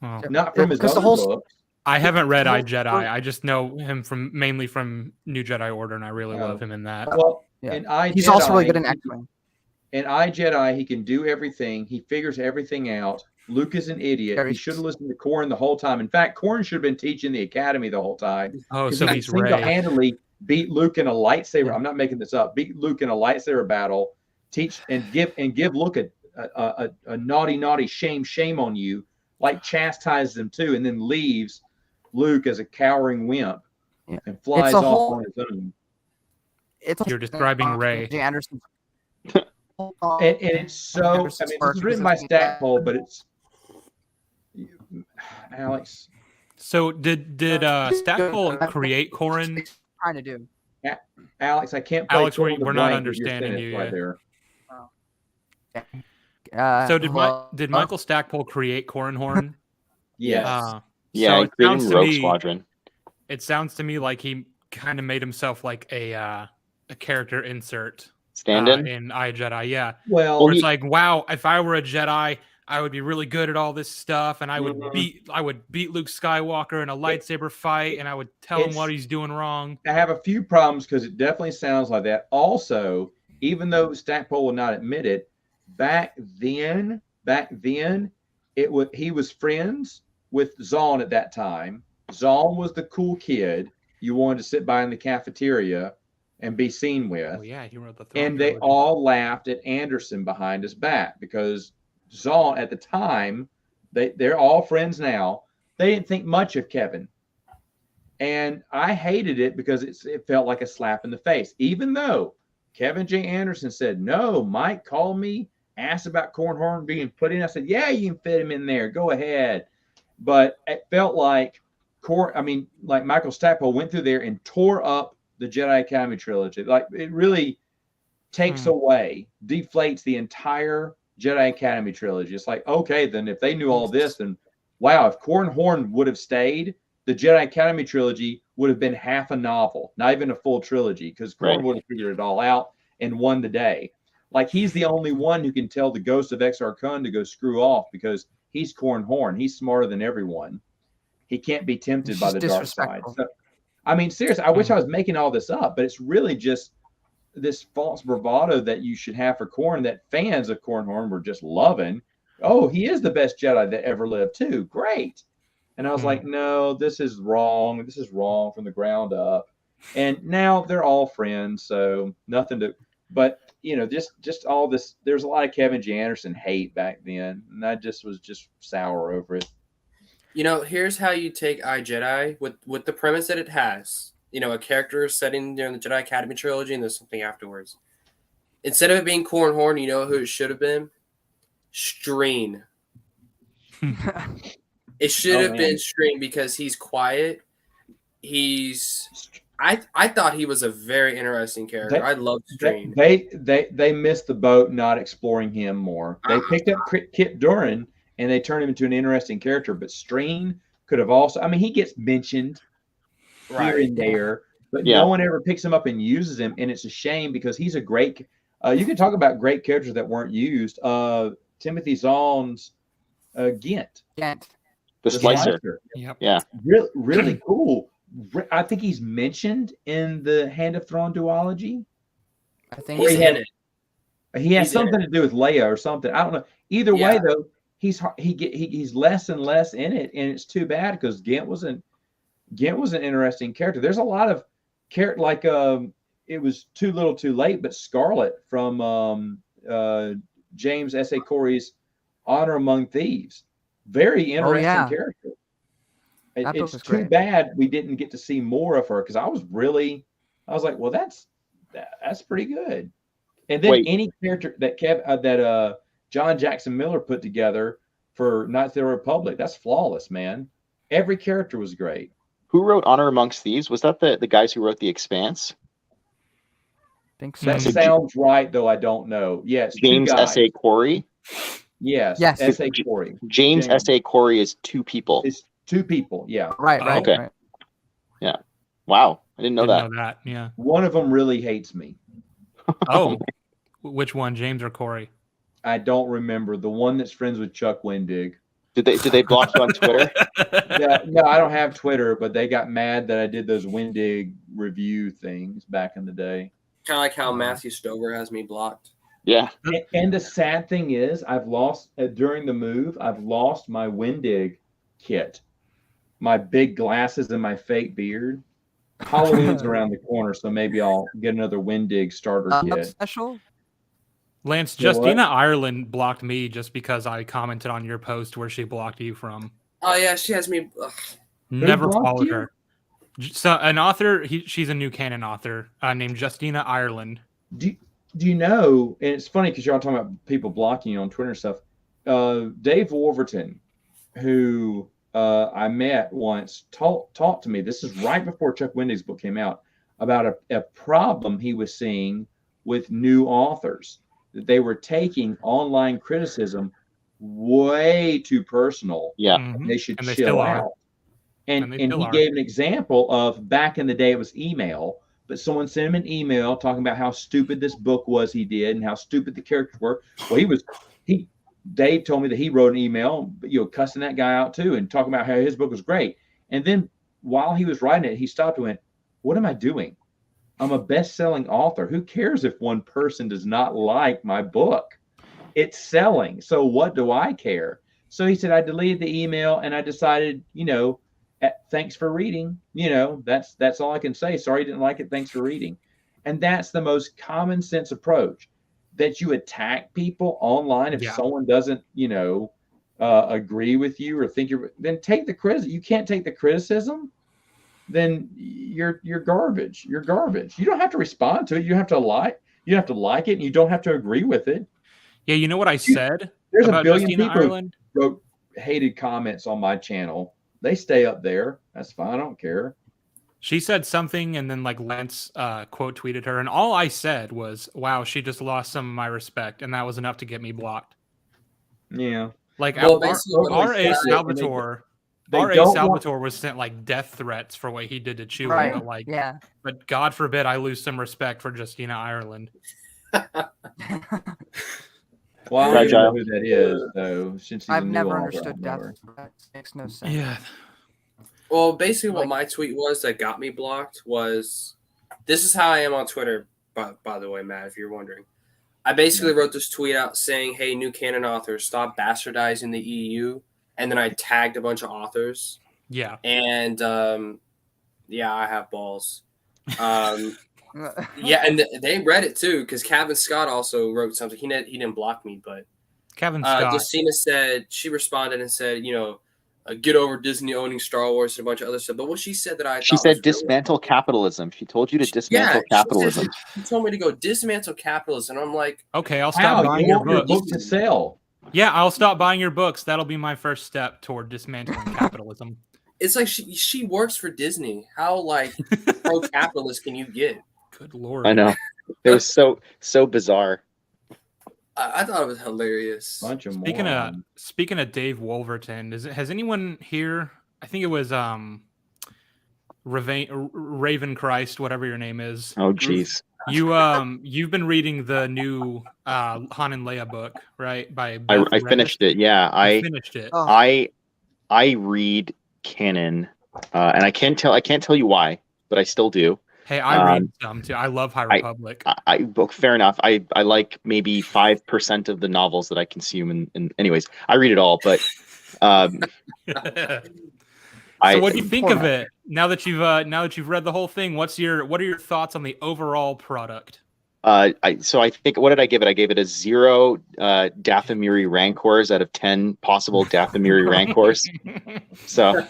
Oh. Not from his Because other the whole books. I haven't read whole I Jedi. story- I just know him mainly from New Jedi Order, and I really Oh. love him in that. Well, Yeah. in I He's Jedi, also really good in X-Wing. In I Jedi, he can do everything. He figures everything out. Luke is an idiot. Very He should have listened to Corrin the whole time. In fact, Corrin should have been teaching the academy the whole time. Oh, 'Cause so he he's could Rey. single-handedly beat Luke in a lightsaber. Yeah. I'm not making this up. Beat Luke in a lightsaber battle. Teach and give Luke a naughty shame on you. Like chastises him too, and then leaves Luke as a cowering wimp Yeah. and flies It's a off whole- on his own. It's You're describing Rey. J. Anderson. And it's so. I mean, this is written by Stackpole, but it's Alex. So did Stackpole create Corin? Trying to do. Alex, I can't play Alex, fill in the we're not blank with your understanding sentence you right yet. there. So did Michael Stackpole create Corin Horn? Yes. Yeah, So he it created sounds in to Rogue me. Squadron. It sounds to me like he kind of made himself like a character insert Stand-in? in I Jedi. Yeah, Well, where it's like, wow, if I were a Jedi, I would be really good at all this stuff, and I would Mhm. beat Luke Skywalker in a lightsaber fight, and I would tell him what he's doing wrong. I have a few problems because it definitely sounds like that. Also, even though Stackpole will not admit it, back then, he was friends with Zahn at that time. Zahn was the cool kid you wanted to sit by in the cafeteria and be seen with. Oh yeah, he wrote the Throne And they trilogy. all laughed at Anderson behind his back because Zahn at the time, they're all friends now. They didn't think much of Kevin. And I hated it because it felt like a slap in the face, even though Kevin J. Anderson said, no, Mike called me, asked about Cornhorn being put in. I said, yeah, you can fit him in there. Go ahead. But it felt like like Michael Stackpole went through there and tore up the Jedi Academy trilogy. Like it really takes away, deflates the entire Jedi Academy trilogy. It's like, okay, then if they knew all this, then wow, if Cornhorn would have stayed, the Jedi Academy trilogy would have been half a novel, not even a full trilogy, because Corn would have figured it all out and won the day. Like he's the only one who can tell the ghost of Exar Kun to go screw off because he's Cornhorn. He's smarter than everyone. He can't be tempted It's by just the dark side. disrespectful. So, I mean, seriously, I wish I was making all this up, but it's really just this false bravado that you should have for Corn that fans of Cornhorn were just loving. Oh, he is the best Jedi that ever lived, too. Great. And I was like, no, this is wrong. This is wrong from the ground up. And now they're all friends, so nothing to. But you know, just all this. There's a lot of Kevin J. Anderson hate back then, and I just was just sour over it. You know, here's how you take I Jedi with the premise that it has. You know, a character setting during the Jedi Academy trilogy, and there's something afterwards. Instead of it being Cornhorn, you know who it should have been? Streen. It should have been Streen because he's quiet. I thought he was a very interesting character. I love Streen. They missed the boat not exploring him more. They picked up Kip Duran and they turned him into an interesting character. But Streen could have also. I mean, he gets mentioned here and there, but no one ever picks him up and uses him, and it's a shame because he's a great. You can talk about great characters that weren't used. Timothy Zahn's Ghent. The Slicer. Yep. Yeah. Really cool. I think he's mentioned in the Hand of Thrawn duology. I think He's in it. He has something to do with Leia or something. I don't know. Either way, though, he's less and less in it, and it's too bad because Ghent was an interesting character. There's a lot of character like it was Too Little Too Late, but Scarlet from James S.A. Corey's Honor Among Thieves. Very interesting character. It's too bad we didn't get to see more of her because I was like, well, that's pretty good. And then any character that John Jackson Miller put together for Knights of the Republic, that's flawless, man. Every character was great. Who wrote Honor Amongst Thieves? Was that the guys who wrote The Expanse? think so. That So sounds right, though I don't know. Yes, James two guys. S.A. Corey. Yes, Yes. S.A. Corey. James S.A. Corey is 2 people. It's 2 people. Yeah, Right, right, Okay. right. Yeah. Wow. I didn't know that. Didn't know that. Yeah. one of them really hates me. Oh, which one, James or Corey? I don't remember the one that's friends with Chuck Wendig. Did they block you on Twitter? No, I don't have Twitter, but they got mad that I did those Wendig review things back in the day. Kind of like how Matthew Stover has me blocked. Yeah. And the sad thing is, I've lost during the move. I've lost my Wendig kit, my big glasses, and my fake beard. Halloween's around the corner, so maybe I'll get another Wendig starter kit. Special? Lance, The what? Justina Ireland blocked me just because I commented on your post where she blocked you from. Oh yeah, she has me. Ugh. Never blocked followed you? her. So an author, she's a new canon author named Justina Ireland. Do you know? And it's funny because y'all talking about people blocking you on Twitter and stuff. Dave Wolverton, who I met once, talked to me. This is right before Chuck Wendig's book came out, about a problem he was seeing with new authors, that they were taking online criticism way too personal. Yeah. Mhm. They should And they chill still are. out. And And they he still are. gave an example of back in the day it was email, but someone sent him an email talking about how stupid this book was he did and how stupid the characters were. Well, Dave told me that he wrote an email, cussing that guy out too and talking about how his book was great. And then while he was writing it, he stopped and went, "What am I doing? I'm a best-selling author. Who cares if one person does not like my book? It's selling. So what do I care?" So he said, I deleted the email and I decided, thanks for reading. That's all I can say. Sorry you didn't like it. Thanks for reading. And that's the most common sense approach, that you attack people online if someone doesn't, agree with you or think then take the criticism. You can't take the criticism, then you're garbage. You're garbage. You don't have to respond to it. You have to like it, and you don't have to agree with it. Yeah, you know what I said There's about a billion Justina people Ireland? who wrote hated comments on my channel. They stay up there. That's fine. I don't care. She said something, and then Lance quote tweeted her, and all I said was, "Wow, she just lost some of my respect," and that was enough to get me blocked. Yeah. Basically what R.A. he said- Salvatore. They R.A. don't Salvatore was sent death threats for what he did to Chewie. Right. But, Yeah. but God forbid I lose some respect for Justina Ireland. Well, I don't even know who that is, though, since he's I've a new never author, understood I don't know death her. threats. Makes no sense. Yeah. Well, basically, what my tweet was that got me blocked was, this is how I am on Twitter. By the way, Matt, if you're wondering, I basically wrote this tweet out saying, "Hey, new canon authors, stop bastardizing the EU," and then I tagged a bunch of authors. Yeah. And I have balls. Yeah, and they read it too, because Kevin Scott also wrote something. He didn't block me, but Kevin Scott. Justina said, she responded and said, get over Disney owning Star Wars and a bunch of other stuff. But what she said that she said dismantle capitalism. She told you to dismantle capitalism. She told me to go dismantle capitalism. And I'm like, okay, I'll stop buying your books. Book to sell. Yeah, I'll stop buying your books. That'll be my first step toward dismantling capitalism. It's like she works for Disney. How pro-capitalist can you get? Good Lord. I know. It was so bizarre. I thought it was hilarious. Bunch of Speaking of Dave Wolverton, has anyone here? I think it was Raven Christ, whatever your name is. Oh, jeez. You've been reading the new Han and Leia book, right? I finished it. Yeah, I finished it. Oh. I read canon, and I can't tell you why, but I still do. Hey, I read some too. I love High Republic. Fair enough. I like maybe 5% of the novels that I consume, and anyways, I read it all. But so, what do you think of it now that you've read the whole thing? What are your thoughts on the overall product? I think, what did I give it? I gave it a 0 Dathomiri Rancors out of 10 possible Dathomiri Rancors. So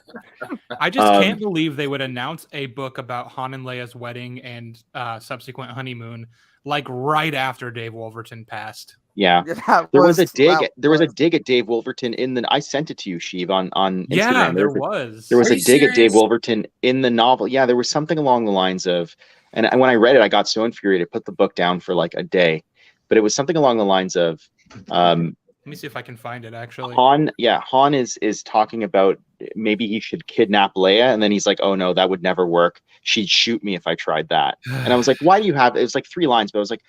I just can't believe they would announce a book about Han and Leia's wedding and subsequent honeymoon right after Dave Wolverton passed. Yeah. That There was a dig. that There was a was- dig at Dave Wolverton in the. I sent it to you, Sheev, on Yeah, Instagram. there was. There was Are a you dig at Dave serious? Wolverton in the novel. Yeah, there was something along the lines of, and when I read it, I got so infuriated. I put the book down for like a day, but it was something along the lines of, Let me see if I can find it actually. Han is talking about maybe he should kidnap Leia, and then he's like, oh no, that would never work. She'd shoot me if I tried that. And I was like, why do you have? It was like 3 lines, but I was like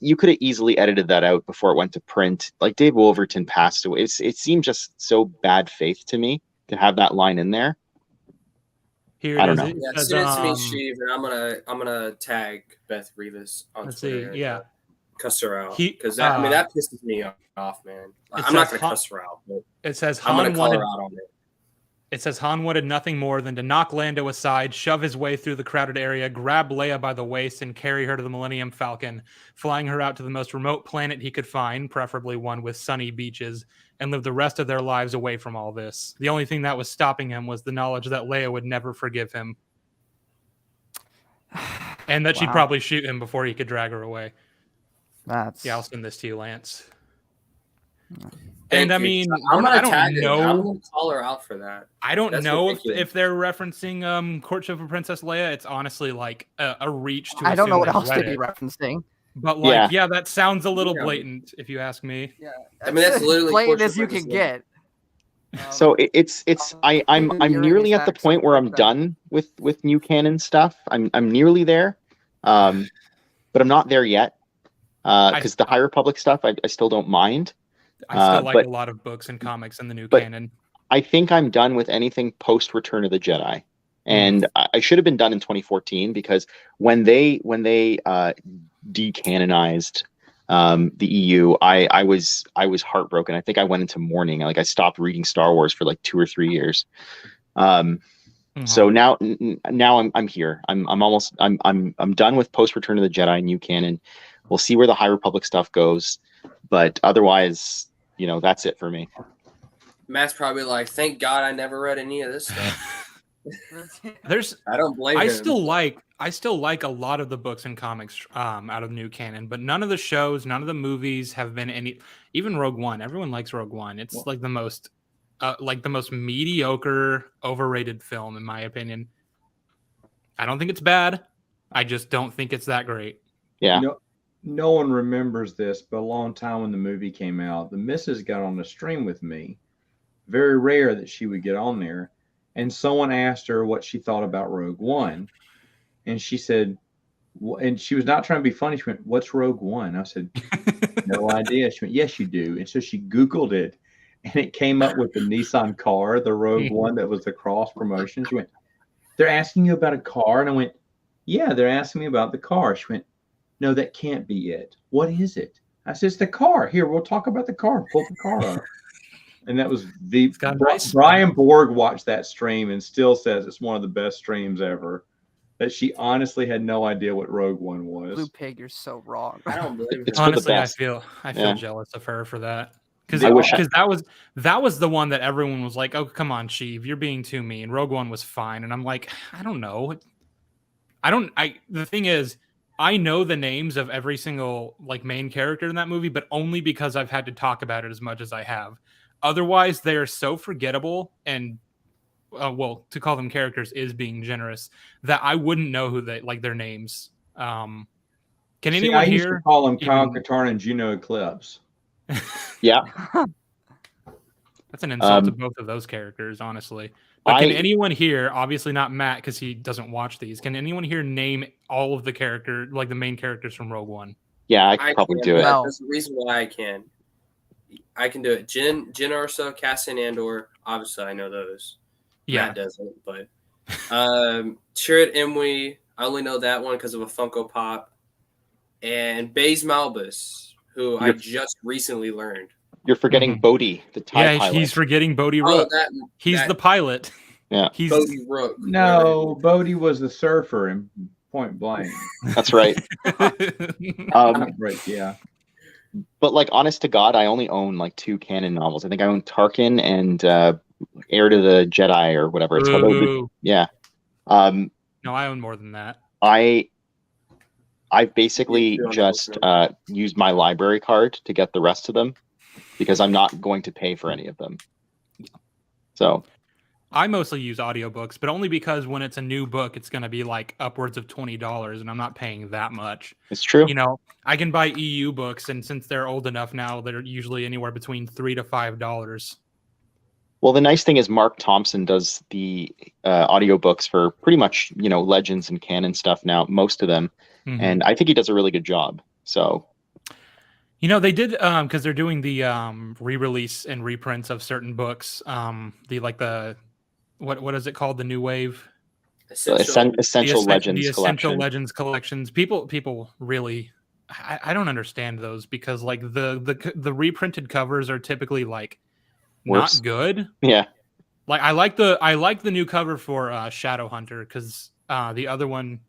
you could have easily edited that out before it went to print. Like Dave Wolverton passed away. It seemed just so bad faith to me to have that line in there. Here I it don't is. know. It Yeah, says, send it to me, Sheev, and I'm gonna tag Beth Rivas on let's Twitter. see. Yeah. Cuss her out He- because that that pisses me off, man. It I'm not says gonna cuss her out, but It says I'm gonna Han call wanted. her out on it. It says Han wanted nothing more than to knock Lando aside, shove his way through the crowded area, grab Leia by the waist, and carry her to the Millennium Falcon, flying her out to the most remote planet he could find, preferably one with sunny beaches, and live the rest of their lives away from all this. The only thing that was stopping him was the knowledge that Leia would never forgive him, and that she'd Wow. probably shoot him before he could drag her away. That's Yeah, I'll send this to you, Lance. Thank And I you. mean, I'm gonna I don't tag her. I'm know. gonna call her out for that. I don't That's know ridiculous. if they're referencing Courtship of Princess Leia. It's honestly like a reach to. I don't know assume what they've else read they'd be it. referencing. But like, Yeah. yeah, that sounds a little Yeah. blatant if you ask me. Yeah, I mean, that's literally blatant Courtship as you of Princess can Leia. get. So I'm You're nearly gonna at the be point where I'm sacked, done with new canon stuff. I'm nearly there, but I'm not there yet because the High Republic stuff I still don't mind. I still like but- a lot of books and comics in the new but- canon. I think I'm done with anything post Return of the Jedi, and I should have been done in 2014 because when they decanonized the EU, I was heartbroken. I think I went into mourning. Like I stopped reading Star Wars for like 2 or 3 years. So now I'm here. I'm almost I'm done with post Return of the Jedi new canon. We'll see where the High Republic stuff goes, but otherwise, that's it for me. Matt's probably like, "Thank God I never read any of this stuff." There's I don't blame I him. still like a lot of the books and comics out of new canon, but none of the shows, none of the movies have been any. Even Rogue One, everyone likes Rogue One. It's like the most mediocre, overrated film in my opinion. I don't think it's bad. I just don't think it's that great. Yeah. No one remembers this, but a long time when the movie came out, the missus got on the stream with me. Very rare that she would get on there. And someone asked her what she thought about Rogue One. And she said, and she was not trying to be funny. She went, "What's Rogue One?" I said, "No idea." She went, "Yes, you do." And so she Googled it, and it came up with the Nissan car, the Rogue One that was the cross promotion. She went, "They're asking you about a car?" And I went, "Yeah, they're asking me about the car." She went, "No, that can't be it. What is it?" I said, "It's the car. Here, we'll talk about the car. Pull the car up." And that was got nice Brian Borg watched that stream and still says it's one of the best streams ever. That she honestly had no idea what Rogue One was. Blue Pig, you're so wrong. I don't blame him. It's for the Honestly, best. I feel Yeah. jealous of her for that. I wish Because that was the one that everyone was like, "Oh, come on, Sheev, you're being too mean." Rogue One was fine, and I'm like, I don't know. The thing is, I know the names of every single like main character in that movie, but only because I've had to talk about it as much as I have. Otherwise, they are so forgettable, and to call them characters is being generous, that I wouldn't know who they like their names. Can anyone I used here to call them Kyle even- Katarn and Juno Eclipse. Yeah. That's an insult to both of those characters, honestly. But can anyone here, obviously not Matt because he doesn't watch these, can anyone here name all of the the main characters from Rogue One? Yeah, I could probably do it. No. That's the reason why I can. I can do it. Jyn Erso, Cassian Andor. Obviously, I know those. Yeah. Matt doesn't, but Chirrut Imwe. I only know that one because of a Funko Pop. And Baze Malbus, who I just recently learned. You're forgetting Bodhi, the TIE pilot. He's forgetting Bodhi Oh, Rook. He's the pilot. Yeah. He's Bodhi Rook. No, Bodhi was the surfer in Point Blank. That's right. Right, yeah. But like, honest to God, I only own like 2 canon novels. I think I own Tarkin and Heir to the Jedi or whatever it's called. Ooh. Yeah. No, I own more than that. I I've basically Yeah, just used my library card to get the rest of them because I'm not going to pay for any of them. So I mostly use audiobooks, but only because when it's a new book, it's going to be like upwards of $20, and I'm not paying that much. it's true. You know, I can buy EU books, and since they're old enough now, they're usually anywhere between $3 to $5. Well, the nice thing is Mark Thompson does the audiobooks for pretty much, Legends and canon stuff now, most of them. Mhm. And I think he does a really good job. So They did because they're doing the re-release and reprints of certain books. What is it called? The New Wave, Essential Legends the collection. Essential Legends collections. People really, I don't understand those because like the reprinted covers are typically like Worse. not good. Yeah. Like I like the new cover for Shadowhunter because the other one,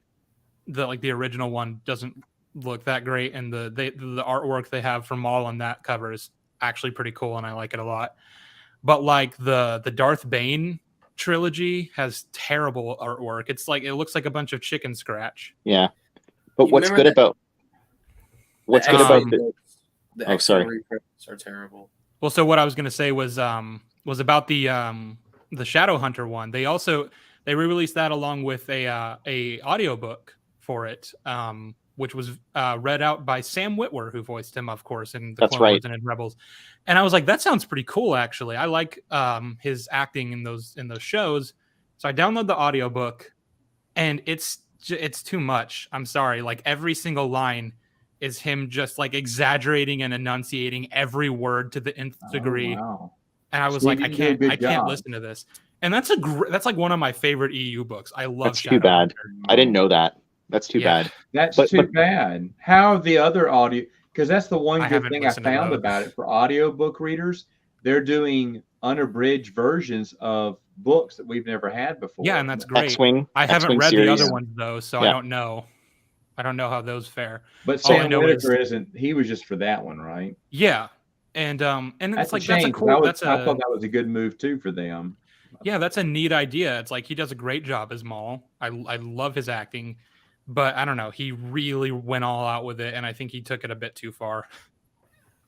the original one doesn't look that great, and the artwork they have for Maul on that cover is actually pretty cool, and I like it a lot. But like the Darth Bane trilogy has terrible artwork. It's like it looks like a bunch of chicken scratch. Yeah. But what's good about the Oh, X-Men sorry. reprints are terrible. Well, so what I was going to say was about the Shadowhunter one. They re-released that along with a audiobook for it, which was read out by Sam Witwer, who voiced him, of course, in the That's Clone right. Wars and in Rebels. And I was like, that sounds pretty cool, actually. I like his acting in those shows. So I downloaded the audiobook, and it's too much. I'm sorry. Like every single line is him just like exaggerating and enunciating every word to the nth degree. Wow. And I was So like, you I did a good can't job. listen to this. And that's like one of my favorite EU books. I love That's too bad. Shadowhunter. I didn't know that. That's too Yeah. bad. That's But- too bad. How the other audio? Because that's the one I good haven't thing I listened to found those. about it for audiobook readers. They're doing unabridged versions of books that we've never had before. Yeah, and that's great. X-Wing. I haven't X-Wing read series. the other ones though, so I Yeah. don't know. I don't know how those fare. But all I Sam know Whitaker isn't. He was just for that one, right? Yeah, and That's it's like a that's a shame, 'cause cool. I thought that was a good move too for them. Yeah, that's a neat idea. It's like he does a great job as Maul. I love his acting, but I don't know. He really went all out with it, and I think he took it a bit too far.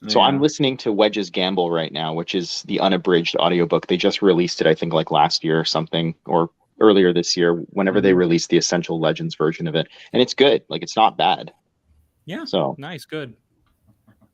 So Yeah. I'm listening to Wedge's Gamble right now, which is the unabridged audiobook. They just released it, I think, like last year or something, or earlier this year, whenever they released the Essential Legends version of it. And it's good. Like, it's not bad. Yeah. So Nice, good.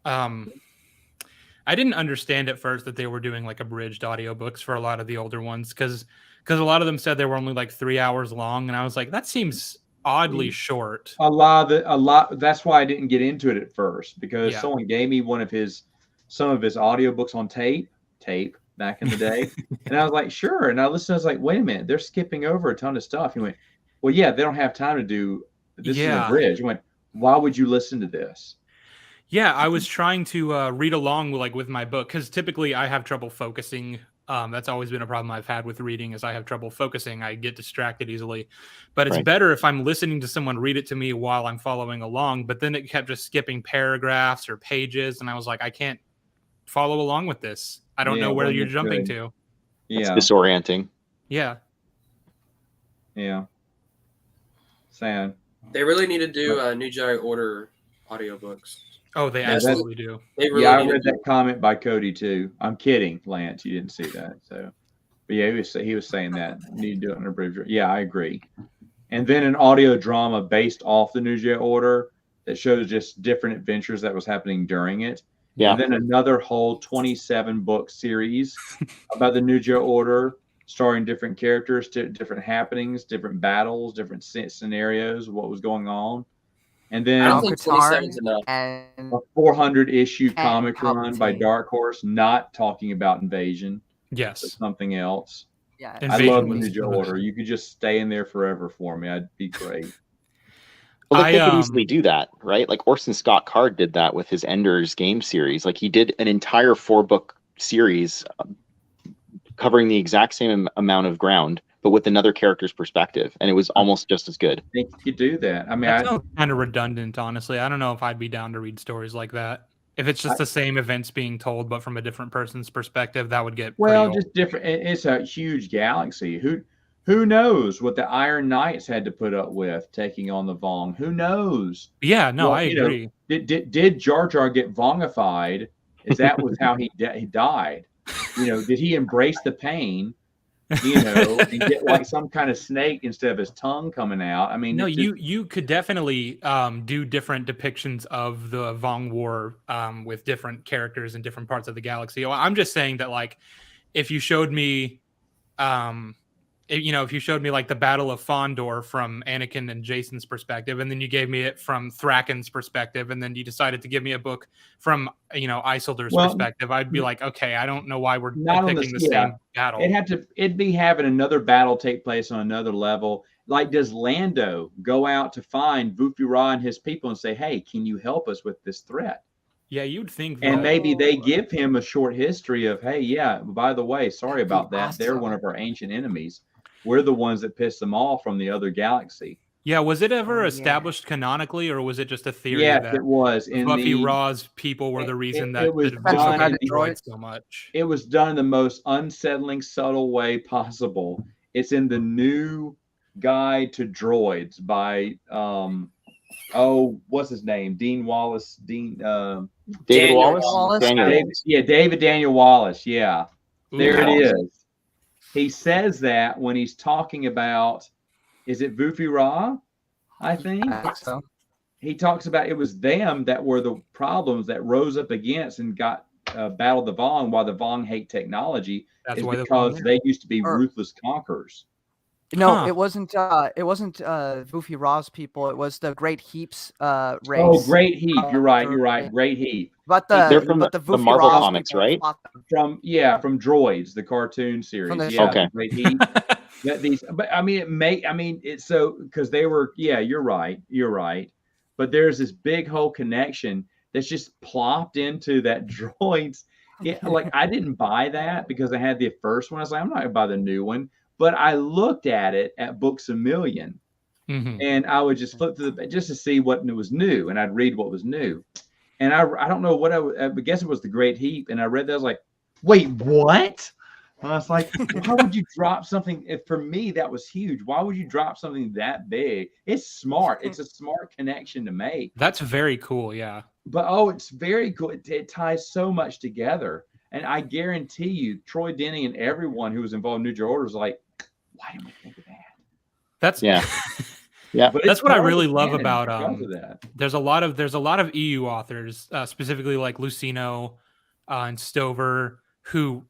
I didn't understand at first that they were doing like abridged audiobooks for a lot of the older ones because a lot of them said they were only like 3 hours long, and I was like, that seems oddly short. A lot. That's why I didn't get into it at first, because Yeah. someone gave me some of his audiobooks on tape back in the day, and I was like, sure. And I listened. I was like, wait a minute, they're skipping over a ton of stuff. He went, well, yeah, they don't have time to do this in a bridge. I went, why would you listen to this? Yeah, I was trying to read along with my book because typically I have trouble focusing. That's always been a problem I've had with reading is I have trouble focusing. I get distracted easily, but it's Right. better if I'm listening to someone read it to me while I'm following along. But then it kept just skipping paragraphs or pages, and I was like, I can't follow along with this. I don't Yeah, know where wasn't you're jumping good. to. it's Yeah, disorienting. Yeah. yeah. Sad. They really need to do New Jedi Order audiobooks. Oh, they Yeah, absolutely do. They really Yeah, I need to read do- that comment by Cody too. I'm kidding, Lance. You didn't see that. So, but yeah, he was saying that need to do it on a bridge. Yeah, I agree. And then an audio drama based off the New Jedi Order that shows just different adventures that was happening during it. Yeah. And then another whole 27 book series about the New Jedi Order, starring different characters, different happenings, different battles, different scenarios, what was going on. And I then don't think 27 is enough. And a 400 issue And comic run by Palpatine. Dark Horse, not talking about Invasion, but Yes. something else. yeah, And I Invasion love the was- New Jedi Order. You could just stay in there forever for me. I'd be great. Well, they I, could easily do that, right? Like Orson Scott Card did that with his Ender's Game series. Like he did an entire 4-book series covering the exact same amount of ground, but with another character's perspective, and it was almost just as good. I think you could do that. I mean, That sounds kind of redundant, honestly. I don't know if I'd be down to read stories like that. If it's just the same events being told, but from a different person's perspective, that would get pretty old. just different. It's a huge galaxy. Who knows what the Iron Knights had to put up with taking on the Vong? Who knows? Yeah, no, Well, I you know, agree. did Jar Jar get Vongified? Is that was how he died? You know, did he embrace the pain? You know, and get like some kind of snake instead of his tongue coming out? I mean, No, it's just, you could definitely do different depictions of the Vong War with different characters in different parts of the galaxy. I'm just saying that, like, if you showed me, if you showed me like the Battle of Fondor from Anakin and Jason's perspective, and then you gave me it from Thraken's perspective, and then you decided to give me a book from Isildur's well, perspective, I'd be like, okay, I don't know why we're not on depicting the the same battle. it'd be having another battle take place on another level. Like, does Lando go out to find Vufi-Ra and his people and say, "Hey, can you help us with this threat?" Yeah, you'd think And that. maybe they give him a short history of, "Hey, yeah, by the way, sorry about that. They're awesome. one of our ancient enemies. We're the ones that pissed them off from the other galaxy." Yeah, was it ever Oh, yeah. established canonically, or was it just a theory Yes, that it was in Buffy the Ra's people were the reason it that was the Defense done Vong in hated the droids droids. so much? it was done in the most unsettling, subtle way possible. It's in the new guide to droids by what's his name? Dean Wallace. David Daniel Wallace? Wallace. Daniel David, Wallace. yeah, David Daniel Wallace. Yeah, there it Ooh. is. He says that when he's talking about, is it Vufi-Ra? I think. I think so. He talks about it was them that were the problems that rose up against and got battled the Vong, while the Vong hate technology That's is why the because Vong- they used to be Or- ruthless conquerors. No, Huh. it wasn't Vufi Ra's people. It was the Great Heaps race. Oh, Great Heap. You're right. You're right. Great Heap. But They're the from but the Vufi Marvel Ra's comics, people right? fought them. From Droids, the cartoon series. the Yeah, Okay. Great Heap. But I mean, it's so because they were. Yeah, you're right. You're right. But there's this big whole connection that's just plopped into that droids. Like, I didn't buy that because I had the first one. I was like, I'm not gonna buy the new one. But I looked at it at Books A Million, Mhm. and I would just flip through just to see what was new, and I'd read what was new. And I don't know what I guess it was the Great Heap, and I read that. I was like, wait, what? And I was like, why would you drop something? For me, that was huge. Why would you drop something that big? It's smart. It's a smart connection to make. That's very cool. Yeah. But it's very cool. It ties so much together. And I guarantee you, Troy Denny and everyone who was involved in New York Order was like, why didn't we think of that? That's Yeah. Yeah. But That's it's what I part of really the love canon about because of that. there's a lot of EU authors, specifically like Lucino and Stover, who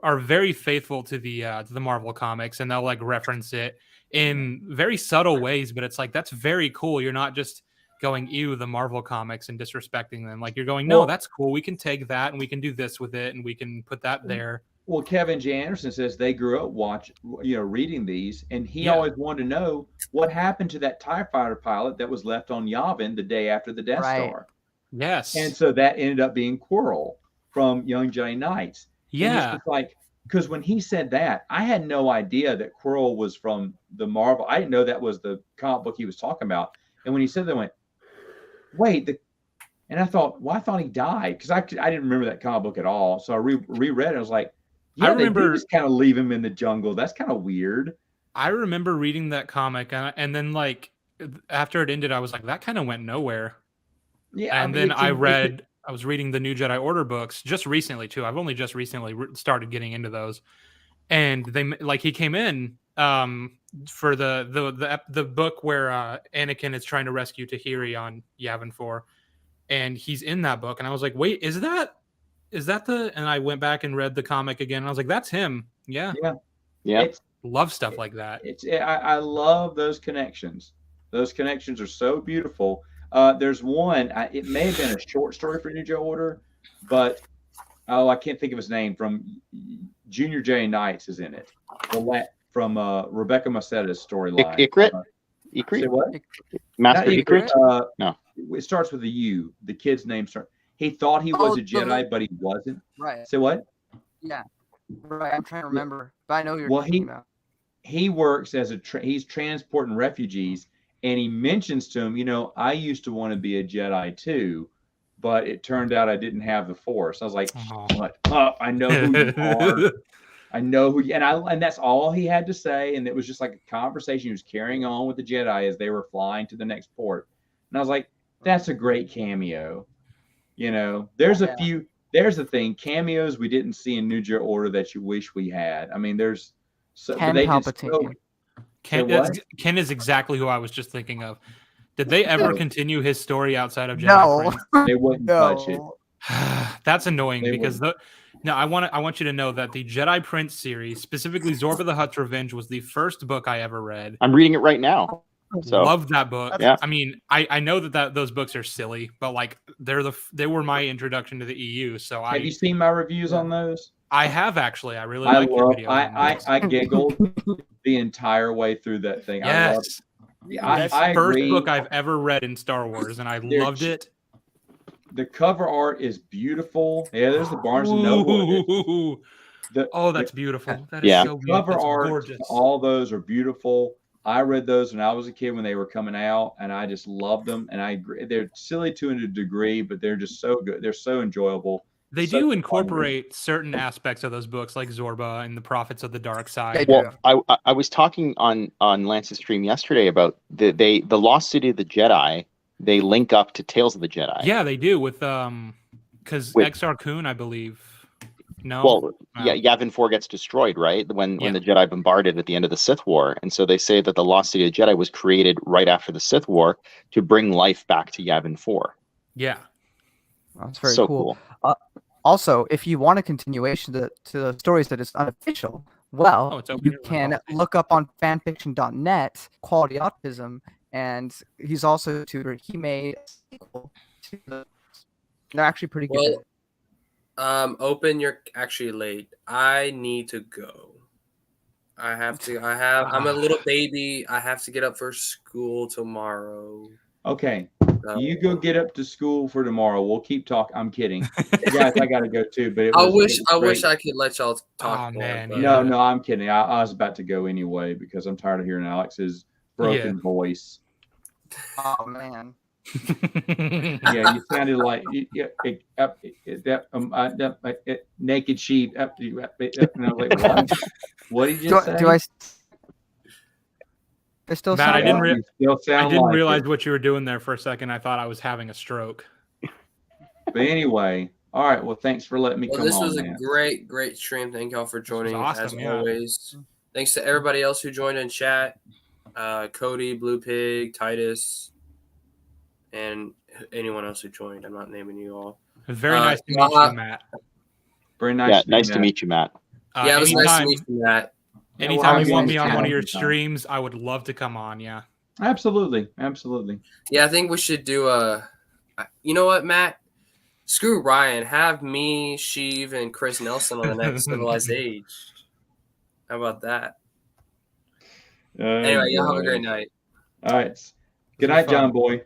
are very faithful to the Marvel comics, and they'll like reference it in very subtle ways. But it's like, that's very cool. You're not just going, ew, the Marvel comics, and disrespecting them. Like, you're going, no, Well- that's cool. We can take that and we can do this with it, and we can put that there. Well, Kevin J. Anderson says they grew up reading these, and he Yeah. always wanted to know what happened to that TIE fighter pilot that was left on Yavin the day after the Death Right. Star. Yes. And so that ended up being Quirrell from Young Jedi Knights. And it's Yeah. just like, because when he said that, I had no idea that Quirrell was from the Marvel. I didn't know that was the comic book he was talking about. And when he said that, I went, wait, and I thought, well, I thought he died, because I didn't remember that comic book at all. So I reread it. I was like, yeah, I remember- they did just kind of leave him in the jungle. That's kind of weird. I remember reading that comic, and then like after it ended, I was like, that kind of went nowhere. Yeah, And then I was reading the New Jedi Order books just recently too. I've only just recently started getting into those, and he came in for the book where Anakin is trying to rescue Tahiri on Yavin 4, and he's in that book, and I was like, wait, is that the? And I went back and read the comic again, and I was like, that's him. Yeah, Yeah. love stuff like that. I love those connections. Those connections are so beautiful. There's one. It may have been a short story for New Jedi Order, but I can't think of his name. From Junior J. Knights is in it. From Rebecca Massetta's storyline. Ikrit? Say Ikrit? what? Master Not Ikrit? No. It starts with a U. The kid's name starts. He thought he was a Jedi, but he wasn't. Right. Say what? Yeah. Right. I'm trying to remember, but I know who you're Well, talking about. He works as he's transporting refugees, and he mentions to him, I used to want to be a Jedi too, but it turned out I didn't have the Force. I was like, Aw. shut up. I know who you are. I know who, and that's all he had to say, and it was just like a conversation he was carrying on with the Jedi as they were flying to the next port. And I was like, that's a great cameo. You know, there's a few. There's the thing, cameos we didn't see in New Jedi Order that you wish we had. I mean, there's so Ken but they just Palpatine. Ken is exactly who I was just thinking of. Did they ever continue his story outside of Jedi No, Prince? they wouldn't touch it. no. That's annoying They because I want you to know that the Jedi Prince series, specifically Zorba the Hutt's Revenge, was the first book I ever read. I'm reading it right now. So Loved that book. yeah. I mean, I know that those books are silly, but like they were my introduction to the EU. So Have you seen my reviews on those? I have actually. I really like your videos. on those. I giggled the entire way through that thing. Yes. I First agree. book I've ever read in Star Wars, and I loved it. The cover art is beautiful. Yeah, there's the Barnes and Noble. That's beautiful. That is Yeah. so beautiful. Cover That's art, gorgeous. all those are beautiful. I read those when I was a kid when they were coming out, and I just loved them. And I agree, they're silly to a degree, but they're just so good. They're so enjoyable. They So do fun incorporate certain aspects of those books, like Zorba and the Prophets of the Dark Side. Yeah. Well, I was talking on Lance's stream yesterday about the Lost City of the Jedi. They link up to Tales of the Jedi. Yeah, they do with because Exar Kun, I believe. No. Well, yeah, Yavin 4 gets destroyed, right? When the Jedi bombarded at the end of the Sith War. And so they say that the Lost City of the Jedi was created right after the Sith War to bring life back to Yavin 4. Yeah. That's very So cool. Also, if you want a continuation to the stories that is unofficial, well, it's open you to can revolt. look up on fanfiction.net, Quality Autism, and he's also a tutor. He made a sequel to they're actually pretty good. Open, you're actually late. I need to go. I'm a little baby. I have to get up for school tomorrow. Okay. So. You go get up to school for tomorrow. We'll keep talking. I'm kidding. Guys, I got to go too. But I wish I could let y'all talk more. Man, but- yeah. No, I'm kidding. I was about to go anyway because I'm tired of hearing Alex's broken voice. Oh man. Yeah, you sounded like naked sheep. And I was like, what? What did you say? Do I still Matt, sound I didn't You still sound like realize it. what you were doing there for a second. I thought I was having a stroke. But anyway, all right. Well, thanks for letting me Well, come this on, was a man. great stream. Thank y'all for joining awesome, as yeah. always. Thanks to everybody else who joined in chat. Cody, Blue Pig, Titus, and anyone else who joined. I'm not naming you all. It was very nice to meet you, Matt. Very nice. Yeah, nice to meet you, Matt. Yeah, it was nice to meet you, Matt. Anytime you want nice me on to one of meet your you. streams, I would love to come on. Yeah. Absolutely. Yeah, I think we should do you know what, Matt? Screw Ryan. Have me, Sheev, and Chris Nelson on the next Civilized Age. How about that? Anyway, y'all have a great night. All right. Good night, John Boy.